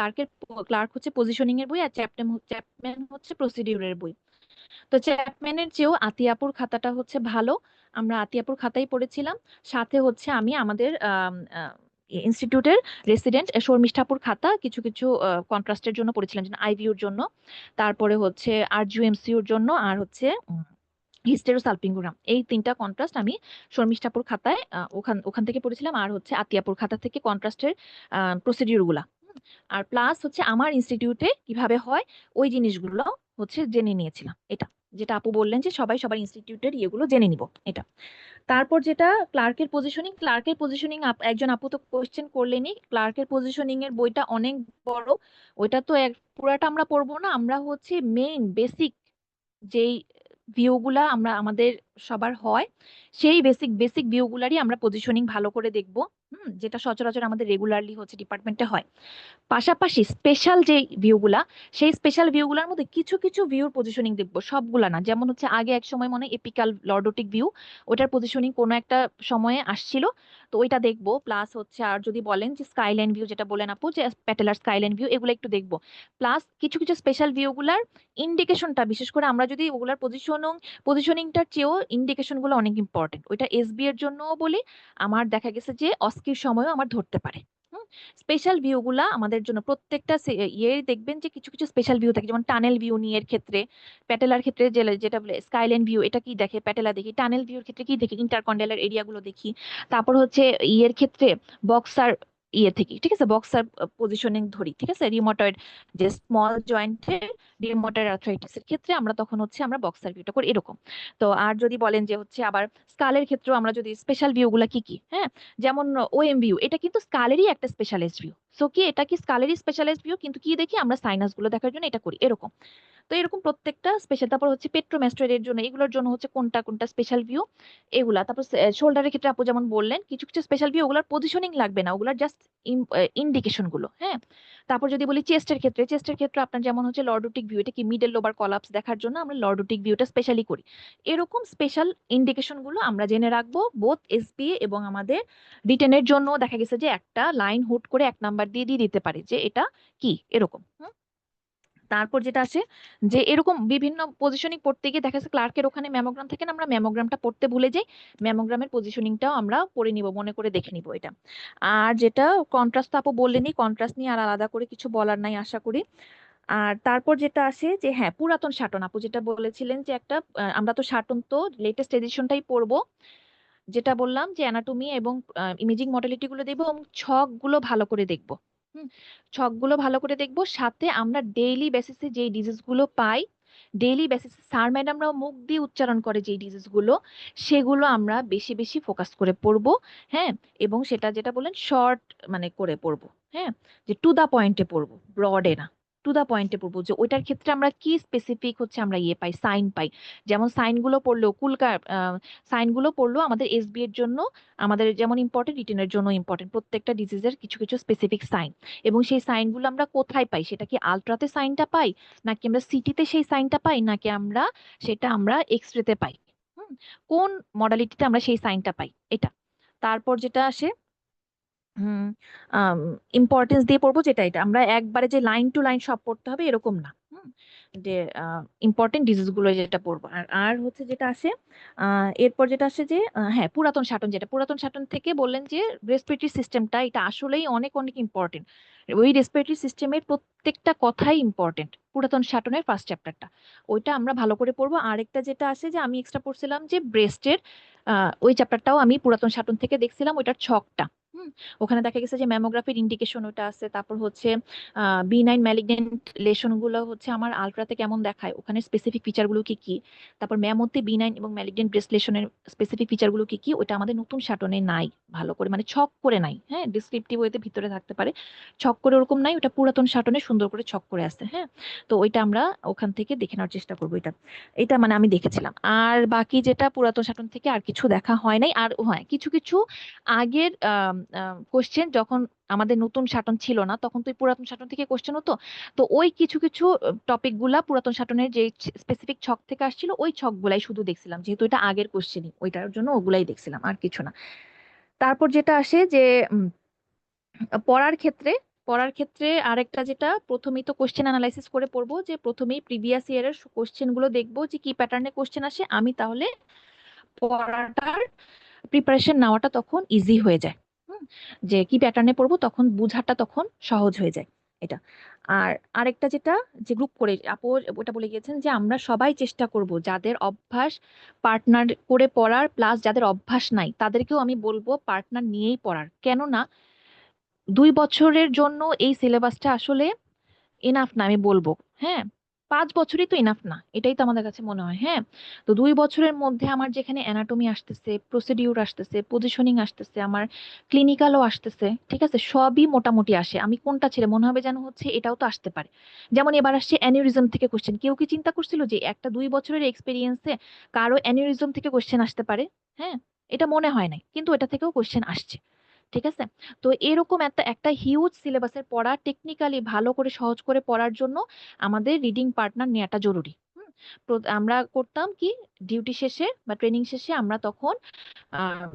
ক্লার্ক হচ্ছে পজিশনিং এর বই, আর চ্যাপম্যান হচ্ছে প্রসিডিউরের বই। তো চ্যাপম্যানের চেয়েও আতিয়াপুর খাতাটা হচ্ছে ভালো, আমরা আতিয়াপুর খাতাই পড়েছিলাম। সাথে হচ্ছে আমি আমাদের ইনস্টিটিউটের রেসিডেন্ট শর্মিষ্ঠাপুর খাতা কিছু কিছু কন্ট্রাস্টের জন্য পড়েছিলাম, যেন আইভিউর জন্য, তারপরে হচ্ছে আরজিউএমসিউর জন্য, আর হচ্ছে হিস্টেরোসালপিঙ্গোগ্রাম, এই 3টা কন্ট্রাস্ট আমি শর্মিষ্ঠাপুর খাতায় ওখান থেকে পড়েছিলাম, আর হচ্ছে আতিয়াপুর খাতা থেকে কন্ট্রাস্টের প্রসিডিউর গুলা। আর প্লাস হচ্ছে আমার ইনস্টিটিউটে কিভাবে হয় ওই জিনিসগুলো হচ্ছে জেনে নিয়েছিলাম। এটা যেটা আপু বললেন যে সবাই সবার ইনস্টিটিউটের ইয়েগুলো জেনে নিব এটা। তারপর যেটা ক্লার্কের পজিশনিং একজন আপু তো কোশ্চেন করলেনই। ক্লার্কের পজিশনিং এর বইটা অনেক বড়, ওইটা তো পুরাটা আমরা পড়বো না, আমরা হচ্ছে মেইন বেসিক যেই ভিউগুলা আমরা আমাদের সবার হয় সেই বেসিক ভিউগুলারই আমরা পজিশনিং ভালো করে দেখবো, যেটা সচরাচর আমাদের রেগুলারলি হচ্ছে ডিপার্টমেন্টে হয়। পাশাপাশি স্পেশাল যে ভিউগুলা, সেই স্পেশাল ভিউগুলোর মধ্যে কিছু কিছু ভিউর পজিশনিং দেখবো, সবগুলা না। যেমন হচ্ছে আগে এক সময় মনে হয় এপিক্যাল লর্ডোটিক ভিউ, ওটার পজিশনিং কোনো একটা সময়ে আসছিল, তো ওইটা দেখবো। প্লাস হচ্ছে আর যদি বলেন যে স্কাইলাইন ভিউ, যেটা বলেন আপু যে প্যাটেলার স্কাইলাইন ভিউ, এগুলো একটু দেখবো। প্লাস কিছু কিছু স্পেশাল ভিউগুলার ইন্ডিকেশনটা, বিশেষ করে আমরা যদি ওগুলার পজিশনিংটার চেয়েও ইন্ডিকেশনগুলো অনেক ইম্পর্টেন্ট। ওইটা এসবি এর জন্যও বলি, আমার দেখা গেছে যে অস্কির সময়ও আমার ধরতে পারে। স্পেশাল ভিউগুলা আমাদের জন্য প্রত্যেকটা ইয়ে দেখবেন যে কিছু কিছু স্পেশাল ভিউ থাকে, যেমন টানেল ভিউ নিয়ের ক্ষেত্রে, প্যাটেলার ক্ষেত্রে যেটা বলে স্কাইলাইন ভিউ, এটা কি দেখে প্যাটেলা দেখি, টানেল ভিউর ক্ষেত্রে কি দেখি ইন্টারকন্ডাইলার এরিয়াগুলো দেখি। তারপর হচ্ছে ইয়ের ক্ষেত্রে বক্সার ইয়ে থেকে, ঠিক আছে, বক্সার পজিশনিং ধরি, ঠিক আছে, রিউমাটয়েড যে স্মল জয়েন্টের রিউমাটয়েড আর্থ্রাইটিস এর ক্ষেত্রে আমরা তখন হচ্ছে আমরা বক্সার ভিউটা করি এরকম। তো আর যদি বলেন যে হচ্ছে আবার স্কালের ক্ষেত্রেও আমরা যদি স্পেশাল ভিউগুলা কি কি, হ্যাঁ, যেমন ওএম ভিউ, এটা কিন্তু স্কালেরই একটা স্পেশালাইজড ভিউ। সো কি এটা কি স্কালেরই স্পেশালাইজড ভিউ, কিন্তু কি দেখি আমরা সাইনাস গুলো দেখার জন্য এটা করি এরকম। তো এরকম প্রত্যেকটা স্পেশাল। তারপর হচ্ছে পেট্রোম্যাস্টয়েডের জন্য, এগুলোর জন্য হচ্ছে কোনটা কোনটা স্পেশাল ভিউ এগুলা। তারপর শোল্ডারের ক্ষেত্রে আপু যেমন বললেন কিছু কিছু স্পেশাল ভিউ, ওগুলোর পজিশনিং লাগবে না, ওগুলোর জাস্ট ইন্ডিকেশন গুলো, হ্যাঁ। তারপর যদি বলি চেস্টের ক্ষেত্রে আপনার যেমন হচ্ছে লর্ডোটিক ভিউ, এটা কি মিডল লোবার কলাপস দেখার জন্য আমরা লর্ডোটিক ভিউটা স্পেশালি করি। এরকম স্পেশাল ইন্ডিকেশন গুলো আমরা জেনে রাখবো বোথ এসবিএ এবং আমাদের রিটেনের জন্য। দেখা গেছে যে একটা লাইন হুট করে 1 নাম্বার দিয়ে দিয়ে দিতে পারে যে এটা কি এরকম। তারপর যেটা আছে যে এরকম বিভিন্ন পজিশনিং পড়তে গিয়ে দেখা যাচ্ছে ক্লার্কের ওখানে ম্যামোগ্রাম থাকে না, আমরা ম্যামোগ্রামটা পড়তে ভুলে যাই, ম্যামোগ্রামের পজিশনিংটাও আমরা পড়ে নিব, মনে করে দেখে নিব এটা। আর যেটা কন্ট্রাস্ট আপু বললেনই, কন্ট্রাস্ট নিয়ে আর আলাদা করে কিছু বলার নাই আশা করি। আর তারপর যেটা আসে যে হ্যাঁ পুরাতন শাটন, আপু যেটা বলেছিলেন যে একটা আমরা তো শাটন তো লেটেস্ট এডিশনটাই পড়বো, যেটা বললাম যে অ্যানাটমি এবং ইমেজিং মডালিটি গুলো দেখবো এবং ছকগুলো ভালো করে দেখবো। ছকগুলো ভালো করে দেখবো, সাথে আমরা ডেইলি বেসিসে যে ডিজিজ গুলো পাই, ডেইলি বেসিসে স্যার ম্যাডামরাও মুখ দিয়ে উচ্চারণ করে যে ডিজিজ গুলো, সেগুলো আমরা বেশি বেশি ফোকাস করে পড়বো, হ্যাঁ। এবং সেটা যেটা বলেন শর্ট মানে করে পড়বো, হ্যাঁ, যে টু দা পয়েন্টে পড়বো, ব্রডে না, টু দা পয়েন্টে পড়বো, যে ওইটার ক্ষেত্রে আমরা কি স্পেসিফিক হচ্ছে আমরা ইয়ে পাই, সাইন পাই। যেমন সাইনগুলো পড়লেও সাইনগুলো পড়লেও আমাদের এসবি এর জন্য আমাদের যেমন ইম্পর্টেন্ট, রিটেনের জন্য ইম্পর্টেন্ট, প্রত্যেকটা ডিজিজের কিছু কিছু স্পেসিফিক সাইন। এবং সেই সাইনগুলো আমরা কোথায় পাই, সেটা কি আলট্রাতে সাইনটা পাই, নাকি আমরা সিটিতে সেই সাইনটা পাই, নাকি আমরা এক্স রেতে পাই, কোন মডালিটিতে আমরা সেই সাইনটা পাই এটা। তারপর যেটা আসে ইম্পর্টেন্স দিয়ে পড়বো, যেটা এটা আমরা একবারে যে লাইন টু লাইন সব পড়তে হবে এরকম না, যে ইম্পর্টেন্ট ডিজিজ গুলো যেটা পড়বো। আর হচ্ছে যেটা আসে এরপর যেটা আসে যে হ্যাঁ পুরাতন শাটন, যেটা পুরাতন শাটন থেকে বললেন যে রেসপিরেটরি সিস্টেমটা, এটা আসলেই অনেক অনেক ইম্পর্টেন্ট। ওই রেসপিরেটরি সিস্টেমের প্রত্যেকটা কথাই ইম্পর্টেন্ট, পুরাতন শাটনের ফার্স্ট চ্যাপ্টারটা, ওইটা আমরা ভালো করে পড়বো। আরেকটা যেটা আছে যে আমি এক্সট্রা পড়ছিলাম যে ব্রেস্টের ওই চ্যাপ্টারটাও আমি পুরাতন শাটন থেকে দেখছিলাম, ওইটার ছকটা, ওখানে দেখা গেছে যে ম্যামোগ্রাফির ইন্ডিকেশন ওটা আছে। তারপর হচ্ছে B9 ম্যালিগনেন্ট লেশন গুলো হচ্ছে আমার আলট্রাতে কেমন দেখায়, ওখানে স্পেসিফিক ফিচার গুলো কি কি। তারপর ম্যামোতে B9 এবং ম্যালিগনেন্ট ব্রেস্ট লেশনের স্পেসিফিক ফিচার গুলো কি কি, ওটা আমাদের নতুন শাটনে নাই ভালো করে, মানে ছক করে নাই, হ্যাঁ, ডিসক্রিপটিভ ওয়েতে ভিতরে থাকতে পারে, ছক করে ওরকম নাই, ওটা পুরাতন শাটনে সুন্দর করে ছক করে আছে, হ্যাঁ। তো ওইটা আমরা ওখান থেকে দেখে নেওয়ার চেষ্টা করবো, এটা মানে আমি দেখেছিলাম। আর বাকি যেটা পুরাতন শাটন থেকে আর কিছু দেখা হয় নাই। আর হ্যাঁ কিছু কিছু আগের কোশ্চেন যখন আমাদের নতুন শাটন ছিল না, তখন তো পুরাতন শাটন থেকে কোশ্চেন হতো, তো ওই কিছু কিছু টপিক গুলা পুরাতন শাটনের যে স্পেসিফিক ছক থেকে আসছিল ওই ছক গুলাই শুধু দেখছিলাম, যেহেতু এটা আগের কোশ্চেনই, ওইটার জন্য ওগুলাই দেখছিলাম, আর কিছু না। তারপর যেটা আসে যে পড়ার ক্ষেত্রে পড়ার ক্ষেত্রে আরেকটা যেটা, প্রথমেই তো কোশ্চেন অ্যানালাইসিস করে পড়বো, যে প্রথমেই প্রিভিয়াস ইয়ারের কোশ্চেন গুলো দেখবো যে কি প্যাটার্নে কোশ্চেন আসে, আমি তাহলে পড়াটার প্রিপারেশন নেওয়াটা তখন ইজি হয়ে যায়, যে কি প্যাটার্নে পড়বো তখন বুঝাটা তখন সহজ হয়ে যায়। এটা। আর আরেকটা যেটা, যে গ্রুপ করে আপু ওটা বলে গিয়েছেন যে আমরা সবাই চেষ্টা করব যাদের অভ্যাস পার্টনার করে পড়ার, প্লাস যাদের অভ্যাস নাই তাদেরকেও আমি বলবো পার্টনার নিয়েই পড়ার। কেননা 2 বছরের জন্য এই সিলেবাসটা আসলে এনাফ না আমি বলবো। হ্যাঁ, 5 বছরই তো এনাফ না, এটাই তো আমাদের কাছে মনে হয়। হ্যাঁ, তো 2 বছরের মধ্যে আমার যেখানে অ্যানাটমি আসতেছে, প্রসিডিউর আসতেছে, পজিশনিং আসতেছে, আমার ক্লিনিক্যালও আসতেছে, ঠিক আছে, সবই মোটামুটি আসে। আমি কোনটা ছেড়ে মনে হবে যেন হচ্ছে এটাও তো আসতে পারে। যেমন এবার আসছে অ্যানিউরিজম থেকে কোশ্চেন। কেউ কি চিন্তা করছিল যে একটা 2 বছরের এক্সপিরিয়েন্সে কারো অ্যানিউরিজম থেকে কোশ্চেন আসতে পারে? হ্যাঁ, এটা মনে হয় নাই, কিন্তু এটা থেকেও কোশ্চেন আসছে। ঠিক আছে, তো এরকম একটা একটা হিউজ সিলেবাসের পড়া টেকনিক্যালি ভালো করে সহজ করে পড়ার জন্য আমাদের রিডিং পার্টনার নেওয়াটা জরুরি। আমরা করতাম কি, ডিউটি শেষে বা ট্রেনিং শেষে আমরা তখন আহ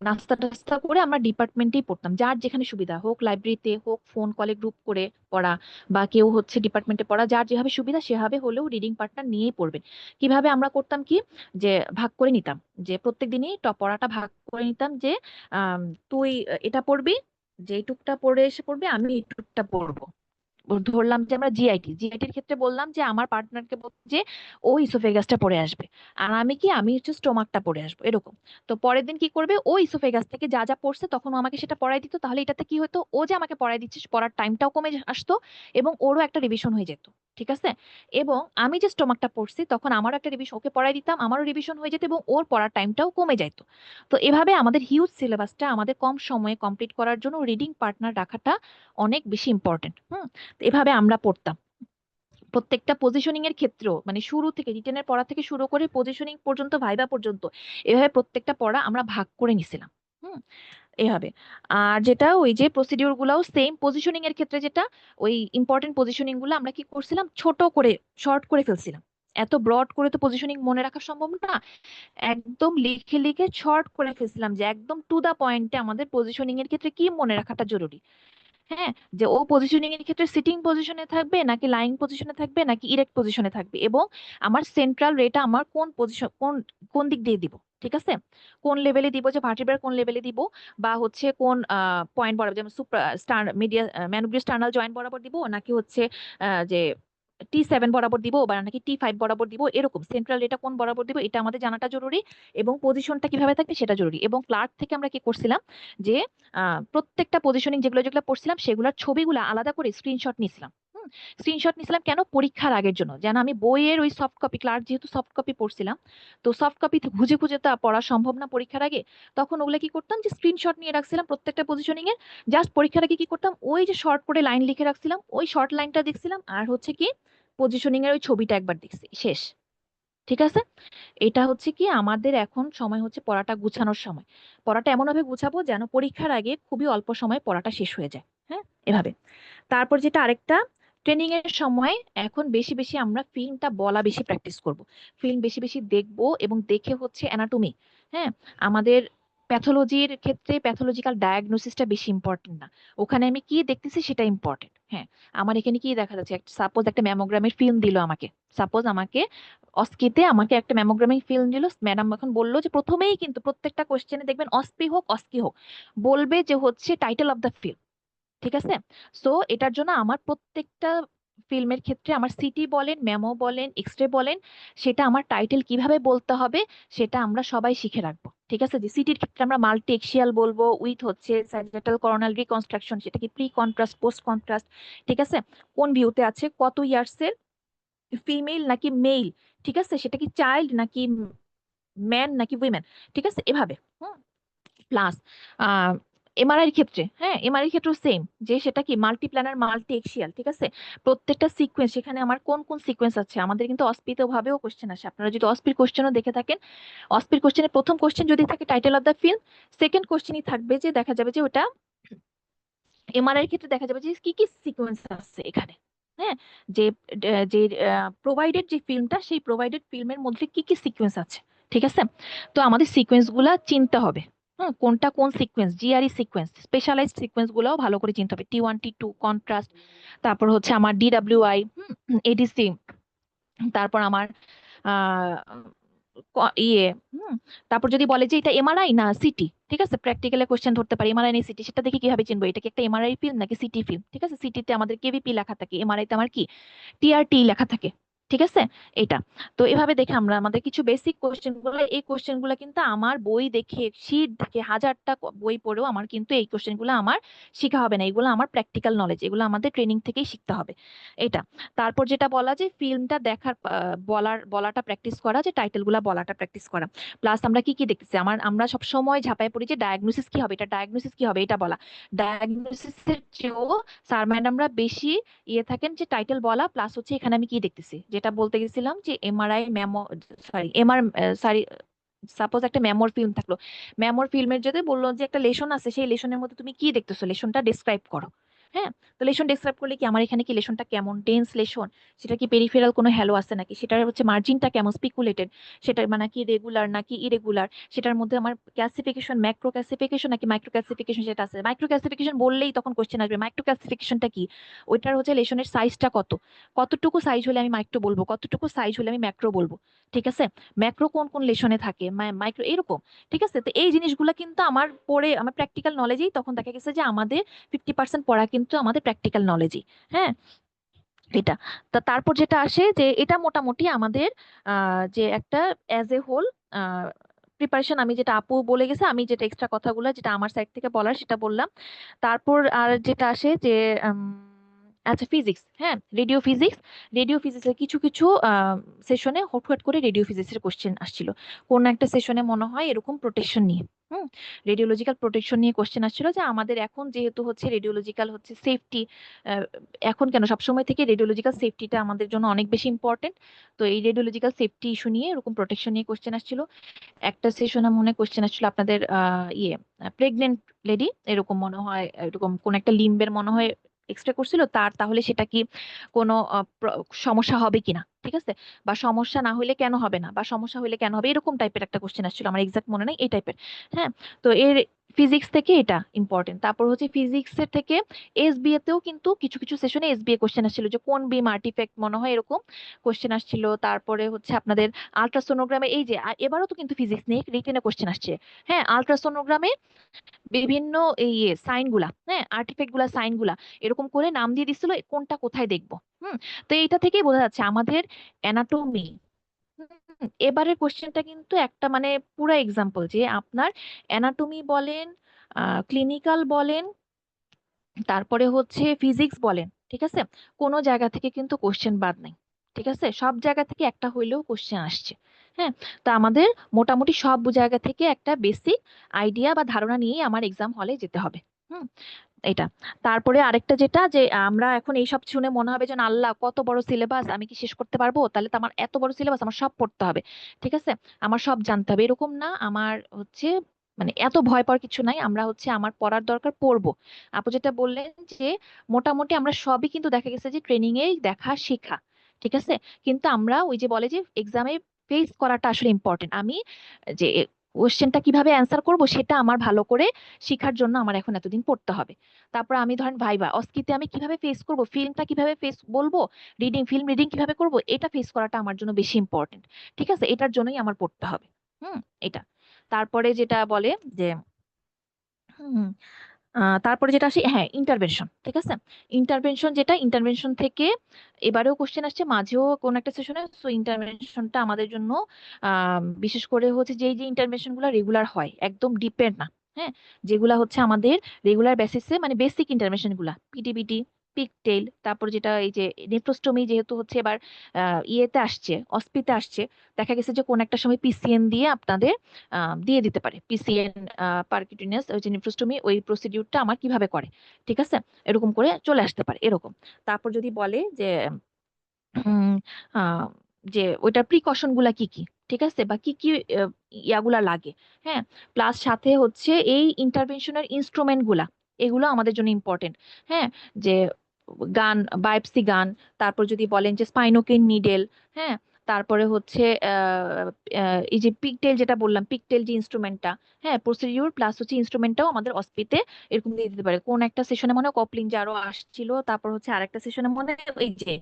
নাস্তা টাস্তা করে আমরা ডিপার্টমেন্টেই পড়তাম, যার যেখানে সুবিধা হোক, লাইব্রেরিতে হোক, ফোন কলে গ্রুপ করে পড়া, বা কেউ হচ্ছে ডিপার্টমেন্টে পড়া, যার যেভাবে সুবিধা সেভাবে হলেও রিডিং পার্টনার নিয়েই পড়বে। কিভাবে আমরা করতাম কি, যে ভাগ করে নিতাম, যে প্রত্যেক দিনই পড়াটা ভাগ করে নিতাম, যে তুই এটা পড়বি, যে এইটুকটা পড়ে এসে পড়বি, আমি এইটুকটা পড়বো। ধরলাম যে আমরা জিআইটির ক্ষেত্রে বললাম যে আমার পার্টনারকে যে ও ইসোফেগাসটা পড়ে আসবে, আর আমি হচ্ছে স্টোমাকটা পড়ে আসবো, এরকম। তো পরের দিন কি করবে, ও ইসোফেগাস থেকে যা যা পড়ছে তখন ও আমাকে সেটা পড়াই দিত। তাহলে এটাতে কি হতো, ও যে আমাকে পড়াই দিচ্ছে পড়ার টাইমটাও কমে আসতো, এবং ওরও একটা রিভিশন হয়ে যেত। ঠিক আছে, এবং আমি যে স্টোমাকটা পড়ছি তখন আমারও একটা রিভিশন, ওকে পড়াই দিতাম, আমারও রিভিশন হয়ে যেত, এবং ওর পড়ার টাইমটাও কমে যেত। তো এভাবে আমাদের হিউজ সিলেবাসটা আমাদের কম সময়ে কমপ্লিট করার জন্য রিডিং পার্টনার রাখাটা অনেক বেশি ইম্পর্টেন্ট। তো এভাবে আমরা পড়তাম। প্রত্যেকটা পজিশনিং এর ক্ষেত্রেও, মানে শুরু থেকে রিটেনের পড়া থেকে শুরু করে পজিশনিং পর্যন্ত, ভাইবা পর্যন্ত, এভাবে প্রত্যেকটা পড়া আমরা ভাগ করে নিছিলাম। হুম, এভাবে। আর যেটা ওই যে প্রসিডিউর গুলাও সেম, পজিশনিং এর ক্ষেত্রে যেটা, ওই ইম্পর্টেন্ট পজিশনিং গুলো আমরা কি করছিলাম, ছোট করে শর্ট করে ফেলছিলাম। এত ব্রড করে তো পজিশনিং মনে রাখা সম্ভব না, একদম লিখে লিখে শর্ট করে ফেলছিলাম, যে একদম টু দা পয়েন্টে আমাদের পজিশনিং এর ক্ষেত্রে কি মনে রাখাটা জরুরি। হ্যাঁ, যে ও পজিশনিং এর ক্ষেত্রে সিটিং পজিশনে থাকবে, নাকি লাইং পজিশনে থাকবে, নাকি ইরেক্ট পজিশনে থাকবে, এবং আমার সেন্ট্রাল রেটা আমার কোন পজিশন, কোন কোন দিক দিয়ে দিব। ঠিক আছে, কোন লেভেলে দিব, যে ভার্টিব্রার কোন লেভেলে দিব, বা হচ্ছে কোন পয়েন্ট বরাবর, যেমন সুপ্রা মিডিয়া ম্যানুব্রিয়াস টার্নাল জয়েন্ট বরাবর দিব, নাকি হচ্ছে যে T7 বরাবর দিব, বা নাকি T5 বরাবর দিব, এরকম সেন্ট্রাল রেটা কোন বরাবর দিব এটা আমাদের জানাটা জরুরি, এবং পজিশনটা কিভাবে থাকবে সেটা জরুরি। এবং ক্লার্ক থেকে আমরা কি করছিলাম, যে প্রত্যেকটা পজিশনিং যেগুলো যেগুলো পড়ছিলাম সেগুলোর ছবিগুলো আলাদা করে স্ক্রিনশট নিছিলাম। স্ক্রিনশট নিছিলাম কেন, পরীক্ষার আগের জন্য, যেন আমি বইয়ের ওই সফট কপি, ক্লার্ক যেহেতু সফট কপি পড়ছিলাম, তো সফট কপি খুঁজে খুঁজে তো আর পড়া সম্ভব না পরীক্ষার আগে। তখন ওগুলো কি করতাম, যে স্ক্রিনশট নিয়ে রাখছিলাম প্রত্যেকটা পজিশনিং এর। জাস্ট পরীক্ষার আগে কি করতাম, ওই যে শর্ট করে লাইন লিখে রাখছিলাম, ওই শর্ট লাইনটা দেখছিলাম, আর হচ্ছে কি পজিশনিং এর ওই ছবিটা একবার দেখছি, শেষ। ঠিক আছে, এটা হচ্ছে কি আমাদের এখন সময় হচ্ছে পড়াটা গুছানোর সময়। পড়াটা এমন ভাবে গুছাবো যেন পরীক্ষার আগে খুবই অল্প সময়ে পড়াটা শেষ হয়ে যায়। হ্যাঁ, এভাবে। তারপর যেটা আরেকটা, ট্রেনিং এর সময় এখন বেশি বেশি আমরা ফিল্মটা বলা বেশি প্র্যাকটিস করব। ফিল্ম বেশি বেশি দেখবো, এবং দেখে হচ্ছে অ্যানাটমি, হ্যাঁ, আমাদের প্যাথোলজির ক্ষেত্রে প্যাথোলজিক্যাল ডায়াগনোসিসটা বেশি ইম্পর্টেন্ট না, ওখানে আমি কি দেখতেছি সেটা ইম্পর্টেন্ট। হ্যাঁ, আমার এখানে কি দেখা যাচ্ছে, সাপোজ একটা ম্যামোগ্রামের ফিল্ম দিল আমাকে, সাপোজ আমাকে অস্কিতে আমাকে একটা ম্যামোগ্রামিং ফিল্ম দিল, ম্যাডাম এখন বললো যে প্রথমেই কিন্তু প্রত্যেকটা কোশ্চেনে দেখবেন অস্পি হোক অস্কি হোক, বলবে যে হচ্ছে টাইটেল অফ দ্য ফিল্ম। ঠিক আছে, সো এটার জন্য আমার প্রত্যেকটা ফিল্মের ক্ষেত্রে আমার সিটি বলেন, মেমো বলেন, এক্সরে বলেন, সেটা আমার টাইটেল কিভাবে বলতে হবে সেটা আমরা সবাই শিখে রাখবো। ঠিক আছে, যে সিটির ক্ষেত্রে আমরা মাল্টি এক্সিয়াল বলবো উইথ হচ্ছে স্যাজিটাল করোনাল রিকনস্ট্রাকশন, সেটা কি প্রি কন্ট্রাস্ট পোস্ট কন্ট্রাস্ট, ঠিক আছে, কোন ভিউতে আছে, কত ইয়ার্স এর, ফিমেল নাকি মেল, ঠিক আছে, সেটা কি চাইল্ড নাকি ম্যান নাকি উইমেন, ঠিক আছে, এভাবে। প্লাস এমআরআই এর ক্ষেত্রে, হ্যাঁ, এমআরআই এর ক্ষেত্রেও সেম, যে সেটা কি মাল্টি প্ল্যানার মাল্টি এক্সিয়াল, ঠিক আছে, প্রত্যেকটা সিকোয়েন্স সেখানে আমার কোন কোন সিকোয়েন্স আছে। আমাদের কিন্তু অস্পিতে ভাবেও কোশ্চেন আসে, আপনারা যদি অস্পির কোশ্চেনও দেখে থাকেন, অস্পির কোশ্চেনের প্রথম কোশ্চেন যদি থাকে title of the film, second কোশ্চেনই থাকবে যে দেখা যাবে যে ওটা এমআরআই এর ক্ষেত্রে দেখা যাবে যে কি কি সিকোয়েন্স আছে এখানে। হ্যাঁ, যে যে প্রোভাইডেড যে ফিল্মটা, সেই প্রোভাইডেড ফিল্মের মধ্যে কি কি সিকোয়েন্স আছে। ঠিক আছে, তো আমাদের সিকোয়েন্স গুলা চিনতে হবে। কোনটা কোন sequence, GRE sequence, specialised sequence গুলাও ভালো করে চিনতে হবে, T1 T2 কন্ট্রাস্ট, তারপর হচ্ছে আমার DWI, এডিসি, তারপর আমার ইয়ে, তারপর যদি বলে যে এটা এমআরআই না সিটি, ঠিক আছে, প্র্যাকটিক্যালে কোশ্চেন ধরতে পারি এমআরআই সিটি, সেটা দেখে কিভাবে চিনবো এটা কি একটা এমআরআই ফিল্ম নাকি সিটি ফিল্ম। ঠিক আছে, সিটিতে আমাদের কেভিপি লেখা থাকে, এমআরআই তে আমার কি টিআরটি লেখা থাকে। ঠিক আছে, এটা তো এভাবে দেখে আমরা আমাদের কিছু বেসিক কোশ্চেন গুলো, এই কোশ্চেন গুলো কিন্তু আমার বই দেখে শীট দেখে হাজারটা বই পড়েও আমার কিন্তু এই কোশ্চেন গুলো আমার শেখা হবে না, এগুলো আমার প্র্যাকটিক্যাল নলেজ, এগুলো আমাদের ট্রেনিং থেকেই শিখতে হবে এটা। তারপর যেটা বলা যে ফিল্মটা দেখার বলাটা প্র্যাকটিস করা, যে টাইটেল গুলা বলাটা প্র্যাকটিস করা, প্লাস আমরা কি কি দেখতেছি, আমরা সব সময় ঝাঁপায় পড়ি যে ডায়াগনোসিস কি হবে, এটা ডায়াগনোসিস কি হবে এটা বলা। ডায়াগনোসিসের চেয়েও স্যার ম্যাডামরা বেশি থাকেন যে টাইটেল বলা, প্লাস হচ্ছে এখানে আমি কি দেখতেছি, যেটা বলতে গেছিলাম যে MRI memo, sorry sorry, suppose একটা মেমোর ফিল্ম থাকলো, মেমোর ফিল্মের যদি বললো যে একটা লেশন আছে, সেই লেশনের মধ্যে তুমি কি দেখতেছো, লেশনটা ডিসক্রাইব করো। হ্যাঁ, তো লেশন ডিসক্রাইব করলে কি আমার এখানে কি লেশনটা কেমন ডেন্স লেশন, সেটা কি পেরিফেরাল কোনো হ্যালো আছে নাকি, সেটার হচ্ছে মার্জিনটা কেমন স্পিকুলেটেড, সেটা মানে কি রেগুলার নাকি ইরেগুলার, সেটার মধ্যে আমার ক্লাসিফিকেশন ম্যাক্রো ক্লাসিফিকেশন নাকি মাইক্রো ক্লাসিফিকেশন যেটা আছে, মাইক্রো ক্লাসিফিকেশন বললেই তখন কোশ্চেন আসবে মাইক্রো ক্লাসিফিকেশনটা কি, ওইটার হচ্ছে লেশনের সাইজটা কতটুকু সাইজ হলে আমি মাইক্রো বলবো, কতটুকু সাইজ হলে আমি ম্যাক্রো বলবো। ঠিক আছে, ম্যাক্রো কোন কোন লেশনে থাকে, মাইক্রো এরকম। ঠিক আছে, তো এই জিনিসগুলো কিন্তু আমার পড়ে আমার প্র্যাকটিক্যাল নলেজেই তখন দেখা গেছে যে আমাদের 50% পড়া কিন্তু আমাদের প্র্যাকটিক্যাল নলেজই। হ্যাঁ, এটা তারপর যেটা আসে যে এটা মোটামুটি আমাদের যে একটা অ্যাজ এ হোল প্রিপারেশন, আমি যেটা আপু বলে গেছে, আমি যেটা এক্সট্রা কথাগুলো যেটা আমার সাইড থেকে বলার সেটা বললাম। তারপর আর যেটা আসে যে আচ্ছা ফিজিক্স, হ্যাঁ রেডিও ফিজিক্সের কিছু কিছু সেশনে হুটহাট করে রেডিও ফিজিক্সের কোশ্চেন আসছিল, কোন একটা সেশনে মনে হয় এরকম প্রোটেকশন নিয়ে, রেডিওলজিক্যাল প্রোটেকশন নিয়ে কোশ্চেন আসছিল, যে আমাদের এখন যেহেতু হচ্ছে রেডিওলজিক্যাল হচ্ছে সেফটি, এখন কেন সবসময় থেকে রেডিওলজিক্যাল সেফটিটা আমাদের জন্য অনেক বেশি ইম্পর্টেন্ট, তো এই রেডিওলজিক্যাল সেফটি ইস্যু নিয়ে এরকম প্রোটেকশন নিয়ে কোশ্চেন আসছিল। একটা সেশনে মনে কোশ্চেন আসছিল আপনাদের প্রেগনেন্ট লেডি, এরকম মনে হয় এরকম কোন একটা লিম্বের মনে হয় এক্সট্রা করছিল তার, তাহলে সেটা কি কোনো সমস্যা হবে কিনা, ঠিক আছে, বা সমস্যা না হলে কেন হবে না, বা সমস্যা হলে কেন হবে, এরকম টাইপের একটা কোশ্চেন আসছিল, আমার এক্সাক্ট মনে নাই এই টাইপের। হ্যাঁ, তো এর ফিজিক্স থেকে এটা ইম্পর্টেন্ট। তারপর হচ্ছে ফিজিক্সের থেকে এসবিএ তেও কিন্তু কিছু কিছু সেশনে এসবিএ কোশ্চেন আসছিল, যে কোন বিম আর্টিফ্যাক্ট মনে হয় এরকম কোশ্চেন আসছিল। তারপরে হচ্ছে আপনাদের আলট্রাসোনোগ্রামে, এই যে এবারও তো কিন্তু ফিজিক্স নিয়ে রিটেনে কোশ্চেন আসছে। হ্যাঁ, আলট্রাসোনোগ্রামে বিভিন্ন এই সাইন গুলা, হ্যাঁ আর্টিফ্যাক্ট গুলা সাইন গুলা এরকম করে নাম দিয়ে দিছিল, কোনটা কোথায় দেখবো। তো এইটা থেকেই বোঝা যাচ্ছে আমাদের অ্যানাটমি। এবারের কোশ্চেনটা কিন্তু একটা মানে পুরো এক্সাম্পল, যে আপনার অ্যানাটমি বলেন, ক্লিনিক্যাল বলেন, তারপরে হচ্ছে ফিজিক্স বলেন, ঠিক আছে, কোনো জায়গা থেকে কিন্তু কোশ্চেন বাদ নাই। ঠিক আছে, সব জায়গা থেকে একটা হইলেও কোশ্চেন আসছে। হ্যাঁ, তো আমাদের মোটামুটি সব জায়গা থেকে একটা বেসিক আইডিয়া বা ধারণা নিয়েই আমার এক্সাম হলে যেতে হবে। হুম, এটা। তারপরে আরেকটা যেটা, যে আমরা এখন এইসব শুনে মনে হবে যে আল্লাহ কত বড় সিলেবাস, আমি কি শেষ করতে পারবো, তাহলে তো আমার এত বড় সিলেবাস আমার সব পড়তে হবে, ঠিক আছে, আমার সব জানতে হবে, এরকম না। আমার হচ্ছে মানে এত ভয় পাওয়ার কিছু নাই, আমরা হচ্ছে আমার পড়ার দরকার পড়বো। আপু যেটা বললেন যে মোটামুটি আমরা সবই কিন্তু দেখা গেছে যে ট্রেনিং এ দেখা শেখা, ঠিক আছে, কিন্তু আমরা ওই যে বলে যে এক্সামে ফেস করাটা আসলে ইম্পর্টেন্ট। আমি যে কোশ্চেনটা কিভাবে অ্যান্সার করব সেটা আমার ভালো করে শিখার জন্য আমার এখন এতদিন পড়তে হবে। তারপর আমি ধরেন ভাইবা অস্কিতে আমি কিভাবে ফেস করব, ফিল্মটা কিভাবে ফেস বলবো, ফিল্ম রিডিং কিভাবে করব, এটা ফেস করাটা আমার জন্য বেশি ইম্পর্টেন্ট। ঠিক আছে, এটার জন্যই আমার পড়তে হবে। এটা। তারপরে যেটা বলে যে হুম তারপরে যেটা আসে, হ্যাঁ ইন্টারভেনশন, ঠিক আছে, ইন্টারভেনশন থেকে এবারেও কোশ্চেন আসছে, মাঝেও কোন একটা সেশনে। সো ইন্টারভেনশনটা আমাদের জন্য বিশেষ করে হচ্ছে যে যে ইন্টারভেনশন গুলো রেগুলার হয়, একদম ডিপেন্ড না। হ্যাঁ, যেগুলা হচ্ছে আমাদের রেগুলার বেসিসে, মানে বেসিক ইন্টারভেনশন গুলা, পিটিবিটি, পিকটেল, তারপর যেটা এই যে নেফ্রোস্টোমি, যেহেতু হচ্ছে এবার ইয়েতে আসছে, অস্পিতে আসছে, দেখা গেছে যে কোন একটা সময় পিসিএন দিয়ে আপনাদের দিয়ে দিতে পারে, পিসিএন পারকিউটেনিয়াস ওই যে নেফ্রোস্টোমি, ওই প্রসিডিউরটা আমার কিভাবে করে, ঠিক আছে, এরকম করে চলে আসতে পারে এরকম। তারপর যদি বলে যে উম, আহ, যে ওইটার প্রিকশন গুলা কি কি, ঠিক আছে, বা কি কি ইয়াগুলা লাগে। হ্যাঁ, প্লাস সাথে হচ্ছে এই ইন্টারভেনশনের ইনস্ট্রুমেন্ট গুলা, এগুলো আমাদের জন্য ইম্পর্টেন্ট। হ্যাঁ, যে গান, বায়োপসি গান, তারপর যদি বলেন যে স্পাইনোকেন নিডেল, হ্যাঁ, তারপরে হচ্ছে এই যে পিকটেল, যেটা বললাম পিকটেল যে ইনস্ট্রুমেন্টটা, হ্যাঁ প্রসিডিউর প্লাস হচ্ছে ইনস্ট্রুমেন্টটাও আমাদের অস্পিতে এরকম দিয়ে দিতে পারে। কোন একটা সেশনে মনে হয় কপলিং যে আরো আসছিল, তারপর হচ্ছে আরেকটা সেশনে মনে হয় এই যে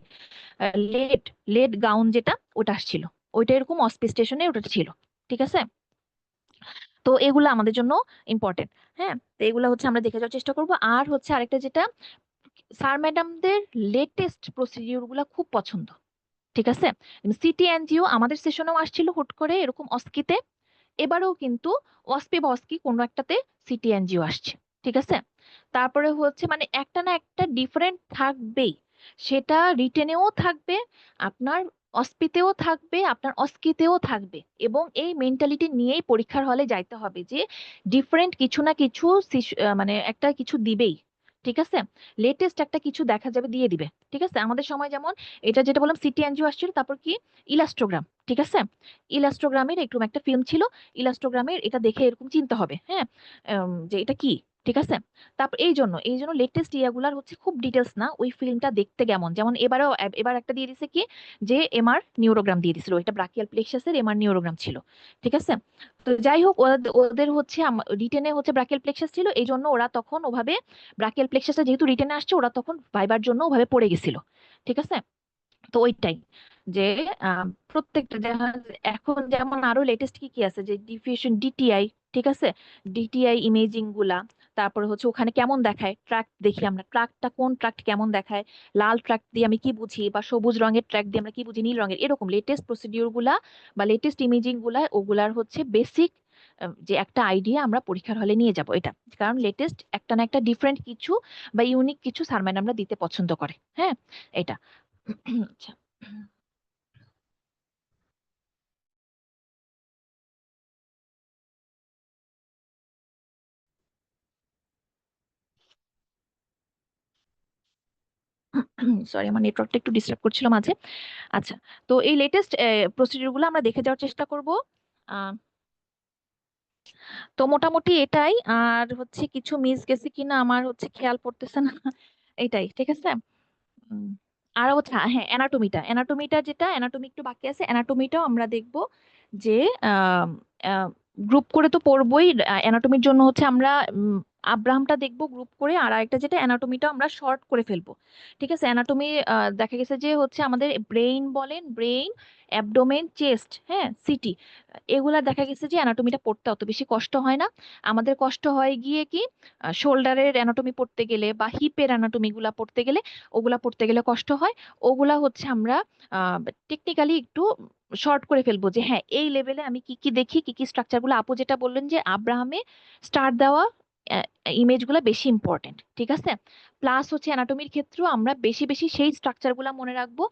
লেড লেড গাউন যেটা ওটা আসছিল, ওইটা এরকম অস্পি স্টেশনে ওটা ছিল। ঠিক আছে, তো এগুলো আমাদের জন্য ইম্পর্টেন্ট। হ্যাঁ, তো এগুলো হচ্ছে আমরা দেখে যাওয়ার চেষ্টা করব। আর হচ্ছে আরেকটা যেটা, স্যার ম্যাডামদের লেটেস্ট প্রসিডিউর গুলা খুব পছন্দ, ঠিক আছে? সিটি এনজিও আমাদের সেশনেও আসছিল হুট করে এরকম অস্কিতে, এবারেও কিন্তু ওয়াসপি বা অস্কি কোনো একটাতে সিটি এনজিও আসছে, ঠিক আছে? তারপরে হচ্ছে মানে একটা না একটা ডিফারেন্ট থাকবেই, সেটা রিটেনেও থাকবে, আপনার অস্পিতেও থাকবে, আপনার অস্কিতেও থাকবে। এবং এই মেন্টালিটি নিয়েই পরীক্ষার হলে যাইতে হবে যে ডিফারেন্ট কিছু না কিছু মানে একটা কিছু দিবেই, ঠিক আছে? লেটেস্ট একটা কিছু দেখা যাবে, দিয়ে দিবে, ঠিক আছে? আমাদের সময় যেমন এটা যেটা বললাম সিটি এনজিও আসছিল, তারপর কি ইলাস্ট্রোগ্রাম, ঠিক আছে? ইলাস্ট্রোগ্রামের এরকম একটা ফিল্ম ছিল, ইলাস্ট্রোগ্রামের এটা দেখে এরকম চিনতে হবে, হ্যাঁ, যে এটা কি, ঠিক আছে? তারপর এই জন্য লেটেস্ট ইয়াগুলার হচ্ছে খুব ডিটেলস না, ওই ফিল্মটা দেখতে কেমন, যেমন এবার একটা দিয়ে দিছে কি, যে এমআর নিউরোগ্রাম দিয়ে দিছিল, এটা ব্রাকিয়াল প্লেক্সাসের এমআর নিউরোগ্রাম ছিল, ঠিক আছে? তো যাই হোক, ওদের হচ্ছে রিটেনে হচ্ছে ব্রাকিয়াল প্লেক্সাস ছিল, এই জন্য ওরা তখন ওভাবে ব্রাকিয়াল প্লেক্সাসটা যেহেতু রিটেনে আসছে, ওরা তখন ভাইবার জন্য ওভাবে পড়ে গেছিল, ঠিক আছে? তো ওইটাই যে প্রত্যেকটা এখন যেমন আরো লেটেস্ট কি কি আছে, যে ডিফিউশন ডিটিআই, ঠিক আছে? ডিটিআই ইমেজিং গুলা, তারপরে হচ্ছে ওখানে কেমন দেখায় ট্র্যাক, দেখি আমরা ট্র্যাকটা কোন ট্র্যাক কেমন দেখায়, লাল ট্র্যাক দিয়ে আমি কি বুঝি, বা সবুজ রঙের ট্র্যাক দিয়ে আমরা কি বুঝি, নীল রঙের, এরকম লেটেস্ট প্রসিডিউর গুলা বা লেটেস্ট ইমেজিং গুলা, ওগুলার হচ্ছে বেসিক যে একটা আইডিয়া আমরা পরীক্ষার হলে নিয়ে যাব, এটা কারণ লেটেস্ট একটা না একটা ডিফারেন্ট কিছু বা ইউনিক কিছু স্যার ম্যাডামরা দিতে পছন্দ করে, হ্যাঁ, এটা। আচ্ছা। সরি, আমার নেটওয়ার্কটা একটু ডিস্টার্ব করছিল মাঝে। আচ্ছা, তো এই লেটেস্ট প্রসিডিউর গুলো আমরা দেখে যাওয়ার চেষ্টা করব। আহ, তো মোটামুটি এটাই, আর হচ্ছে কিছু মিস গেছে কিনা আমার হচ্ছে খেয়াল পড়তেছে না। এটাই, ঠিক আছে। উম, আর হচ্ছে হ্যাঁ, অ্যানাটমিটা যেটা অ্যানাটমি একটু বাকি আছে, অ্যানাটমিটাও আমরা দেখব যে গ্রুপ করে তো পড়বই। অ্যানাটমির জন্য হচ্ছে আমরা আব্রাহামটা দেখবো গ্রুপ করে, আর আরেকটা যেটা অ্যানাটমিটা আমরা শর্ট করে ফেলবো, ঠিক আছে? অ্যানাটমি দেখা গেছে যে হচ্ছে আমাদের ব্রেইন বলেন, ব্রেইন, অ্যাবডোমেন, চেস্ট, হ্যাঁ, সিটি, এগুলা দেখা গেছে যে অ্যানাটমিটা পড়তে অত বেশি কষ্ট হয় না। আমাদের কষ্ট হয় গিয়ে কি শোল্ডারের অ্যানাটমি পড়তে গেলে বা হিপের অ্যানাটমি গুলা পড়তে গেলে, ওগুলা পড়তে গেলে কষ্ট হয়। ওগুলা হচ্ছে আমরা টেকনিক্যালি একটু শর্ট করে ফেলবো, যে হ্যাঁ এই লেভেলে আমি কি কি দেখি, কি কি স্ট্রাকচার গুলো, আপু যেটা বললেন যে আব্রাহামে স্টার দেওয়া ইমেজ গুলা বেশি ইম্পর্টেন্ট, ঠিক আছে? প্লাস হচ্ছে অ্যানাটমির ক্ষেত্রেও আমরা বেশি বেশি সেই স্ট্রাকচার গুলা মনে রাখবো,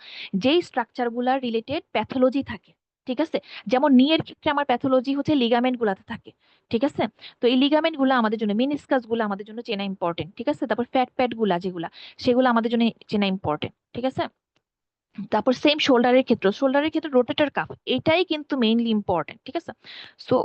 যেই স্ট্রাকচার গুলা রিলেটেড প্যাথোলজি থাকে, ঠিক আছে? যেমন নিয়ের ক্ষেত্রে আমার প্যাথোলজি হচ্ছে লিগামেন্ট গুলাতে থাকে, ঠিক আছে? তো এই লিগামেন্ট গুলো আমাদের জন্য, মেনিসকাস গুলো আমাদের জন্য চেনা ইম্পর্টেন্ট, ঠিক আছে? তারপর ফ্যাট প্যাড গুলা যেগুলা, সেগুলো আমাদের জন্য চেনা ইম্পর্টেন্ট, ঠিক আছে? তারপর সেম শোল্ডারের ক্ষেত্রে রোটেটর কাফ, এটাই কিন্তু মেইনলি ইম্পর্টেন্ট, ঠিক আছে? সো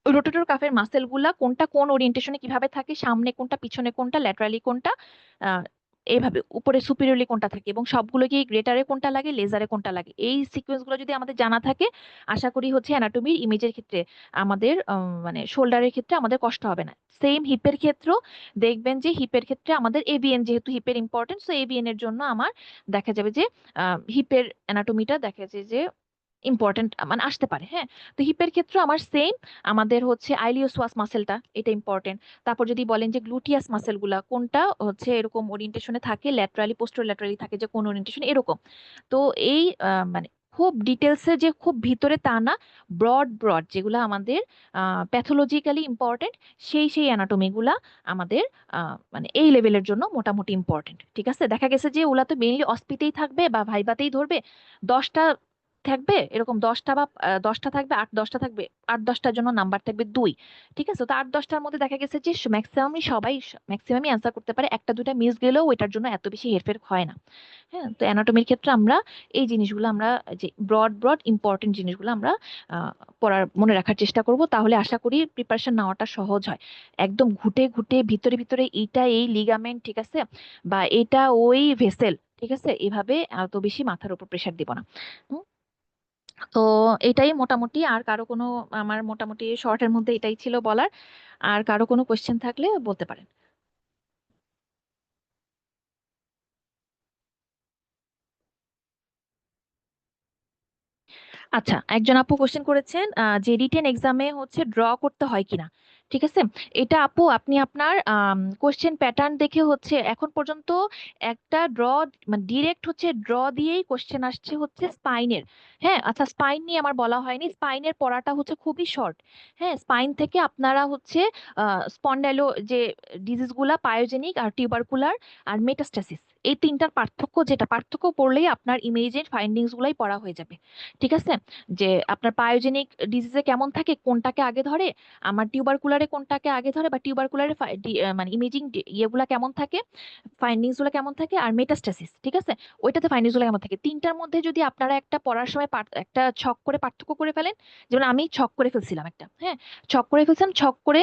রোটেটর কাফের মাসেল গুলা কোনটা কোন ওরিয়েন্টেশনে কিভাবে থাকে, সামনে কোনটা, পিছনে কোনটা, ল্যাটারালি কোনটা, আহ এইভাবে উপরে সুপিরিয়রলি কোনটা থাকে, এবং সবগুলো কি গ্রেটারে কোনটা লাগে, লেজারে কোনটা লাগে, এই সিকোয়েন্স গুলো যদি আমাদের জানা থাকে, আশা করি হচ্ছে অ্যানাটমির ইমেজের ক্ষেত্রে আমাদের মানে শোল্ডারের ক্ষেত্রে আমাদের কষ্ট হবে না। সেম হিপের ক্ষেত্রেও দেখবেন যে হিপের ক্ষেত্রে আমাদের এবিএন, যেহেতু হিপের ইম্পর্টেন্স, তো এবিএন এর জন্য আমার দেখা যাবে যে হিপের অ্যানাটমিটা দেখা যায় যে ইম্পর্টেন্ট মানে আসতে পারে, হ্যাঁ। তো হিপের ক্ষেত্রে আমার সেম, আমাদের হচ্ছে আইলিওসোয়াস মাসেলটা, এটা ইম্পর্টেন্ট। তারপর যদি বলেন যে গ্লুটিয়াস মাসেল গুলা কোনটা হচ্ছে এরকম ওরিয়েন্টেশনে থাকে, ল্যাটারালি পোস্টোর ল্যাটারালি থাকে, যে কোন ওরিয়েন্টেশন এরকম। তো এই মানে খুব ডিটেলসে যে খুব ভিতরে তা না, ব্রড ব্রড যেগুলো আমাদের প্যাথোলজিক্যালি ইম্পর্টেন্ট, সেই অ্যানাটমি গুলা আমাদের মানে এই লেভেলের জন্য মোটামুটি ইম্পর্টেন্ট, ঠিক আছে? দেখা গেছে যে ওগুলা তো মেইনলি অস্পিতেই থাকবে বা ভাইবাতেই ধরবে, 10টা থাকবে এরকম, 10টা বা 10টা থাকবে, 8-10টা থাকবে, 8-10টার জন্য নাম্বার থাকবে 2, ঠিক আছে? তো 8-10টার মধ্যে দেখা গেছে যে ম্যাক্সিমামই অ্যান্সার করতে পারে, একটা দুইটা মিস গেলেও ওইটার জন্য এত বেশি হেরফের হয় না, হ্যাঁ। তো অ্যানাটমির ক্ষেত্রে আমরা এই জিনিসগুলো আমরা, যে ব্রড ব্রড ইম্পর্টেন্ট জিনিসগুলো আমরা আহ, পড়ার মনে রাখার চেষ্টা করব, তাহলে আশা করি প্রিপারেশন নেওয়াটা সহজ হয়। একদম ঘুটে ঘুটে ভিতরে ভিতরে এইটা এই লিগামেন্ট, ঠিক আছে, বা এটা ওই ভেসেল, ঠিক আছে, এভাবে এত বেশি মাথার উপর প্রেসার দিব না। হুম, তো এটাই মোটামুটি, আর কারো কোনো, আমার মোটামুটি শর্টের মধ্যে এটাই ছিল বলার। আর কারো কোনো কোয়েশ্চেন থাকলে বলতে পারেন। আচ্ছা, একজন আপু কোশ্চেন করেছেন যে রিটেন এক্সামে হচ্ছে ড্র করতে হয় কিনা। ঠিক আছে, এটা আপু আপনি আপনার কোশ্চেন প্যাটার্ন দেখে হচ্ছে এখন পর্যন্ত একটা মানে ডিরেক্ট হচ্ছে ড্র দিয়েই কোশ্চেন আসছে হচ্ছে স্পাইনের। হ্যাঁ, আচ্ছা, স্পাইন নিয়ে আমার বলা হয়নি, স্পাইনের পড়াটা হচ্ছে খুবই শর্ট। হ্যাঁ, স্পাইন থেকে আপনারা হচ্ছে স্পন্ডাইলো যে ডিজিজ গুলা, পায়োজেনিক আর টিউবারকুলার আর মেটাস্টাসিস, এই তিনটার পার্থক্য পড়লেই আপনার ইমেজের ফাইন্ডিংস গুলাই পড়া হয়ে যাবে। ঠিক আছে, যে আপনার পায়োজেনিক ডিজিজে কেমন থাকে, কোনটাকে আগে ধরে, আমার টিউবারকুলারে কোনটাকে আগে ধরে, বা টিউবারকুলারে মানে ইমেজিং ইয়েগুলা কেমন থাকে, ফাইন্ডিংস গুলো কেমন থাকে, আর মেটাস্টাসিস, ঠিক আছে, ওইটাতে ফাইন্ডিংস গুলো কেমন থাকে। তিনটার মধ্যে যদি আপনারা একটা পড়ার সময় একটা ছক করে পার্থক্য করে ফেলেন, যেমন আমি ছক করে ফেলছিলাম একটা, হ্যাঁ, ছক করে ফেলছিলাম, ছক করে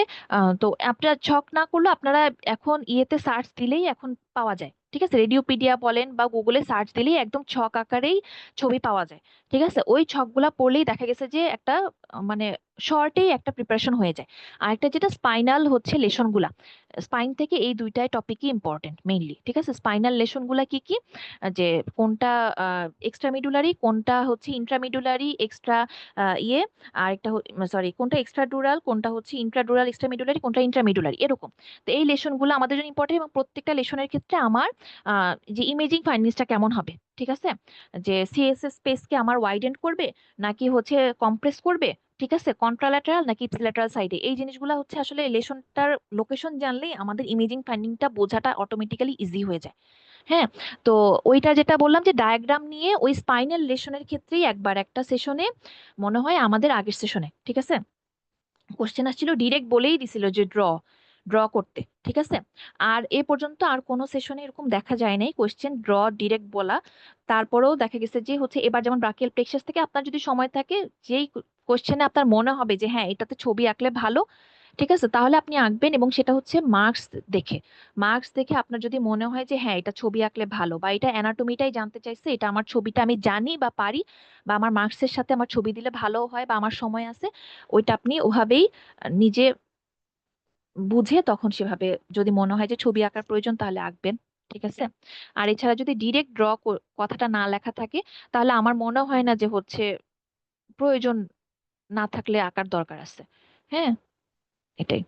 তো আপনারা ছক না করলেও আপনারা এখন ইয়েতে সার্চ দিলেই এখন পাওয়া যায়। ঠিক আছে, রেডিওপিডিয়া বলেন বা গুগলে সার্চ দিলেই একদম ছক আকারেই ছবি পাওয়া যায়। ঠিক আছে, ওই ছকগুলা পড়লেই দেখা গেছে যে একটা মানে শর্টেই একটা প্রিপারেশন হয়ে যায়। আর একটা যেটা স্পাইনাল হচ্ছে লেসন গুলা, স্পাইন থেকে এই দুইটাই টপিকই ইম্পর্টেন্ট মেইনলি। ঠিক আছে, স্পাইনাল লেসন গুলা কি কি, যে কোনটা এক্সট্রামিডুলারি, কোনটা হচ্ছে ইন্ট্রামিডুলারি এক্সট্রা ইয়ে, আর একটা সরি কোনটা এক্সট্রাডুরাল, কোনটা হচ্ছে ইন্ট্রাডুরাল এক্সট্রামিডুলারি, কোনটা ইন্ট্রামিডুলারি, এরকম। তো এই লেসন গুলো আমাদের জন্য ইম্পর্টেন্ট, এবং প্রত্যেকটা লেসনের ক্ষেত্রে আমার যে ইমেজিং ফাইন্ডিংসটা কেমন হবে, ঠিক আছে, যে সিএসএস স্পেসকে আমার ওয়াইডেন করবে নাকি হচ্ছে কম্প্রেস করবে, ঠিক আছে, কন্ট্রাল্যাটারাল নাকি ইপসিল্যাটারাল সাইডে, এই জিনিসগুলো হচ্ছে আসলে লেসনটার লোকেশন জানলেই আমাদের ইমেজিং ফাইন্ডিংটা বোঝাটা অটোমেটিক্যালি ইজি হয়ে যায়। হ্যাঁ, তো ওইটা যেটা বললাম যে ডায়াগ্রাম নিয়ে ওই স্পাইনাল লেসনের ক্ষেত্রেই একবার একটা সেশনে, মনে হয় আমাদের আগের সেশনে, ঠিক আছে, কোশ্চেন আসছিল ডিরেক্ট বলেই দিছিল যে ড্র ড্র করতে। ঠিক আছে, আর এ পর্যন্ত আর কোনো সেশনে এরকম দেখা যায় নাই কোশ্চেন ড্র ডিরেক্ট বলা। তারপরেও দেখা গেছে যে হচ্ছে এবার যেমন ব্রাকিয়াল প্লেক্সাস থেকে আপনার যদি সময় থাকে, যেই কোশ্চেনে আপনার মনে হবে যে হ্যাঁ এটাতে ছবি আঁকলে ভালো, ঠিক আছে, তাহলে আপনি আঁকবেন, এবং সেটা হচ্ছে দেখে মার্কস দেখে আপনার যদি মনে হয় যে হ্যাঁ এটা ছবি আঁকলে ভালো, বা এটা অ্যানাটমিটাই জানতে চাইছে, এটা আমার ছবিটা আমি জানি বা পারি, বা আমার মার্কসের সাথে আমার ছবি দিলে ভালো হয়, বা আমার সময় আছে, ওইটা আপনি ওভাবেই নিজে বুঝে তখন সেভাবে যদি মনে হয় যে ছবি আঁকার প্রয়োজন তাহলে আঁকবেন। ঠিক আছে, আর এছাড়া যদি ডিরেক্ট কথাটা না লেখা থাকে, তাহলে আমার মনে হয় না যে হচ্ছে প্রয়োজন না থাকলে আঁকার দরকার আছে। হ্যাঁ, এটাই।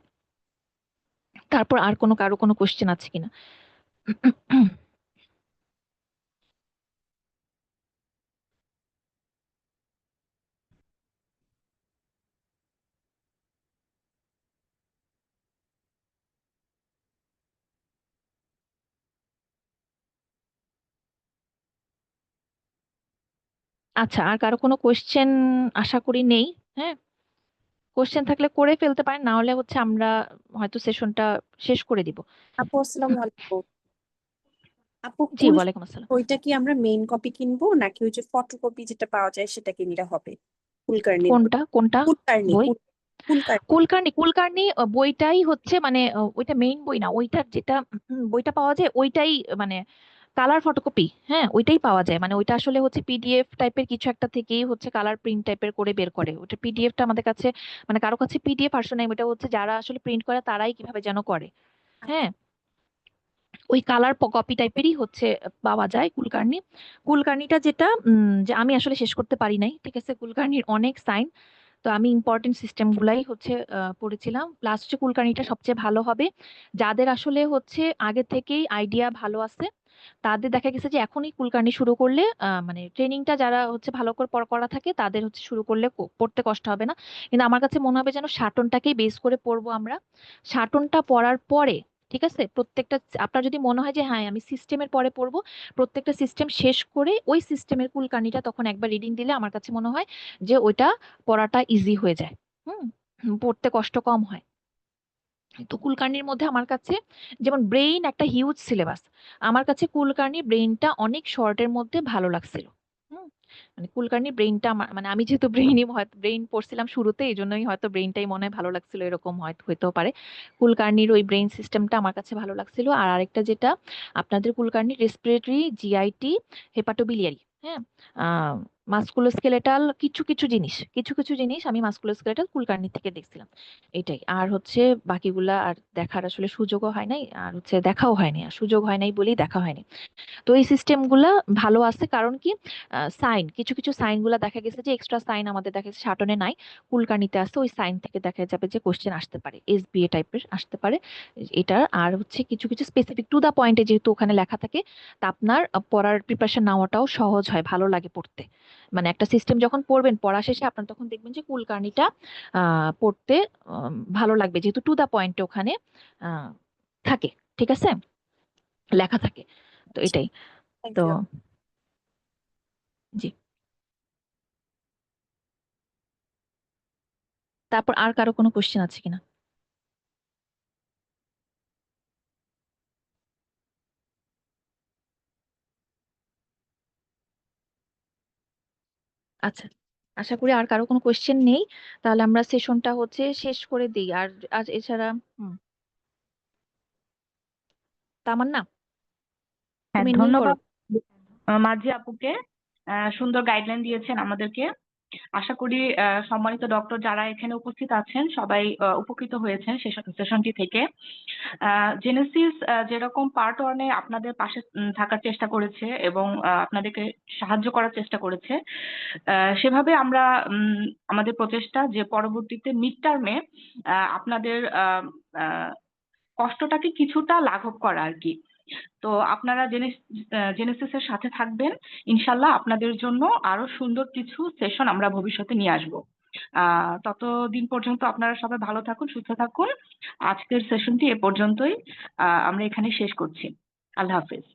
তারপর আর কারো কোনো কোশ্চেন আছে কিনা? আচ্ছা, আর কারো কোনো কোশ্চেন আশা করি নেই। হ্যাঁ, কোশ্চেন থাকলে করে ফেলতে পারেন, না হলে হচ্ছে আমরা হয়তো সেশনটা শেষ করে দিব। আপু আসসালামু আলাইকুম। আপু জি, কুল ওয়ালাইকুম আসসালাম। ওইটা কি আমরা মেইন কপি কিনবো নাকি ওই যে ফটোকপি যেটা পাওয়া যায় সেটা কিনলে হবে? কুলকার্নির বই। কোনটা কোনটা কুলকার্নি বই? কুলকার্নি। কুলকার্নি বইটাই হচ্ছে মানে ওইটা মেইন বই না, ওইটার যেটা বইটা পাওয়া যায় ওইটাই মানে কালার ফটোকপি। হ্যাঁ, ওইটাই পাওয়া যায়, মানে ওইটা আসলে হচ্ছে পিডিএফ টাইপের কিছু একটা থেকেই হচ্ছে কালার প্রিন্ট টাইপের করে বের করে। ওটা পিডিএফটা আমাদের কাছে, মানে কারো কাছে পিডিএফ ভার্সন নাই, ওটা হচ্ছে যারা আসলে প্রিন্ট করে তারাই কিভাবে যেন করে। হ্যাঁ, ওই কালার কপি টাইপেরই হচ্ছে পাওয়া যায় কুলকার্নি। কুলকার্নিটা যেটা যে আমি আসলে শেষ করতে পারি নাই। ঠিক আছে, কুলকার্নির অনেক সাইন, তো আমি ইম্পর্টেন্ট সিস্টেম গুলাই হচ্ছে পড়েছিলাম। প্লাস হচ্ছে কুলকার্নিটা সবচেয়ে ভালো হবে যাদের আসলে হচ্ছে আগে থেকেই আইডিয়া ভালো আছে, তাদের দেখা গেছে যে এখনই কুলকার্নি শুরু করলে মানে ট্রেনিংটা যারা হচ্ছে ভালো করে করা থাকে তাদের হচ্ছে শুরু করলে পড়তে কষ্ট হবে না। কিন্তু আমার কাছে মনে হবে যেন সাটনটাকেই বেস করে পড়বো আমরা। সাটনটা পড়ার পরে, ঠিক আছে, প্রত্যেকটা আপনার যদি মনে হয় যে হ্যাঁ আমি সিস্টেমের পরে পড়বো, প্রত্যেকটা সিস্টেম শেষ করে ওই সিস্টেমের কুলকার্নিটা তখন একবার রিডিং দিলে আমার কাছে মনে হয় যে ওইটা পড়াটা ইজি হয়ে যায়। হুম, পড়তে কষ্ট কম হয়। তো কুলকার্নির মধ্যে আমার কাছে যেমন ব্রেইন একটা হিউজ সিলেবাস, আমার কাছে কুলকার্নি ব্রেইনটা অনেক শর্টের মধ্যে ভালো লাগছিল। হুম, মানে কুলকার্নি ব্রেইনটা মানে আমি যেহেতু হয়তো ব্রেইন পড়ছিলাম শুরুতে, এই জন্যই হয়তো ব্রেইনটাই মনে হয় ভালো লাগছিল, এরকম হয়তো হইতেও পারে। কুলকার্নির ওই ব্রেইন সিস্টেমটা আমার কাছে ভালো লাগছিল। আর আরেকটা যেটা আপনাদের কুলকার্নি রেসপিরেটরি, জিআইটি, হেপাটোবিলিয়ারি, হ্যাঁ, মাস্কুলোস্কেলেটাল কিছু কিছু জিনিস আমি মাস্কুলোস্কেলেটাল কুলকার্নি থেকে দেখছিলাম, এটাই। আর হচ্ছে বাকিগুলা আর দেখার আসলে সুযোগও হয় নাই, আর হচ্ছে দেখাও হয়নি, আর সুযোগ হয় নাই বলেই দেখা হয়নি। তো এই সিস্টেম গুলা ভালো আছে, কারণ কি সাইন কিছু সাইন গুলা দেখা গেছে যে এক্সট্রা সাইন আমাদের দেখা গেছে সাটনে নাই, কুলকার্নিতে আছে। ওই সাইন থেকে দেখা যাবে যে কোশ্চেন আসতে পারে, এসবিএ টাইপের আসতে পারে এটা। আর হচ্ছে কিছু স্পেসিফিক টু দা পয়েন্টে যেহেতু ওখানে লেখা থাকে, তা আপনার পড়ার প্রিপারেশন নেওয়াটাও সহজ হয়, ভালো লাগে পড়তে। মানে একটা সিস্টেম যখন পড়বেন পড়া শেষে আপনার তখন দেখবেন যে কুলকার্নিটা পড়তে ভালো লাগবে, যেহেতু টু দা পয়েন্টে ওখানে আহ থাকে, ঠিক আছে, লেখা থাকে। তো এটাই। থ্যাংক তো ইউ। জি, তারপর আর কারো কোনো কোশ্চেন আছে কিনা? আচ্ছা, আশা করি আর কারো কোনো কোশ্চেন নেই। তাহলে আমরা সেশনটা হচ্ছে শেষ করে দিই। আর আজ এছাড়া তামান্না, হ্যাঁ, তুমি নীল করো। ধন্যবাদ মার্জি আপুকে। সুন্দর গাইডলাইন দিয়েছেন আমাদেরকে। আশা করি সম্মানিত ডক্টর যারা এখানে উপস্থিত আছেন সবাই উপকৃত হয়েছেন সেশনটি থেকে। জেনেসিস যেরকম পার্ট ওয়ানে আপনাদের পাশে থাকার চেষ্টা করেছে এবং আপনাদেরকে সাহায্য করার চেষ্টা করেছে, সেভাবে আমরা আমাদের প্রচেষ্টা যে পরবর্তীতে মিড টার্মে আপনাদের কষ্টটাকে কিছুটা লাঘব করা আর কি। তো আপনারা জেনেসিসের সাথে থাকবেন, ইনশাল্লাহ আপনাদের জন্য আরো সুন্দর কিছু সেশন আমরা ভবিষ্যতে নিয়ে আসবো। ততদিন পর্যন্ত আপনারা সবাই ভালো থাকুন, সুস্থ থাকুন। আজকের সেশনটি এ পর্যন্তই। আমরা এখানে শেষ করছি। আল্লাহ হাফেজ।